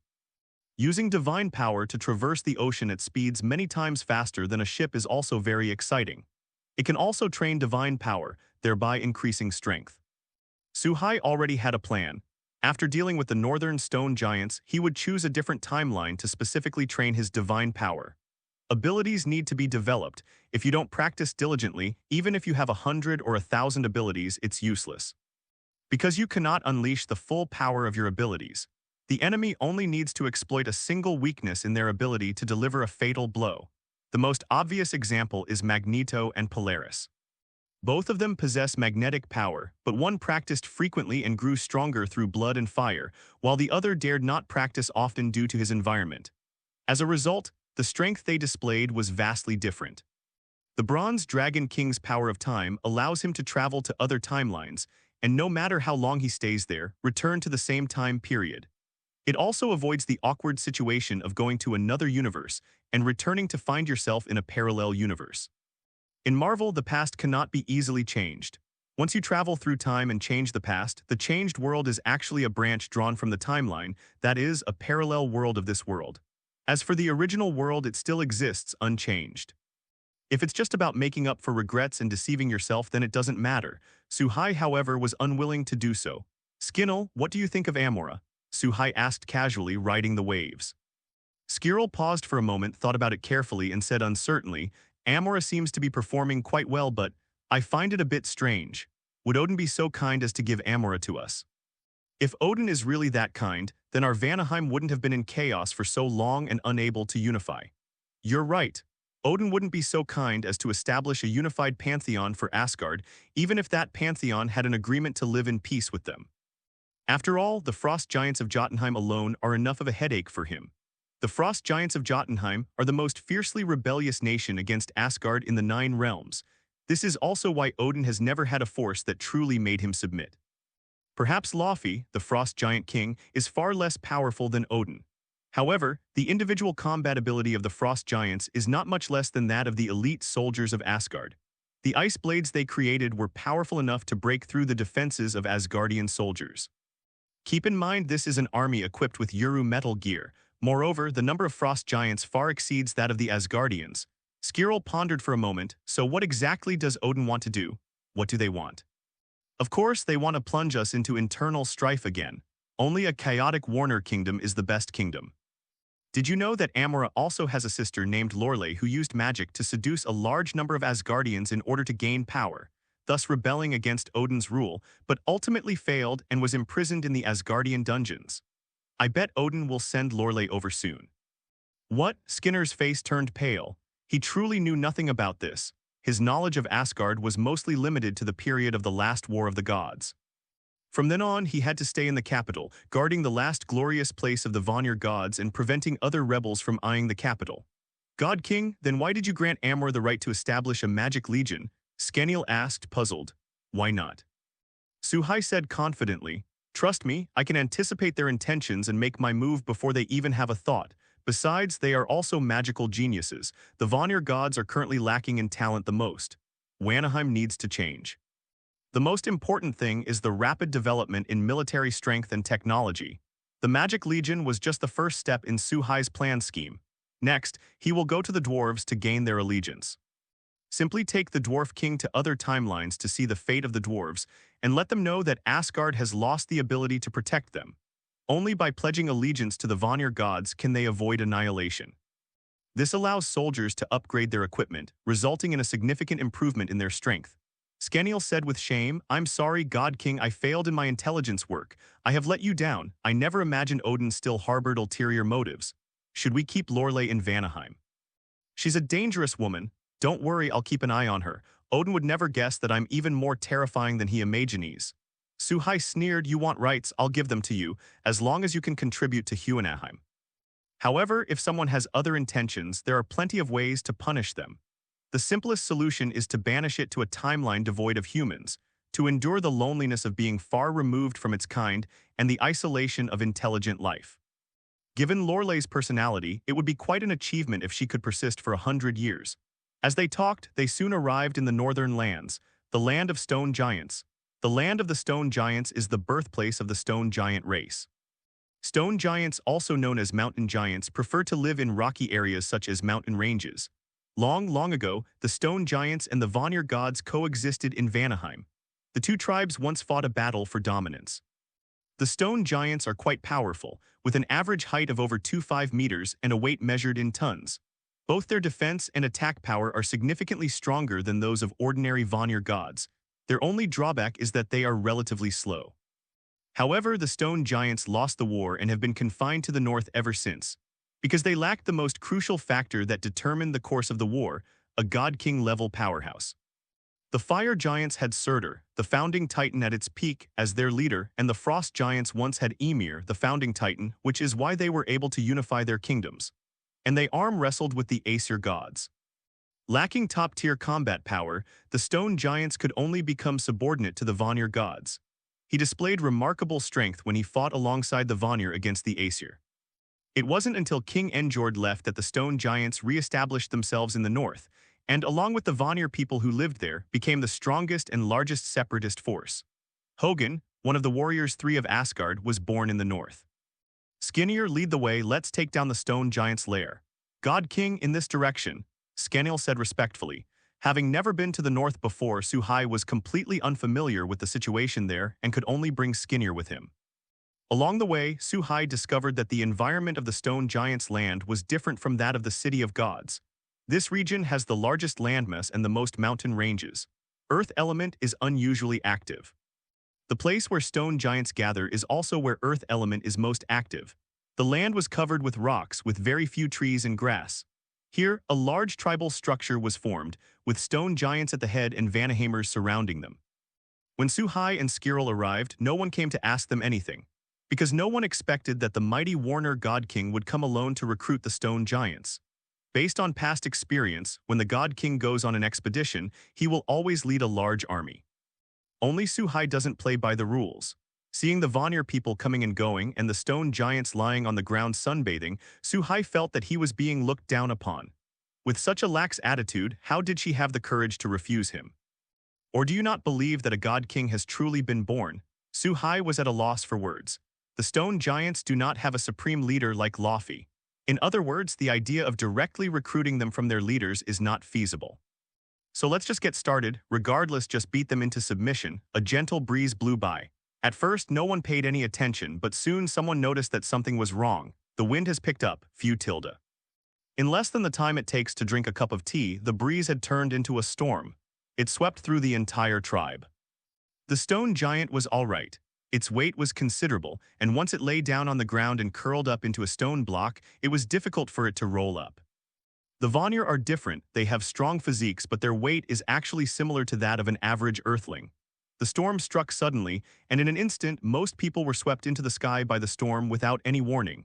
Using divine power to traverse the ocean at speeds many times faster than a ship is also very exciting. It can also train divine power, thereby increasing strength. Suhai already had a plan. After dealing with the northern stone giants, he would choose a different timeline to specifically train his divine power. Abilities need to be developed. If you don't practice diligently, even if you have 100 or 1,000 abilities, it's useless. Because you cannot unleash the full power of your abilities. The enemy only needs to exploit a single weakness in their ability to deliver a fatal blow. The most obvious example is Magneto and Polaris. Both of them possess magnetic power, but one practiced frequently and grew stronger through blood and fire, while the other dared not practice often due to his environment. As a result, the strength they displayed was vastly different. The Bronze Dragon King's power of time allows him to travel to other timelines, and no matter how long he stays there, return to the same time period. It also avoids the awkward situation of going to another universe and returning to find yourself in a parallel universe. In Marvel, the past cannot be easily changed. Once you travel through time and change the past, the changed world is actually a branch drawn from the timeline, that is, a parallel world of this world. As for the original world, it still exists unchanged. If it's just about making up for regrets and deceiving yourself, then it doesn't matter. Suhai, however, was unwilling to do so. Skinnel, what do you think of Amora? Suhai asked casually, riding the waves. Skirl paused for a moment, thought about it carefully, and said uncertainly, Amora seems to be performing quite well, but I find it a bit strange. Would Odin be so kind as to give Amora to us? If Odin is really that kind, then our Vanaheim wouldn't have been in chaos for so long and unable to unify. You're right. Odin wouldn't be so kind as to establish a unified pantheon for Asgard, even if that pantheon had an agreement to live in peace with them. After all, the Frost Giants of Jotunheim alone are enough of a headache for him. The Frost Giants of Jotunheim are the most fiercely rebellious nation against Asgard in the 9 realms. This is also why Odin has never had a force that truly made him submit. Perhaps Laufey, the Frost Giant King, is far less powerful than Odin. However, the individual combat ability of the Frost Giants is not much less than that of the elite soldiers of Asgard. The ice blades they created were powerful enough to break through the defenses of Asgardian soldiers. Keep in mind this is an army equipped with Uru metal gear. Moreover, the number of Frost Giants far exceeds that of the Asgardians. Skirrel pondered for a moment. So what exactly does Odin want to do? What do they want? Of course, they want to plunge us into internal strife again. Only a chaotic Warner kingdom is the best kingdom. Did you know that Amora also has a sister named Lurle who used magic to seduce a large number of Asgardians in order to gain power, thus rebelling against Odin's rule, but ultimately failed and was imprisoned in the Asgardian dungeons? I bet Odin will send Lurle over soon. What? Skinner's face turned pale. He truly knew nothing about this. His knowledge of Asgard was mostly limited to the period of the last War of the Gods. From then on, he had to stay in the capital, guarding the last glorious place of the Vanir gods and preventing other rebels from eyeing the capital. God King, then why did you grant Amor the right to establish a magic legion? Skeniel asked, puzzled. Why not? Suhai said confidently, trust me, I can anticipate their intentions and make my move before they even have a thought. Besides, they are also magical geniuses. The Vanir gods are currently lacking in talent the most. Vanaheim needs to change. The most important thing is the rapid development in military strength and technology. The Magic Legion was just the first step in Suhai's plan scheme. Next, he will go to the dwarves to gain their allegiance. Simply take the Dwarf King to other timelines to see the fate of the dwarves and let them know that Asgard has lost the ability to protect them. Only by pledging allegiance to the Vanir gods can they avoid annihilation. This allows soldiers to upgrade their equipment, resulting in a significant improvement in their strength. Skeniel said with shame, I'm sorry, God King, I failed in my intelligence work. I have let you down. I never imagined Odin still harbored ulterior motives. Should we keep Lurle in Vanaheim? She's a dangerous woman. Don't worry, I'll keep an eye on her. Odin would never guess that I'm even more terrifying than he imagines. Suhai sneered, you want rights, I'll give them to you, as long as you can contribute to Vanaheim. However, if someone has other intentions, there are plenty of ways to punish them. The simplest solution is to banish it to a timeline devoid of humans, to endure the loneliness of being far removed from its kind and the isolation of intelligent life. Given Lurle's personality, it would be quite an achievement if she could persist for 100 years. As they talked, they soon arrived in the northern lands, the land of stone giants. The land of the stone giants is the birthplace of the stone giant race. Stone giants, also known as mountain giants, prefer to live in rocky areas such as mountain ranges. Long, long ago, the stone giants and the Vanir gods coexisted in Vanaheim. The two tribes once fought a battle for dominance. The stone giants are quite powerful, with an average height of over 25 meters and a weight measured in tons. Both their defense and attack power are significantly stronger than those of ordinary Vanir gods. Their only drawback is that they are relatively slow. However, the stone giants lost the war and have been confined to the north ever since, because they lacked the most crucial factor that determined the course of the war, a God King level powerhouse. The fire giants had Surtur, the founding titan at its peak, as their leader, and the frost giants once had Ymir, the founding titan, which is why they were able to unify their kingdoms. And they arm wrestled with the Aesir gods. Lacking top-tier combat power, the stone giants could only become subordinate to the Vanir gods. He displayed remarkable strength when he fought alongside the Vanir against the Aesir. It wasn't until King Njord left that the stone giants re-established themselves in the north, and along with the Vanir people who lived there, became the strongest and largest separatist force. Hogun, one of the warriors 3 of Asgard, was born in the north. Skenier, lead the way, let's take down the stone giant's lair. God King, in this direction, Skeniel said respectfully. Having never been to the north before, Suhai was completely unfamiliar with the situation there and could only bring Skenier with him. Along the way, Suhai discovered that the environment of the stone giant's land was different from that of the City of Gods. This region has the largest landmass and the most mountain ranges. Earth element is unusually active. The place where stone giants gather is also where earth element is most active. The land was covered with rocks with very few trees and grass. Here, a large tribal structure was formed, with stone giants at the head and Vanaheimers surrounding them. When Suhai and Skirrel arrived, no one came to ask them anything, because no one expected that the mighty Warner God King would come alone to recruit the stone giants. Based on past experience, when the God King goes on an expedition, he will always lead a large army. Only Suhai doesn't play by the rules. Seeing the Vanir people coming and going and the stone giants lying on the ground sunbathing, Suhai felt that he was being looked down upon. With such a lax attitude, how did she have the courage to refuse him? Or do you not believe that a God King has truly been born? Suhai was at a loss for words. The stone giants do not have a supreme leader like Laufey. In other words, the idea of directly recruiting them from their leaders is not feasible. So let's just get started. Regardless, just beat them into submission. A gentle breeze blew by. At first, no one paid any attention, but soon someone noticed that something was wrong. The wind has picked up, few tilde. In less than the time it takes to drink a cup of tea, the breeze had turned into a storm. It swept through the entire tribe. The stone giant was all right. Its weight was considerable, and once it lay down on the ground and curled up into a stone block, it was difficult for it to roll up. The Vanir are different. They have strong physiques, but their weight is actually similar to that of an average earthling. The storm struck suddenly, and in an instant, most people were swept into the sky by the storm without any warning.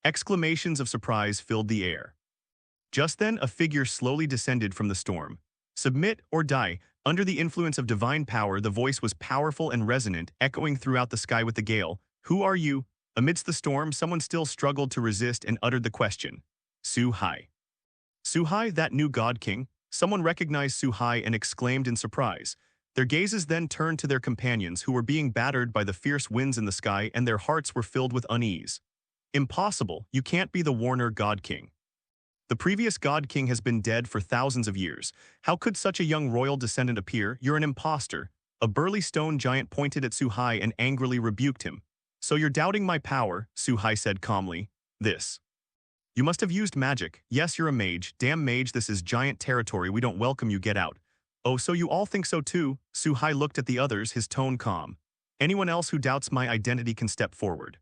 Exclamations of surprise filled the air. Just then, a figure slowly descended from the storm. Submit or die. Under the influence of divine power, the voice was powerful and resonant, echoing throughout the sky with the gale. Who are you? Amidst the storm, someone still struggled to resist and uttered the question. Su-Hai. Su-Hai, that new god king? Someone recognized Su-Hai and exclaimed in surprise. Their gazes then turned to their companions, who were being battered by the fierce winds in the sky, and their hearts were filled with unease. Impossible, you can't be the Warner god king. The previous god king has been dead for thousands of years. How could such a young royal descendant appear? You're an imposter. A burly stone giant pointed at Su-Hai and angrily rebuked him. So you're doubting my power, Su-Hai said calmly. This. You must have used magic. Yes, you're a mage. Damn mage, this is giant territory. We don't welcome you, get out. Oh, so you all think so too? Su-Hai looked at the others, his tone calm. Anyone else who doubts my identity can step forward.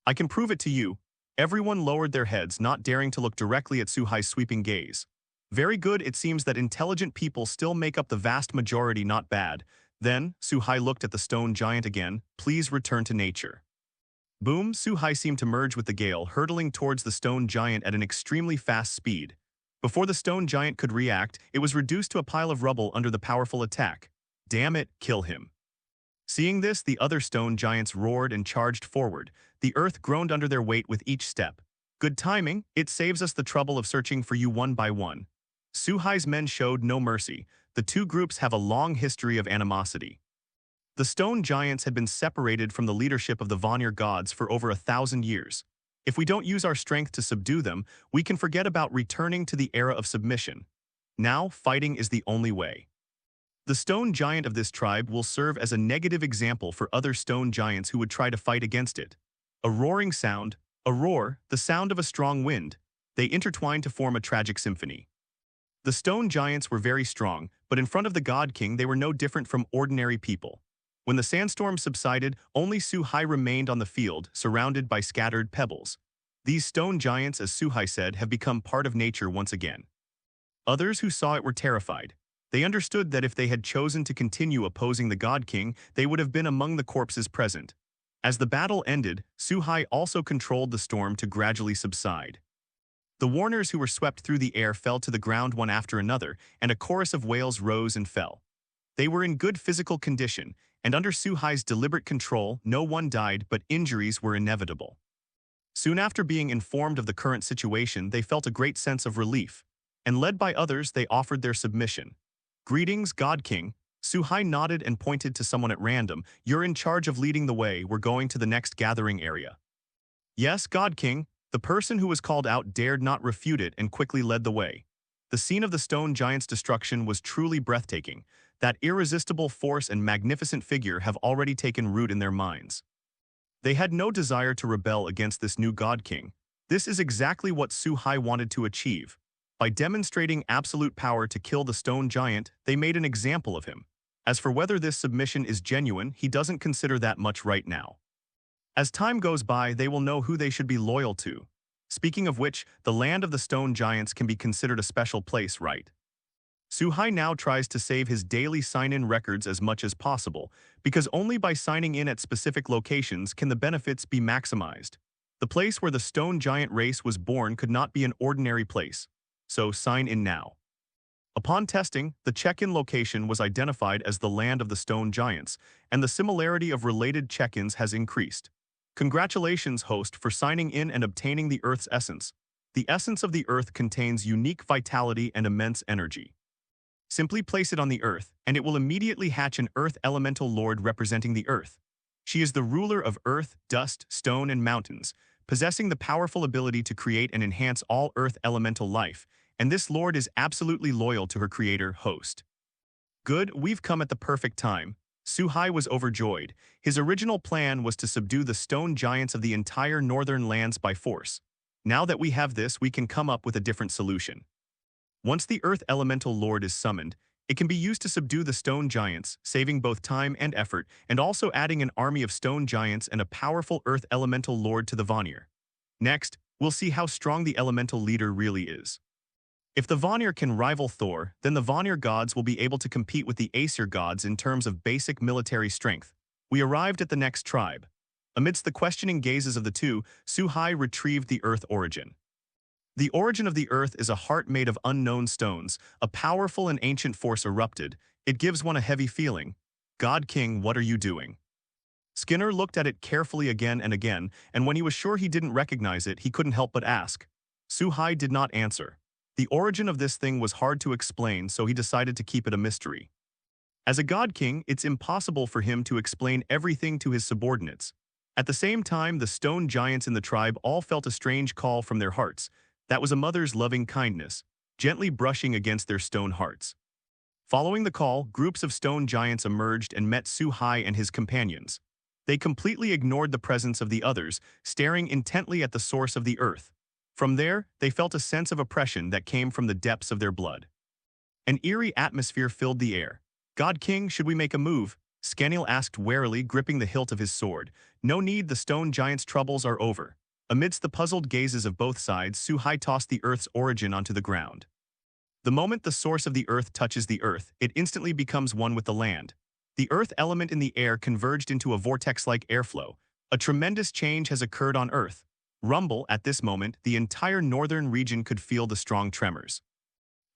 I can prove it to you. Everyone lowered their heads, not daring to look directly at Su-Hai's sweeping gaze. Very good, it seems that intelligent people still make up the vast majority, not bad. Then, Su-Hai looked at the stone giant again. Please return to nature. Boom, Su-Hai seemed to merge with the gale, hurtling towards the stone giant at an extremely fast speed. Before the stone giant could react, it was reduced to a pile of rubble under the powerful attack. Damn it, kill him. Seeing this, the other stone giants roared and charged forward. The earth groaned under their weight with each step. Good timing, it saves us the trouble of searching for you one by one. Su-Hai's men showed no mercy. The two groups have a long history of animosity. The stone giants had been separated from the leadership of the Vanir gods for over 1,000 years. If we don't use our strength to subdue them, we can forget about returning to the era of submission. Now, fighting is the only way. The stone giant of this tribe will serve as a negative example for other stone giants who would try to fight against it. A roaring sound, a roar, the sound of a strong wind. They intertwined to form a tragic symphony. The stone giants were very strong, but in front of the god king they were no different from ordinary people. When the sandstorm subsided, only Su-Hai remained on the field, surrounded by scattered pebbles. These stone giants, as Su-Hai said, have become part of nature once again. Others who saw it were terrified. They understood that if they had chosen to continue opposing the god king, they would have been among the corpses present. As the battle ended, Su-Hai also controlled the storm to gradually subside. The Warners who were swept through the air fell to the ground one after another, and a chorus of wails rose and fell. They were in good physical condition, and under Su-Hai's deliberate control, no one died, but injuries were inevitable. Soon after being informed of the current situation, they felt a great sense of relief, and led by others, they offered their submission. Greetings, God King. Su-Hai nodded and pointed to someone at random. You're in charge of leading the way. We're going to the next gathering area. Yes, God King. The person who was called out dared not refute it and quickly led the way. The scene of the stone giant's destruction was truly breathtaking. That irresistible force and magnificent figure have already taken root in their minds. They had no desire to rebel against this new God King. This is exactly what Su-Hai wanted to achieve. By demonstrating absolute power to kill the stone giant, they made an example of him. As for whether this submission is genuine, he doesn't consider that much right now. As time goes by, they will know who they should be loyal to. Speaking of which, the land of the stone giants can be considered a special place, right? Su-Hai now tries to save his daily sign-in records as much as possible, because only by signing in at specific locations can the benefits be maximized. The place where the stone giant race was born could not be an ordinary place, so sign in now. Upon testing, the check-in location was identified as the land of the stone giants, and the similarity of related check-ins has increased. Congratulations, host, for signing in and obtaining the Earth's essence. The essence of the Earth contains unique vitality and immense energy. Simply place it on the Earth, and it will immediately hatch an Earth Elemental Lord representing the Earth. She is the ruler of Earth, dust, stone, and mountains, possessing the powerful ability to create and enhance all Earth elemental life, and this lord is absolutely loyal to her creator, host. Good, we've come at the perfect time. Suhai was overjoyed. His original plan was to subdue the stone giants of the entire northern lands by force. Now that we have this, we can come up with a different solution. Once the Earth Elemental Lord is summoned, it can be used to subdue the stone giants, saving both time and effort, and also adding an army of stone giants and a powerful Earth Elemental Lord to the Vanir. Next, we'll see how strong the elemental leader really is. If the Vanir can rival Thor, then the Vanir gods will be able to compete with the Aesir gods in terms of basic military strength. We arrived at the next tribe. Amidst the questioning gazes of the two, Suhai retrieved the Earth origin. The origin of the Earth is a heart made of unknown stones. A powerful and ancient force erupted. It gives one a heavy feeling. God King, what are you doing? Skinner looked at it carefully again and again, and when he was sure he didn't recognize it, he couldn't help but ask. Suhai did not answer. The origin of this thing was hard to explain, so he decided to keep it a mystery. As a God King, it's impossible for him to explain everything to his subordinates. At the same time, the stone giants in the tribe all felt a strange call from their hearts. That was a mother's loving kindness, gently brushing against their stone hearts. Following the call, groups of stone giants emerged and met Suhai and his companions. They completely ignored the presence of the others, staring intently at the source of the earth. From there, they felt a sense of oppression that came from the depths of their blood. An eerie atmosphere filled the air. God King, should we make a move? Scanil asked warily, gripping the hilt of his sword. No need, the stone giants' troubles are over. Amidst the puzzled gazes of both sides, Suhai tossed the Earth's origin onto the ground. The moment the source of the Earth touches the Earth, it instantly becomes one with the land. The Earth element in the air converged into a vortex-like airflow. A tremendous change has occurred on Earth. Rumble, at this moment, the entire northern region could feel the strong tremors.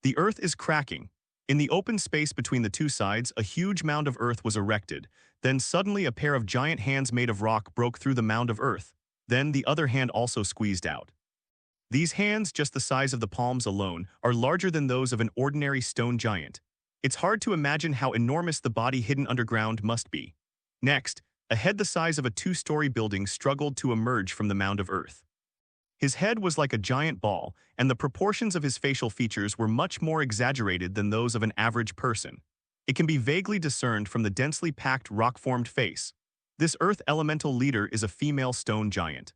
The Earth is cracking. In the open space between the two sides, a huge mound of earth was erected. Then suddenly a pair of giant hands made of rock broke through the mound of earth. Then the other hand also squeezed out. These hands, just the size of the palms alone, are larger than those of an ordinary stone giant. It's hard to imagine how enormous the body hidden underground must be. Next, a head the size of a two-story building struggled to emerge from the mound of earth. His head was like a giant ball, and the proportions of his facial features were much more exaggerated than those of an average person. It can be vaguely discerned from the densely packed rock-formed face. This Earth Elemental leader is a female stone giant.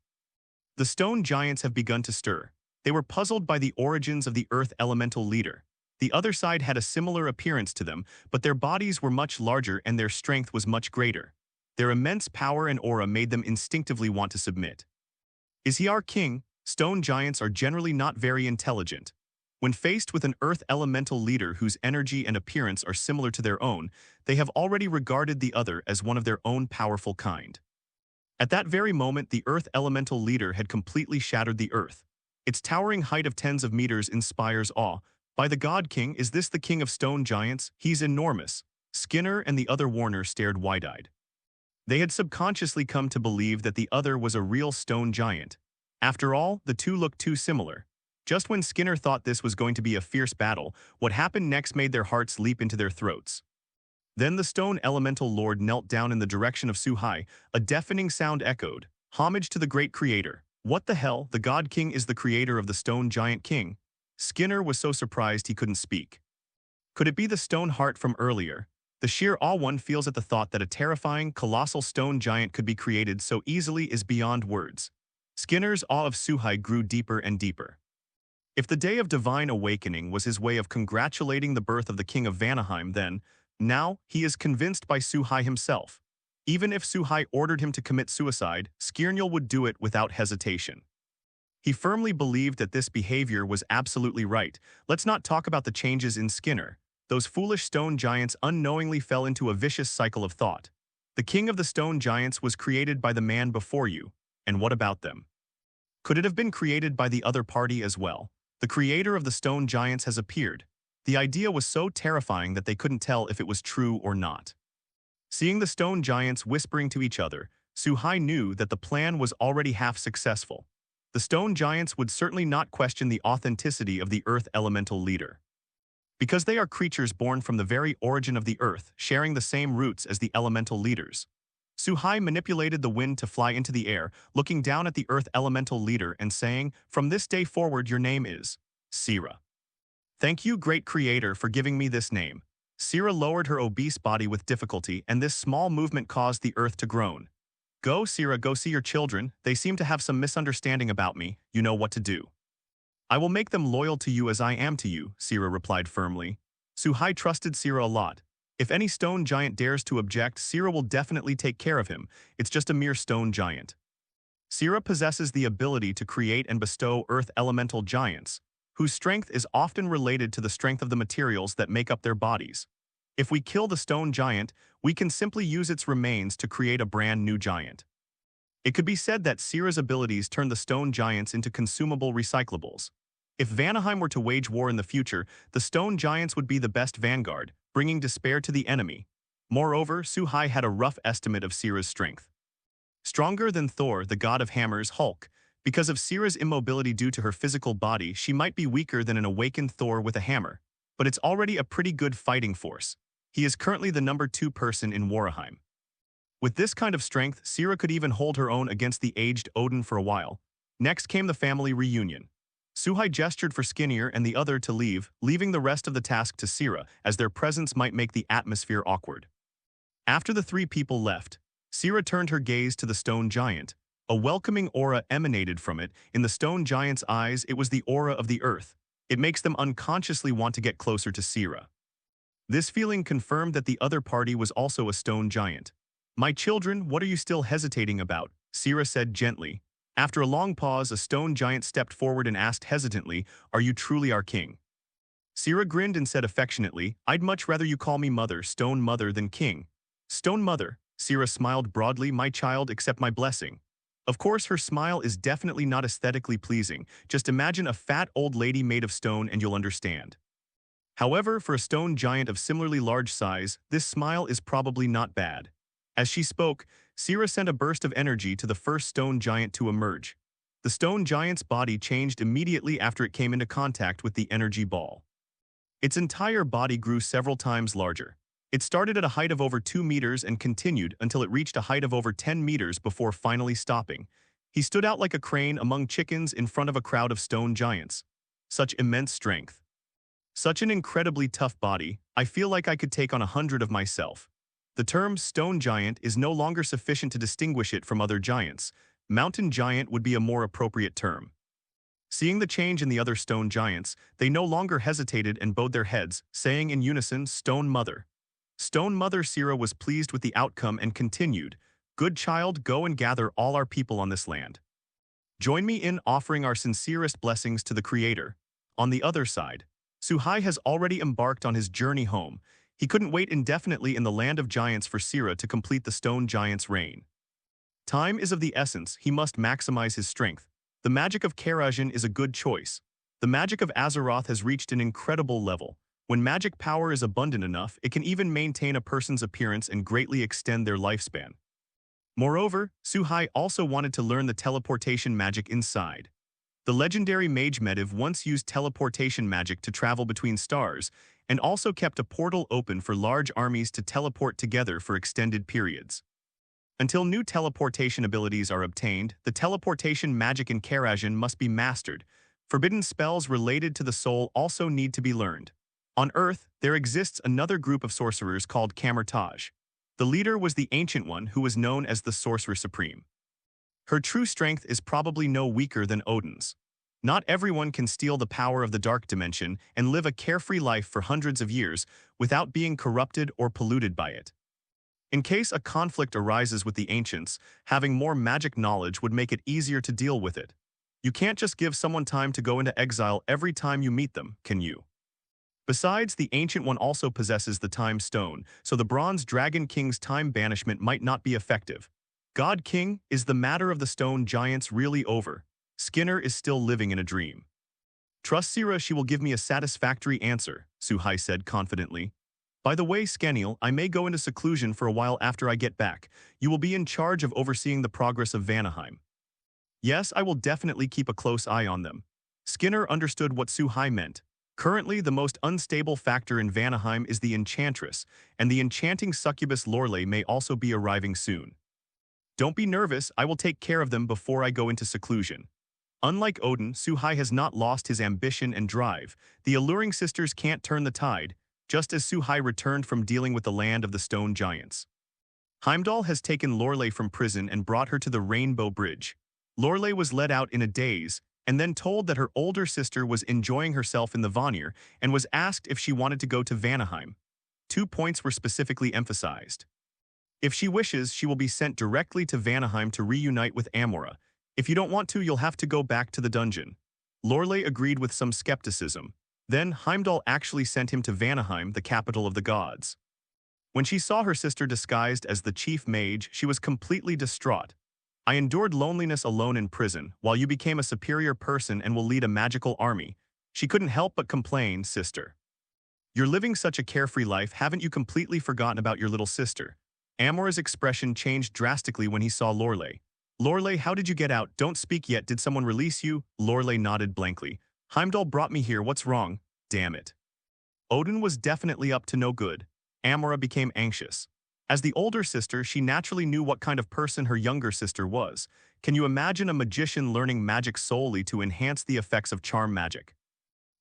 The stone giants have begun to stir. They were puzzled by the origins of the Earth Elemental leader. The other side had a similar appearance to them, but their bodies were much larger and their strength was much greater. Their immense power and aura made them instinctively want to submit. Is he our king? Stone giants are generally not very intelligent. When faced with an Earth Elemental leader whose energy and appearance are similar to their own, they have already regarded the other as one of their own powerful kind. At that very moment, the Earth Elemental leader had completely shattered the Earth. Its towering height of tens of meters inspires awe. By the God King, is this the king of stone giants? He's enormous. Skinner and the other Warner stared wide-eyed. They had subconsciously come to believe that the other was a real stone giant. After all, the two looked too similar. Just when Skinner thought this was going to be a fierce battle, what happened next made their hearts leap into their throats. Then the stone elemental lord knelt down in the direction of Suhai. A deafening sound echoed. Homage to the great creator. What the hell? The God King is the creator of the stone giant king. Skinner was so surprised he couldn't speak. Could it be the stone heart from earlier? The sheer awe one feels at the thought that a terrifying, colossal stone giant could be created so easily is beyond words. Skinner's awe of Suhai grew deeper and deeper. If the day of divine awakening was his way of congratulating the birth of the king of Vanaheim, then, now, he is convinced by Suhai himself. Even if Suhai ordered him to commit suicide, Skirnil would do it without hesitation. He firmly believed that this behavior was absolutely right. Let's not talk about the changes in Skinner. Those foolish stone giants unknowingly fell into a vicious cycle of thought. The king of the stone giants was created by the man before you, and what about them? Could it have been created by the other party as well? The creator of the stone giants has appeared. The idea was so terrifying that they couldn't tell if it was true or not. Seeing the stone giants whispering to each other, Suhai knew that the plan was already half successful. The stone giants would certainly not question the authenticity of the Earth Elemental leader. Because they are creatures born from the very origin of the Earth, sharing the same roots as the elemental leaders. Suhai manipulated the wind to fly into the air, looking down at the Earth Elemental leader and saying, "From this day forward your name is Sira." "Thank you, great creator, for giving me this name." Sira lowered her obese body with difficulty, and this small movement caused the Earth to groan. "Go, Sira, go see your children. They seem to have some misunderstanding about me. You know what to do." "I will make them loyal to you as I am to you," Sira replied firmly. Suhai trusted Sira a lot. If any stone giant dares to object, Sira will definitely take care of him. It's just a mere stone giant. Sira possesses the ability to create and bestow earth elemental giants, whose strength is often related to the strength of the materials that make up their bodies. If we kill the stone giant, we can simply use its remains to create a brand new giant. It could be said that Sira's abilities turn the stone giants into consumable recyclables. If Vanaheim were to wage war in the future, the stone giants would be the best vanguard, bringing despair to the enemy. Moreover, Suhai had a rough estimate of Sira's strength. Stronger than Thor, the god of hammers, Hulk. Because of Sira's immobility due to her physical body, she might be weaker than an awakened Thor with a hammer. But it's already a pretty good fighting force. He is currently the number 2 person in Warnerheim. With this kind of strength, Sira could even hold her own against the aged Odin for a while. Next came the family reunion. Suhai gestured for Skinner and the other to leave, leaving the rest of the task to Sira, as their presence might make the atmosphere awkward. After the 3 people left, Sira turned her gaze to the stone giant. A welcoming aura emanated from it. In the stone giant's eyes, it was the aura of the earth. It makes them unconsciously want to get closer to Sira. This feeling confirmed that the other party was also a stone giant. "My children, what are you still hesitating about?" Sira said gently. After a long pause, a stone giant stepped forward and asked hesitantly, "Are you truly our king?" Sira grinned and said affectionately, "I'd much rather you call me mother, stone mother, than king." "Stone mother," Sira smiled broadly, "my child, accept my blessing." Of course, her smile is definitely not aesthetically pleasing. Just imagine a fat old lady made of stone and you'll understand. However, for a stone giant of similarly large size, this smile is probably not bad. As she spoke, Sira sent a burst of energy to the first stone giant to emerge. The stone giant's body changed immediately after it came into contact with the energy ball. Its entire body grew several times larger. It started at a height of over 2 meters and continued until it reached a height of over 10 meters before finally stopping. He stood out like a crane among chickens in front of a crowd of stone giants. Such immense strength. Such an incredibly tough body, I feel like I could take on 100 of myself. The term stone giant is no longer sufficient to distinguish it from other giants. Mountain giant would be a more appropriate term. Seeing the change in the other stone giants, they no longer hesitated and bowed their heads, saying in unison, "Stone Mother." Stone Mother Sira was pleased with the outcome and continued, "Good child, go and gather all our people on this land. Join me in offering our sincerest blessings to the Creator." On the other side, Suhai has already embarked on his journey home. He couldn't wait indefinitely in the land of giants for Sira to complete the stone giant's reign. Time is of the essence, he must maximize his strength. The magic of Kerajin is a good choice. The magic of Azeroth has reached an incredible level. When magic power is abundant enough, it can even maintain a person's appearance and greatly extend their lifespan. Moreover, Suhai also wanted to learn the teleportation magic inside. The legendary mage Medivh once used teleportation magic to travel between stars, and also kept a portal open for large armies to teleport together for extended periods. Until new teleportation abilities are obtained, the teleportation magic in Kerajin must be mastered. Forbidden spells related to the soul also need to be learned. On Earth, there exists another group of sorcerers called Camertage. The leader was the Ancient One who was known as the Sorcerer Supreme. Her true strength is probably no weaker than Odin's. Not everyone can steal the power of the dark dimension and live a carefree life for hundreds of years without being corrupted or polluted by it. In case a conflict arises with the ancients, having more magic knowledge would make it easier to deal with it. You can't just give someone time to go into exile every time you meet them, can you? Besides, the Ancient One also possesses the Time Stone, so the Bronze Dragon King's time banishment might not be effective. God King, is the matter of the stone giants really over? Skinner is still living in a dream. "Trust Sira, she will give me a satisfactory answer," Suhai said confidently. "By the way, Skenil, I may go into seclusion for a while after I get back. You will be in charge of overseeing the progress of Vanaheim." "Yes, I will definitely keep a close eye on them." Skinner understood what Suhai meant. Currently, the most unstable factor in Vanaheim is the enchantress, and the enchanting succubus Lurle may also be arriving soon. Don't be nervous, I will take care of them before I go into seclusion. Unlike Odin, Suhai has not lost his ambition and drive. The alluring sisters can't turn the tide, just as Suhai returned from dealing with the land of the stone giants. Heimdall has taken Lurle from prison and brought her to the Rainbow Bridge. Lurle was led out in a daze, and then told that her older sister was enjoying herself in the Vanir and was asked if she wanted to go to Vanaheim. 2 points were specifically emphasized. If she wishes, she will be sent directly to Vanaheim to reunite with Amora. If you don't want to, you'll have to go back to the dungeon. Lurle agreed with some skepticism. Then Heimdall actually sent him to Vanaheim, the capital of the gods. When she saw her sister disguised as the chief mage, she was completely distraught. I endured loneliness alone in prison, while you became a superior person and will lead a magical army. She couldn't help but complain, sister. You're living such a carefree life, haven't you completely forgotten about your little sister? Amora's expression changed drastically when he saw Lurle. Lurle, how did you get out? Don't speak yet, did someone release you? Lurle nodded blankly. Heimdall brought me here, what's wrong? Damn it. Odin was definitely up to no good. Amora became anxious. As the older sister, she naturally knew what kind of person her younger sister was. Can you imagine a magician learning magic solely to enhance the effects of charm magic?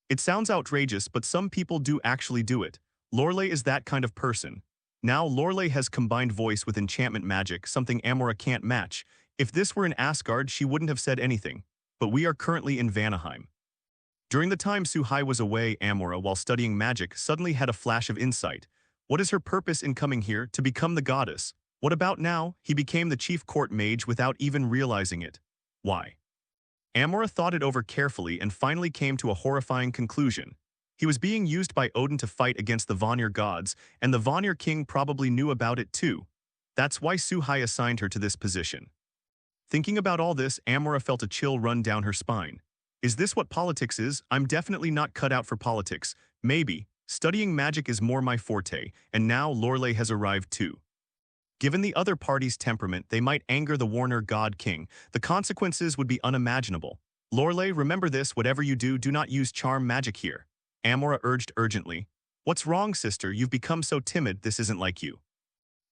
It sounds outrageous, but some people do actually do it. Lurle is that kind of person. Now Lurle has combined voice with enchantment magic, something Amora can't match. If this were in Asgard, she wouldn't have said anything. But we are currently in Vanaheim. During the time Suhai was away, Amora, while studying magic, suddenly had a flash of insight. What is her purpose in coming here? To become the goddess. What about now? He became the chief court mage without even realizing it. Why? Amora thought it over carefully and finally came to a horrifying conclusion. He was being used by Odin to fight against the Vanir gods, and the Vanir king probably knew about it too. That's why Suhai assigned her to this position. Thinking about all this, Amora felt a chill run down her spine. Is this what politics is? I'm definitely not cut out for politics. Maybe. Studying magic is more my forte, and now Lurle has arrived too. Given the other party's temperament, they might anger the Warner God King. The consequences would be unimaginable. Lurle, remember this, whatever you do, do not use charm magic here. Amora urged urgently. What's wrong, sister? You've become so timid, this isn't like you.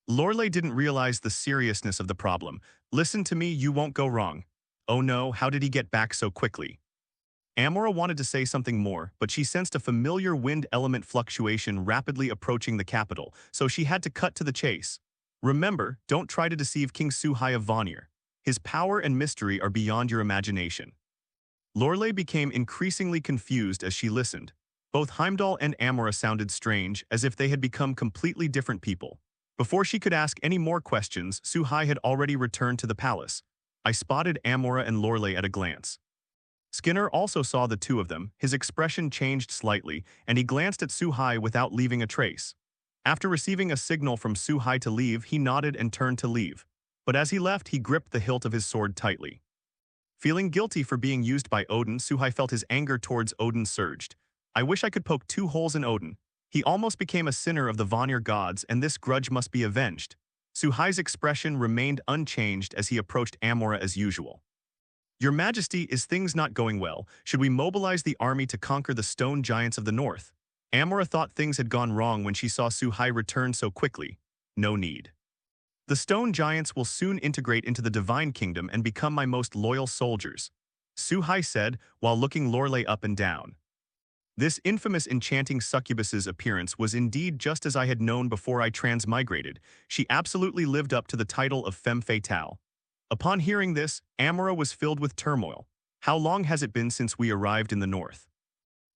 Lurle didn't realize the seriousness of the problem. Listen to me, you won't go wrong. Oh no, how did he get back so quickly? Amora wanted to say something more, but she sensed a familiar wind element fluctuation rapidly approaching the capital, so she had to cut to the chase. Remember, don't try to deceive King Suhai of Vanir. His power and mystery are beyond your imagination. Lurle became increasingly confused as she listened. Both Heimdall and Amora sounded strange, as if they had become completely different people. Before she could ask any more questions, Suhai had already returned to the palace. I spotted Amora and Lurle at a glance. Skinner also saw the two of them. His expression changed slightly, and he glanced at Suhai without leaving a trace. After receiving a signal from Suhai to leave, he nodded and turned to leave. But as he left, he gripped the hilt of his sword tightly. Feeling guilty for being used by Odin, Suhai felt his anger towards Odin surged. I wish I could poke 2 holes in Odin. He almost became a sinner of the Vanir gods, and this grudge must be avenged. Suhai's expression remained unchanged as he approached Amora as usual. Your Majesty, is things not going well? Should we mobilize the army to conquer the stone giants of the north? Amora thought things had gone wrong when she saw Suhai return so quickly. No need. The stone giants will soon integrate into the divine kingdom and become my most loyal soldiers, Suhai said while looking Lurle up and down. This infamous enchanting succubus's appearance was indeed just as I had known before I transmigrated. She absolutely lived up to the title of femme fatale. Upon hearing this, Amora was filled with turmoil. How long has it been since we arrived in the north?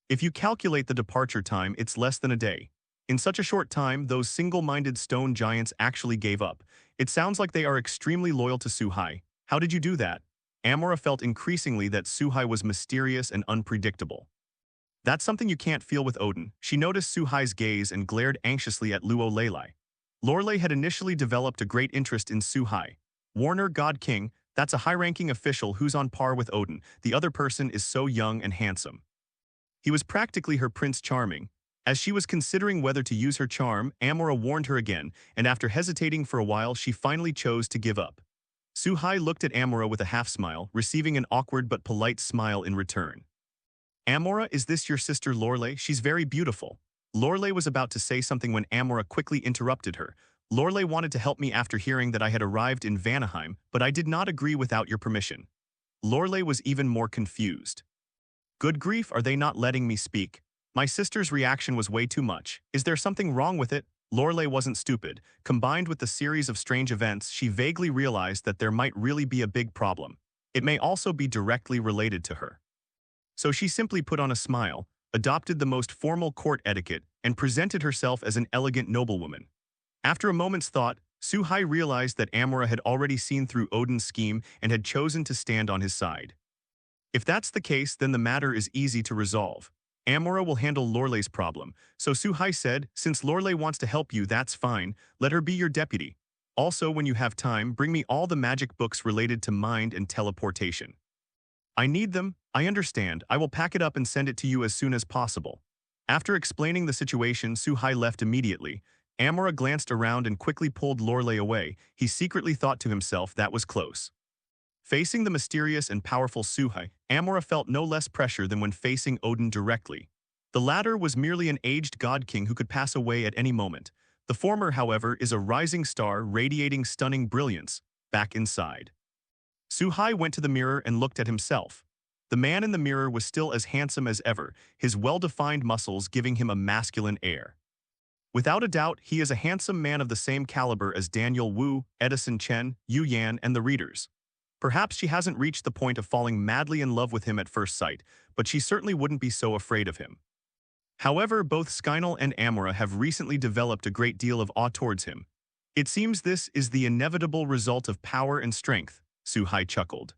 If you calculate the departure time, it's less than a day. In such a short time, those single-minded stone giants actually gave up. It sounds like they are extremely loyal to Suhai. How did you do that? Amora felt increasingly that Suhai was mysterious and unpredictable. That's something you can't feel with Odin. She noticed Suhai's gaze and glared anxiously at Lurle. Lurle had initially developed a great interest in Suhai. Warner God King, that's a high-ranking official who's on par with Odin. The other person is so young and handsome. He was practically her Prince Charming. As she was considering whether to use her charm, Amora warned her again, and after hesitating for a while, she finally chose to give up. Suhai looked at Amora with a half-smile, receiving an awkward but polite smile in return. Amora, is this your sister Lurle? She's very beautiful. Lurle was about to say something when Amora quickly interrupted her. Lurle wanted to help me after hearing that I had arrived in Vanaheim, but I did not agree without your permission. Lurle was even more confused. Good grief, are they not letting me speak? My sister's reaction was way too much. Is there something wrong with it? Lurle wasn't stupid. Combined with the series of strange events, she vaguely realized that there might really be a big problem. It may also be directly related to her. So she simply put on a smile, adopted the most formal court etiquette, and presented herself as an elegant noblewoman. After a moment's thought, Suhai realized that Amora had already seen through Odin's scheme and had chosen to stand on his side. If that's the case, then the matter is easy to resolve. Amora will handle Lurle's problem, so Suhai said, since Lurle wants to help you, that's fine, let her be your deputy. Also, when you have time, bring me all the magic books related to mind and teleportation. I need them, I understand, I will pack it up and send it to you as soon as possible. After explaining the situation, Suhai left immediately. Amora glanced around and quickly pulled Lurle away. He secretly thought to himself that was close. Facing the mysterious and powerful Suhai, Amora felt no less pressure than when facing Odin directly. The latter was merely an aged god-king who could pass away at any moment. The former, however, is a rising star radiating stunning brilliance, back inside. Suhai went to the mirror and looked at himself. The man in the mirror was still as handsome as ever, his well-defined muscles giving him a masculine air. Without a doubt, he is a handsome man of the same caliber as Daniel Wu, Edison Chen, Yu Yan, and the readers. Perhaps she hasn't reached the point of falling madly in love with him at first sight, but she certainly wouldn't be so afraid of him. However, both Skynel and Amora have recently developed a great deal of awe towards him. It seems this is the inevitable result of power and strength, Suhai chuckled.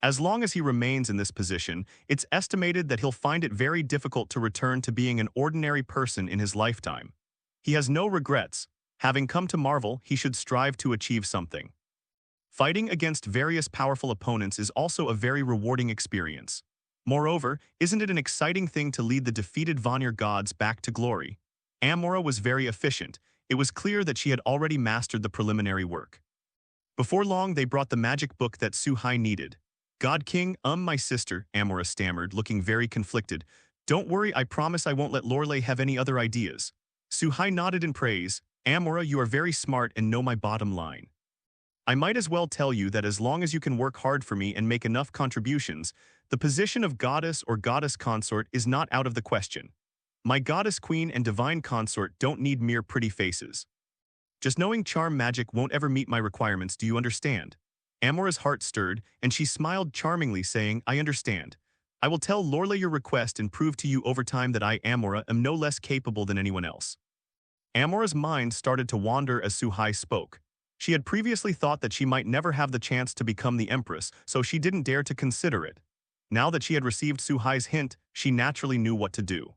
As long as he remains in this position, it's estimated that he'll find it very difficult to return to being an ordinary person in his lifetime. He has no regrets. Having come to Marvel, he should strive to achieve something. Fighting against various powerful opponents is also a very rewarding experience. Moreover, isn't it an exciting thing to lead the defeated Vanir gods back to glory? Amora was very efficient. It was clear that she had already mastered the preliminary work. Before long, they brought the magic book that Suhai needed. God King, my sister, Amora stammered, looking very conflicted. Don't worry, I promise I won't let Lurle have any other ideas. Suhai nodded in praise. Amora, you are very smart and know my bottom line. I might as well tell you that as long as you can work hard for me and make enough contributions, the position of goddess or goddess consort is not out of the question. My goddess queen and divine consort don't need mere pretty faces. Just knowing charm magic won't ever meet my requirements, do you understand? Amora's heart stirred, and she smiled charmingly, saying, I understand. I will tell Lurle your request and prove to you over time that I, Amora, am no less capable than anyone else. Amora's mind started to wander as Suhai spoke. She had previously thought that she might never have the chance to become the Empress, so she didn't dare to consider it. Now that she had received Suhai's hint, she naturally knew what to do.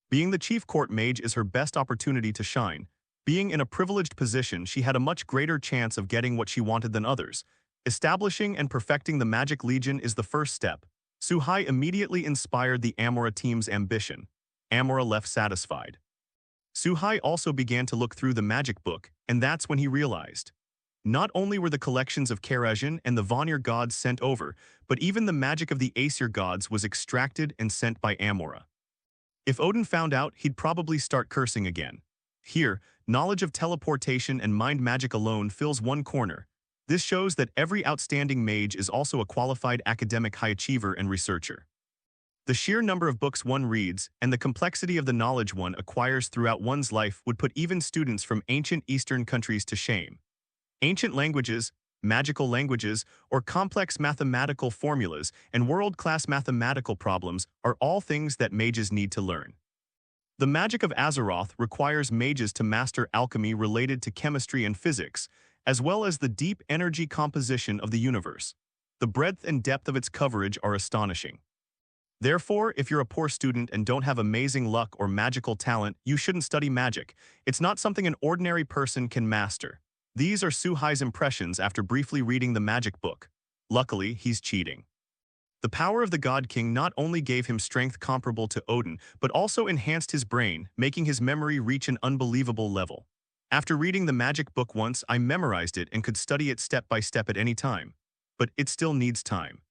Being the chief court mage is her best opportunity to shine. Being in a privileged position, she had a much greater chance of getting what she wanted than others. Establishing and perfecting the Magic Legion is the first step. Suhai immediately inspired the Amora team's ambition. Amora left satisfied. Suhai also began to look through the magic book, and that's when he realized. Not only were the collections of Kerajin and the Vanir gods sent over, but even the magic of the Aesir gods was extracted and sent by Amora. If Odin found out, he'd probably start cursing again. Here, knowledge of teleportation and mind magic alone fills one corner. This shows that every outstanding mage is also a qualified academic high achiever and researcher. The sheer number of books one reads and the complexity of the knowledge one acquires throughout one's life would put even students from ancient Eastern countries to shame. Ancient languages, magical languages, or complex mathematical formulas and world-class mathematical problems are all things that mages need to learn. The magic of Azeroth requires mages to master alchemy related to chemistry and physics, as well as the deep energy composition of the universe. The breadth and depth of its coverage are astonishing. Therefore, if you're a poor student and don't have amazing luck or magical talent, you shouldn't study magic. It's not something an ordinary person can master. These are Suhai's impressions after briefly reading the magic book. Luckily, he's cheating. The power of the God King not only gave him strength comparable to Odin, but also enhanced his brain, making his memory reach an unbelievable level. After reading the magic book once, I memorized it and could study it step by step at any time. But it still needs time.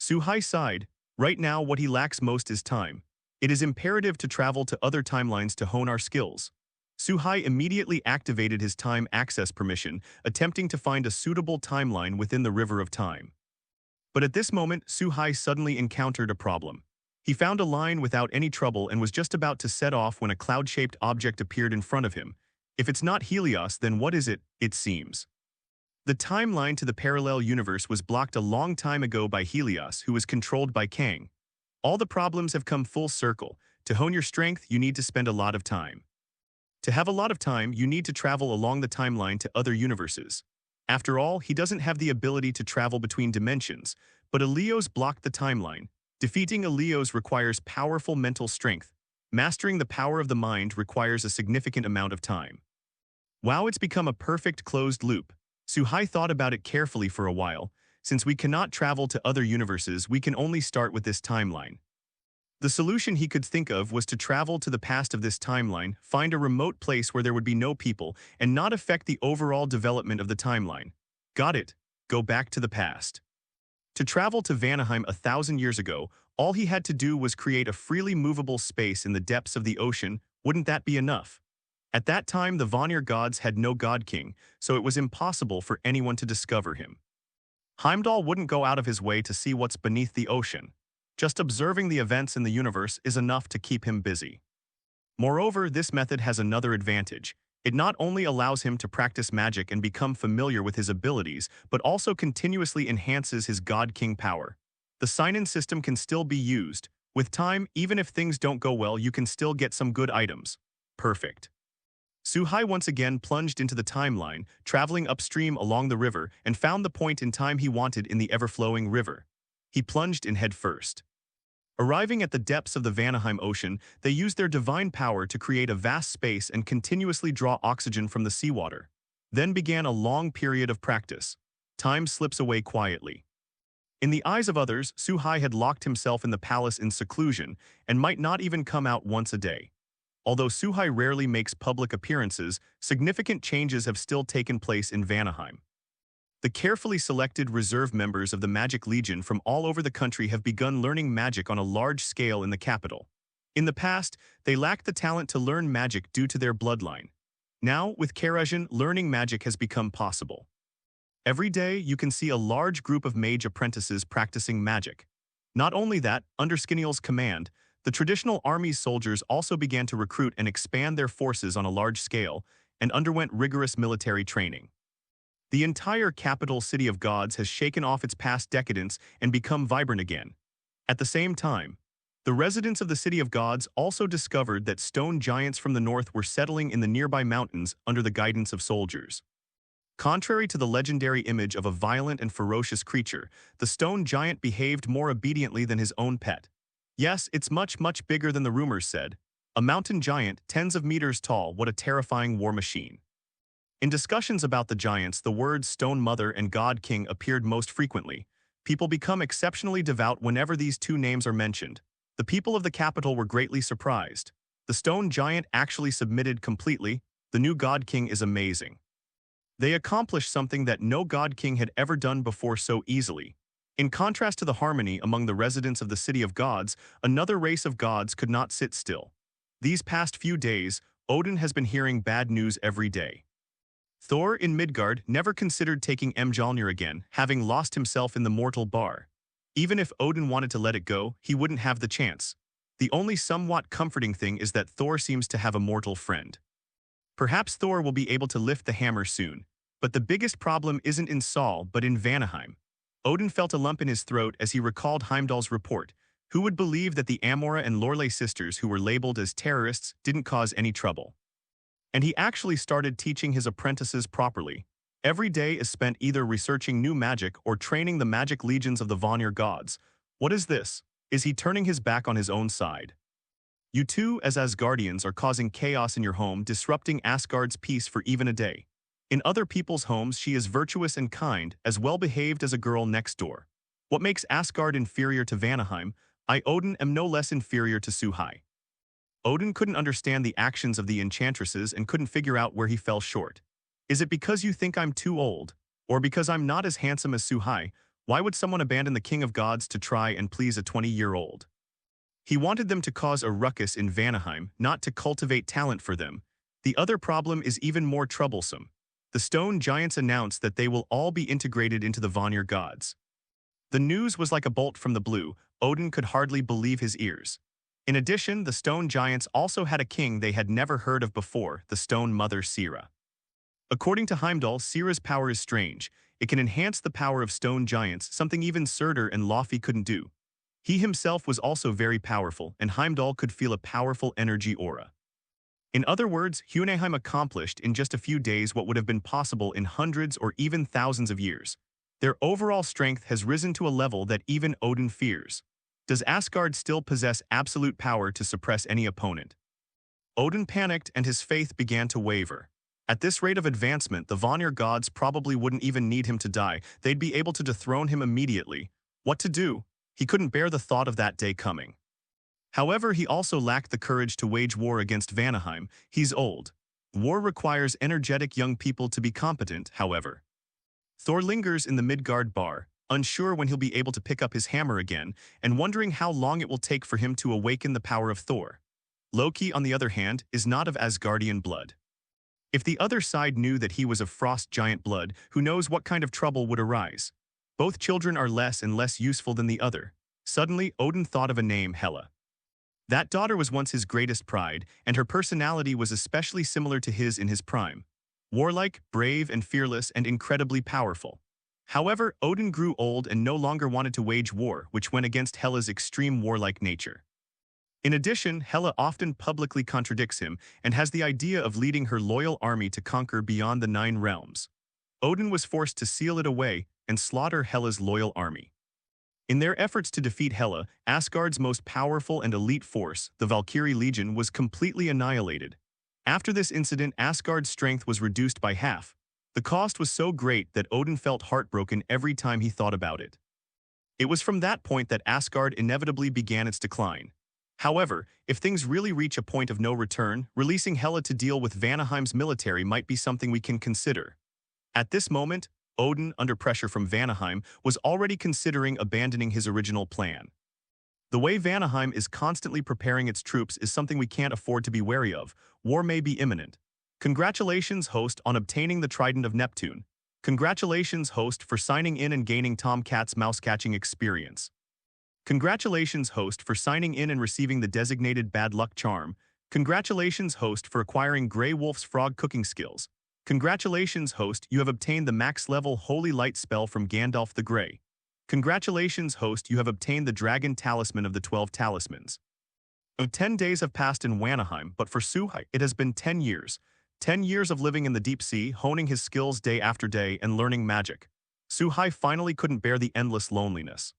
Suhai sighed. Right now, what he lacks most is time. It is imperative to travel to other timelines to hone our skills. Suhai immediately activated his time access permission, attempting to find a suitable timeline within the River of Time. But at this moment, Suhai suddenly encountered a problem. He found a line without any trouble and was just about to set off when a cloud-shaped object appeared in front of him. If it's not Helios, then what is it, it seems? The timeline to the parallel universe was blocked a long time ago by Helios, who was controlled by Kang. All the problems have come full circle. To hone your strength, you need to spend a lot of time. To have a lot of time, you need to travel along the timeline to other universes. After all, he doesn't have the ability to travel between dimensions, but Ilios blocked the timeline. Defeating Ilios requires powerful mental strength. Mastering the power of the mind requires a significant amount of time. Wow, it's become a perfect closed loop. Suhai thought about it carefully for a while. Since we cannot travel to other universes, we can only start with this timeline. The solution he could think of was to travel to the past of this timeline, find a remote place where there would be no people, and not affect the overall development of the timeline. Got it. Go back to the past. To travel to Vanaheim 1,000 years ago, all he had to do was create a freely movable space in the depths of the ocean. Wouldn't that be enough? At that time, the Vanir gods had no god-king, so it was impossible for anyone to discover him. Heimdall wouldn't go out of his way to see what's beneath the ocean. Just observing the events in the universe is enough to keep him busy. Moreover, this method has another advantage. It not only allows him to practice magic and become familiar with his abilities, but also continuously enhances his god-king power. The sign-in system can still be used. With time, even if things don't go well, you can still get some good items. Perfect. Suhai once again plunged into the timeline, traveling upstream along the river, and found the point in time he wanted in the ever-flowing river. He plunged in head first. Arriving at the depths of the Vanaheim Ocean, they used their divine power to create a vast space and continuously draw oxygen from the seawater. Then began a long period of practice. Time slips away quietly. In the eyes of others, Suhai had locked himself in the palace in seclusion and might not even come out once a day. Although Suhai rarely makes public appearances, significant changes have still taken place in Vanaheim. The carefully selected reserve members of the Magic Legion from all over the country have begun learning magic on a large scale in the capital. In the past, they lacked the talent to learn magic due to their bloodline. Now, with Kerajin, learning magic has become possible. Every day, you can see a large group of mage apprentices practicing magic. Not only that, under Skinniel's command, the traditional army's soldiers also began to recruit and expand their forces on a large scale and underwent rigorous military training. The entire capital city of gods has shaken off its past decadence and become vibrant again. At the same time, the residents of the city of gods also discovered that stone giants from the north were settling in the nearby mountains under the guidance of soldiers. Contrary to the legendary image of a violent and ferocious creature, the stone giant behaved more obediently than his own pet. Yes, it's much, much bigger than the rumors said. A mountain giant, tens of meters tall, what a terrifying war machine. In discussions about the giants, the words Stone Mother and God King appeared most frequently. People become exceptionally devout whenever these two names are mentioned. The people of the capital were greatly surprised. The stone giant actually submitted completely. The new God King is amazing. They accomplished something that no God King had ever done before so easily. In contrast to the harmony among the residents of the City of Gods, another race of gods could not sit still. These past few days, Odin has been hearing bad news every day. Thor in Midgard never considered taking Mjolnir again, having lost himself in the mortal bar. Even if Odin wanted to let it go, he wouldn't have the chance. The only somewhat comforting thing is that Thor seems to have a mortal friend. Perhaps Thor will be able to lift the hammer soon, but the biggest problem isn't in Saul but in Vanaheim. Odin felt a lump in his throat as he recalled Heimdall's report. Who would believe that the Amora and Lurle sisters who were labeled as terrorists didn't cause any trouble? And he actually started teaching his apprentices properly. Every day is spent either researching new magic or training the magic legions of the Vanir gods. What is this? Is he turning his back on his own side? You too, as Asgardians, are causing chaos in your home, disrupting Asgard's peace for even a day. In other people's homes, she is virtuous and kind, as well-behaved as a girl next door. What makes Asgard inferior to Vanaheim? I, Odin, am no less inferior to Suhai. Odin couldn't understand the actions of the enchantresses and couldn't figure out where he fell short. Is it because you think I'm too old? Or because I'm not as handsome as Suhai? Why would someone abandon the king of gods to try and please a 20-year-old? He wanted them to cause a ruckus in Vanaheim, not to cultivate talent for them. The other problem is even more troublesome. The stone giants announced that they will all be integrated into the Vanir gods. The news was like a bolt from the blue. Odin could hardly believe his ears. In addition, the stone giants also had a king they had never heard of before, the stone mother Sira. According to Heimdall, Sira's power is strange. It can enhance the power of stone giants, something even Surtur and Laufey couldn't do. He himself was also very powerful, and Heimdall could feel a powerful energy aura. In other words, Vanaheim accomplished in just a few days what would have been possible in hundreds or even thousands of years. Their overall strength has risen to a level that even Odin fears. Does Asgard still possess absolute power to suppress any opponent? Odin panicked and his faith began to waver. At this rate of advancement, the Vanir gods probably wouldn't even need him to die. They'd be able to dethrone him immediately. What to do? He couldn't bear the thought of that day coming. However, he also lacked the courage to wage war against Vanaheim. He's old. War requires energetic young people to be competent, however. Thor lingers in the Midgard bar, unsure when he'll be able to pick up his hammer again, and wondering how long it will take for him to awaken the power of Thor. Loki, on the other hand, is not of Asgardian blood. If the other side knew that he was of frost giant blood, who knows what kind of trouble would arise? Both children are less and less useful than the other. Suddenly, Odin thought of a name, Hela. That daughter was once his greatest pride, and her personality was especially similar to his in his prime. Warlike, brave, and fearless, and incredibly powerful. However, Odin grew old and no longer wanted to wage war, which went against Hela's extreme warlike nature. In addition, Hela often publicly contradicts him and has the idea of leading her loyal army to conquer beyond the 9 realms. Odin was forced to seal it away and slaughter Hela's loyal army. In their efforts to defeat Hela, Asgard's most powerful and elite force, the Valkyrie Legion, was completely annihilated. After this incident, Asgard's strength was reduced by half. The cost was so great that Odin felt heartbroken every time he thought about it. It was from that point that Asgard inevitably began its decline. However, if things really reach a point of no return, releasing Hela to deal with Vanaheim's military might be something we can consider. At this moment, Odin, under pressure from Vanaheim, was already considering abandoning his original plan. The way Vanaheim is constantly preparing its troops is something we can't afford to be wary of. War may be imminent. Congratulations, host, on obtaining the Trident of Neptune. Congratulations, host, for signing in and gaining Tomcat's mouse-catching experience. Congratulations, host, for signing in and receiving the designated bad luck charm. Congratulations, host, for acquiring Grey Wolf's frog cooking skills. Congratulations, host, you have obtained the max-level Holy Light spell from Gandalf the Grey. Congratulations, host, you have obtained the Dragon Talisman of the 12 Talismans. 10 days have passed in Vanaheim, but for Suhai, it has been 10 years. 10 years of living in the deep sea, honing his skills day after day, and learning magic. Suhai finally couldn't bear the endless loneliness.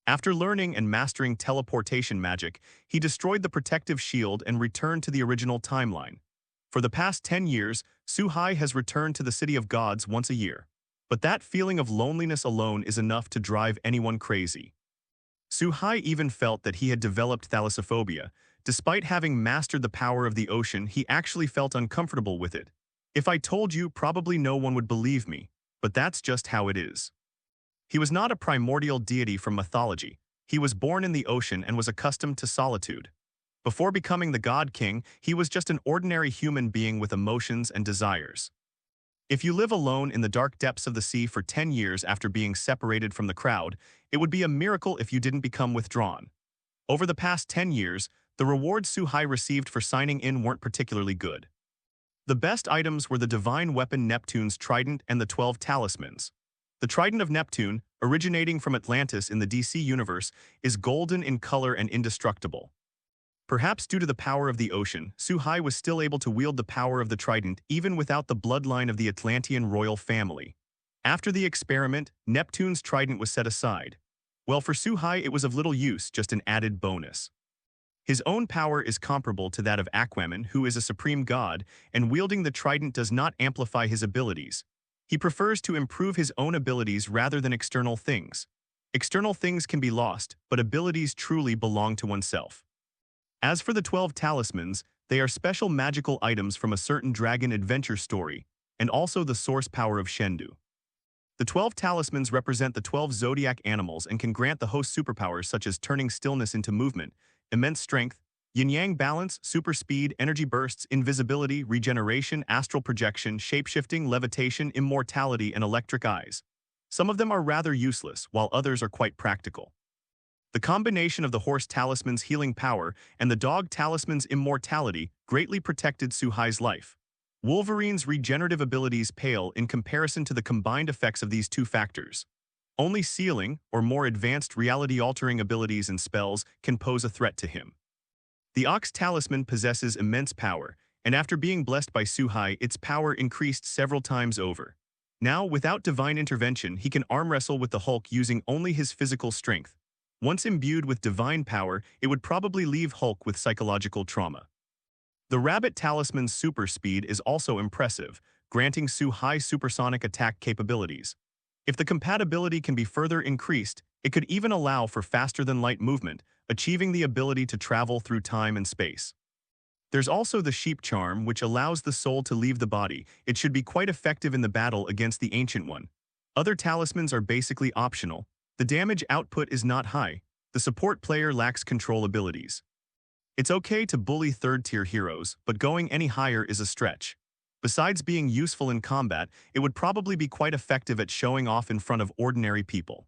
After learning and mastering teleportation magic, he destroyed the protective shield and returned to the original timeline. For the past 10 years, Suhai has returned to the City of Gods once a year. But that feeling of loneliness alone is enough to drive anyone crazy. Suhai even felt that he had developed thalassophobia. Despite having mastered the power of the ocean, he actually felt uncomfortable with it. If I told you, probably no one would believe me, but that's just how it is. He was not a primordial deity from mythology. He was born in the ocean and was accustomed to solitude. Before becoming the God King, he was just an ordinary human being with emotions and desires. If you live alone in the dark depths of the sea for 10 years after being separated from the crowd, it would be a miracle if you didn't become withdrawn. Over the past 10 years, the rewards Suhai received for signing in weren't particularly good. The best items were the divine weapon Neptune's trident and the 12 talismans. The Trident of Neptune, originating from Atlantis in the DC universe, is golden in color and indestructible. Perhaps due to the power of the ocean, Suhai was still able to wield the power of the trident even without the bloodline of the Atlantean royal family. After the experiment, Neptune's trident was set aside. Well, for Suhai it was of little use, just an added bonus. His own power is comparable to that of Aquaman, who is a supreme god, and wielding the trident does not amplify his abilities. He prefers to improve his own abilities rather than external things. External things can be lost, but abilities truly belong to oneself. As for the 12 talismans, they are special magical items from a certain dragon adventure story, and also the source power of Shendu. The 12 talismans represent the 12 zodiac animals and can grant the host superpowers such as turning stillness into movement, immense strength, Yin-yang balance, super speed, energy bursts, invisibility, regeneration, astral projection, shapeshifting, levitation, immortality, and electric eyes. Some of them are rather useless, while others are quite practical. The combination of the horse talisman's healing power and the dog talisman's immortality greatly protected Suhai's life. Wolverine's regenerative abilities pale in comparison to the combined effects of these two factors. Only sealing, or more advanced reality-altering abilities and spells can pose a threat to him. The Ox Talisman possesses immense power, and after being blessed by Suhai, its power increased several times over. Now, without divine intervention, he can arm wrestle with the Hulk using only his physical strength. Once imbued with divine power, it would probably leave Hulk with psychological trauma. The Rabbit Talisman's super speed is also impressive, granting Suhai supersonic attack capabilities. If the compatibility can be further increased, it could even allow for faster-than-light movement, achieving the ability to travel through time and space. There's also the Sheep Charm, which allows the soul to leave the body. It should be quite effective in the battle against the Ancient One. Other talismans are basically optional. The damage output is not high. The support player lacks control abilities. It's okay to bully third-tier heroes, but going any higher is a stretch. Besides being useful in combat, it would probably be quite effective at showing off in front of ordinary people.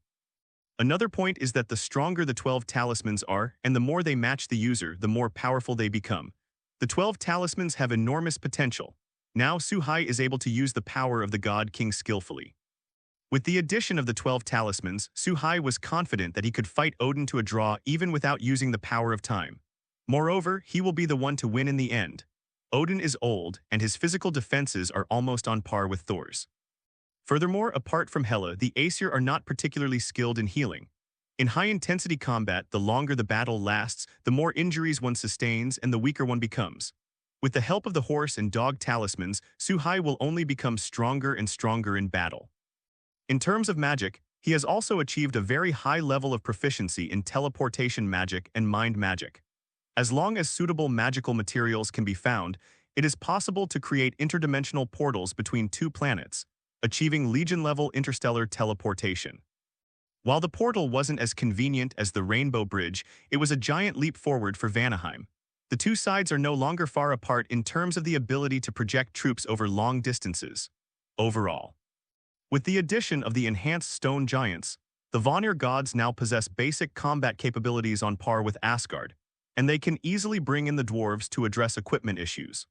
Another point is that the stronger the 12 talismans are, and the more they match the user, the more powerful they become. The 12 talismans have enormous potential. Now Suhai is able to use the power of the God King skillfully. With the addition of the 12 talismans, Suhai was confident that he could fight Odin to a draw even without using the power of time. Moreover, he will be the one to win in the end. Odin is old, and his physical defenses are almost on par with Thor's. Furthermore, apart from Hela, the Aesir are not particularly skilled in healing. In high-intensity combat, the longer the battle lasts, the more injuries one sustains and the weaker one becomes. With the help of the horse and dog talismans, Suhai will only become stronger and stronger in battle. In terms of magic, he has also achieved a very high level of proficiency in teleportation magic and mind magic. As long as suitable magical materials can be found, it is possible to create interdimensional portals between two planets, achieving Legion-level interstellar teleportation. While the portal wasn't as convenient as the Rainbow Bridge, it was a giant leap forward for Vanaheim. The two sides are no longer far apart in terms of the ability to project troops over long distances. Overall, with the addition of the enhanced stone giants, the Vanir gods now possess basic combat capabilities on par with Asgard, and they can easily bring in the dwarves to address equipment issues.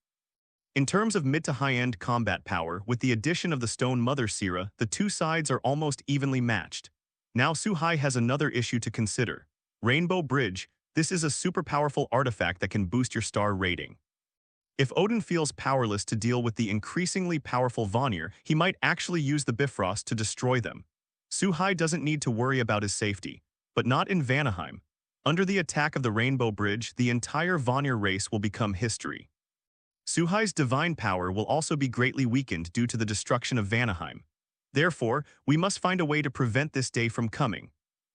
In terms of mid to high-end combat power, with the addition of the Stone Mother Sira, the two sides are almost evenly matched. Now Suhai has another issue to consider. Rainbow Bridge, this is a super powerful artifact that can boost your star rating. If Odin feels powerless to deal with the increasingly powerful Vanir, he might actually use the Bifrost to destroy them. Suhai doesn't need to worry about his safety, but not in Vanaheim. Under the attack of the Rainbow Bridge, the entire Vanir race will become history. Suhai's divine power will also be greatly weakened due to the destruction of Vanaheim. Therefore, we must find a way to prevent this day from coming.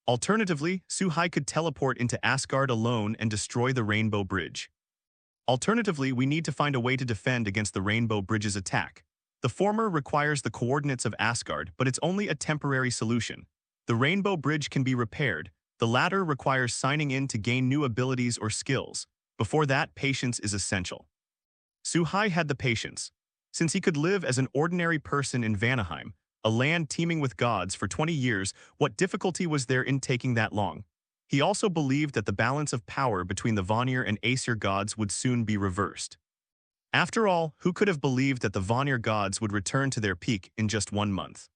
Alternatively, Suhai could teleport into Asgard alone and destroy the Rainbow Bridge. Alternatively, we need to find a way to defend against the Rainbow Bridge's attack. The former requires the coordinates of Asgard, but it's only a temporary solution. The Rainbow Bridge can be repaired. The latter requires signing in to gain new abilities or skills. Before that, patience is essential. Suhai had the patience. Since he could live as an ordinary person in Vanaheim, a land teeming with gods, for 20 years, what difficulty was there in taking that long? He also believed that the balance of power between the Vanir and Aesir gods would soon be reversed. After all, who could have believed that the Vanir gods would return to their peak in just 1 month?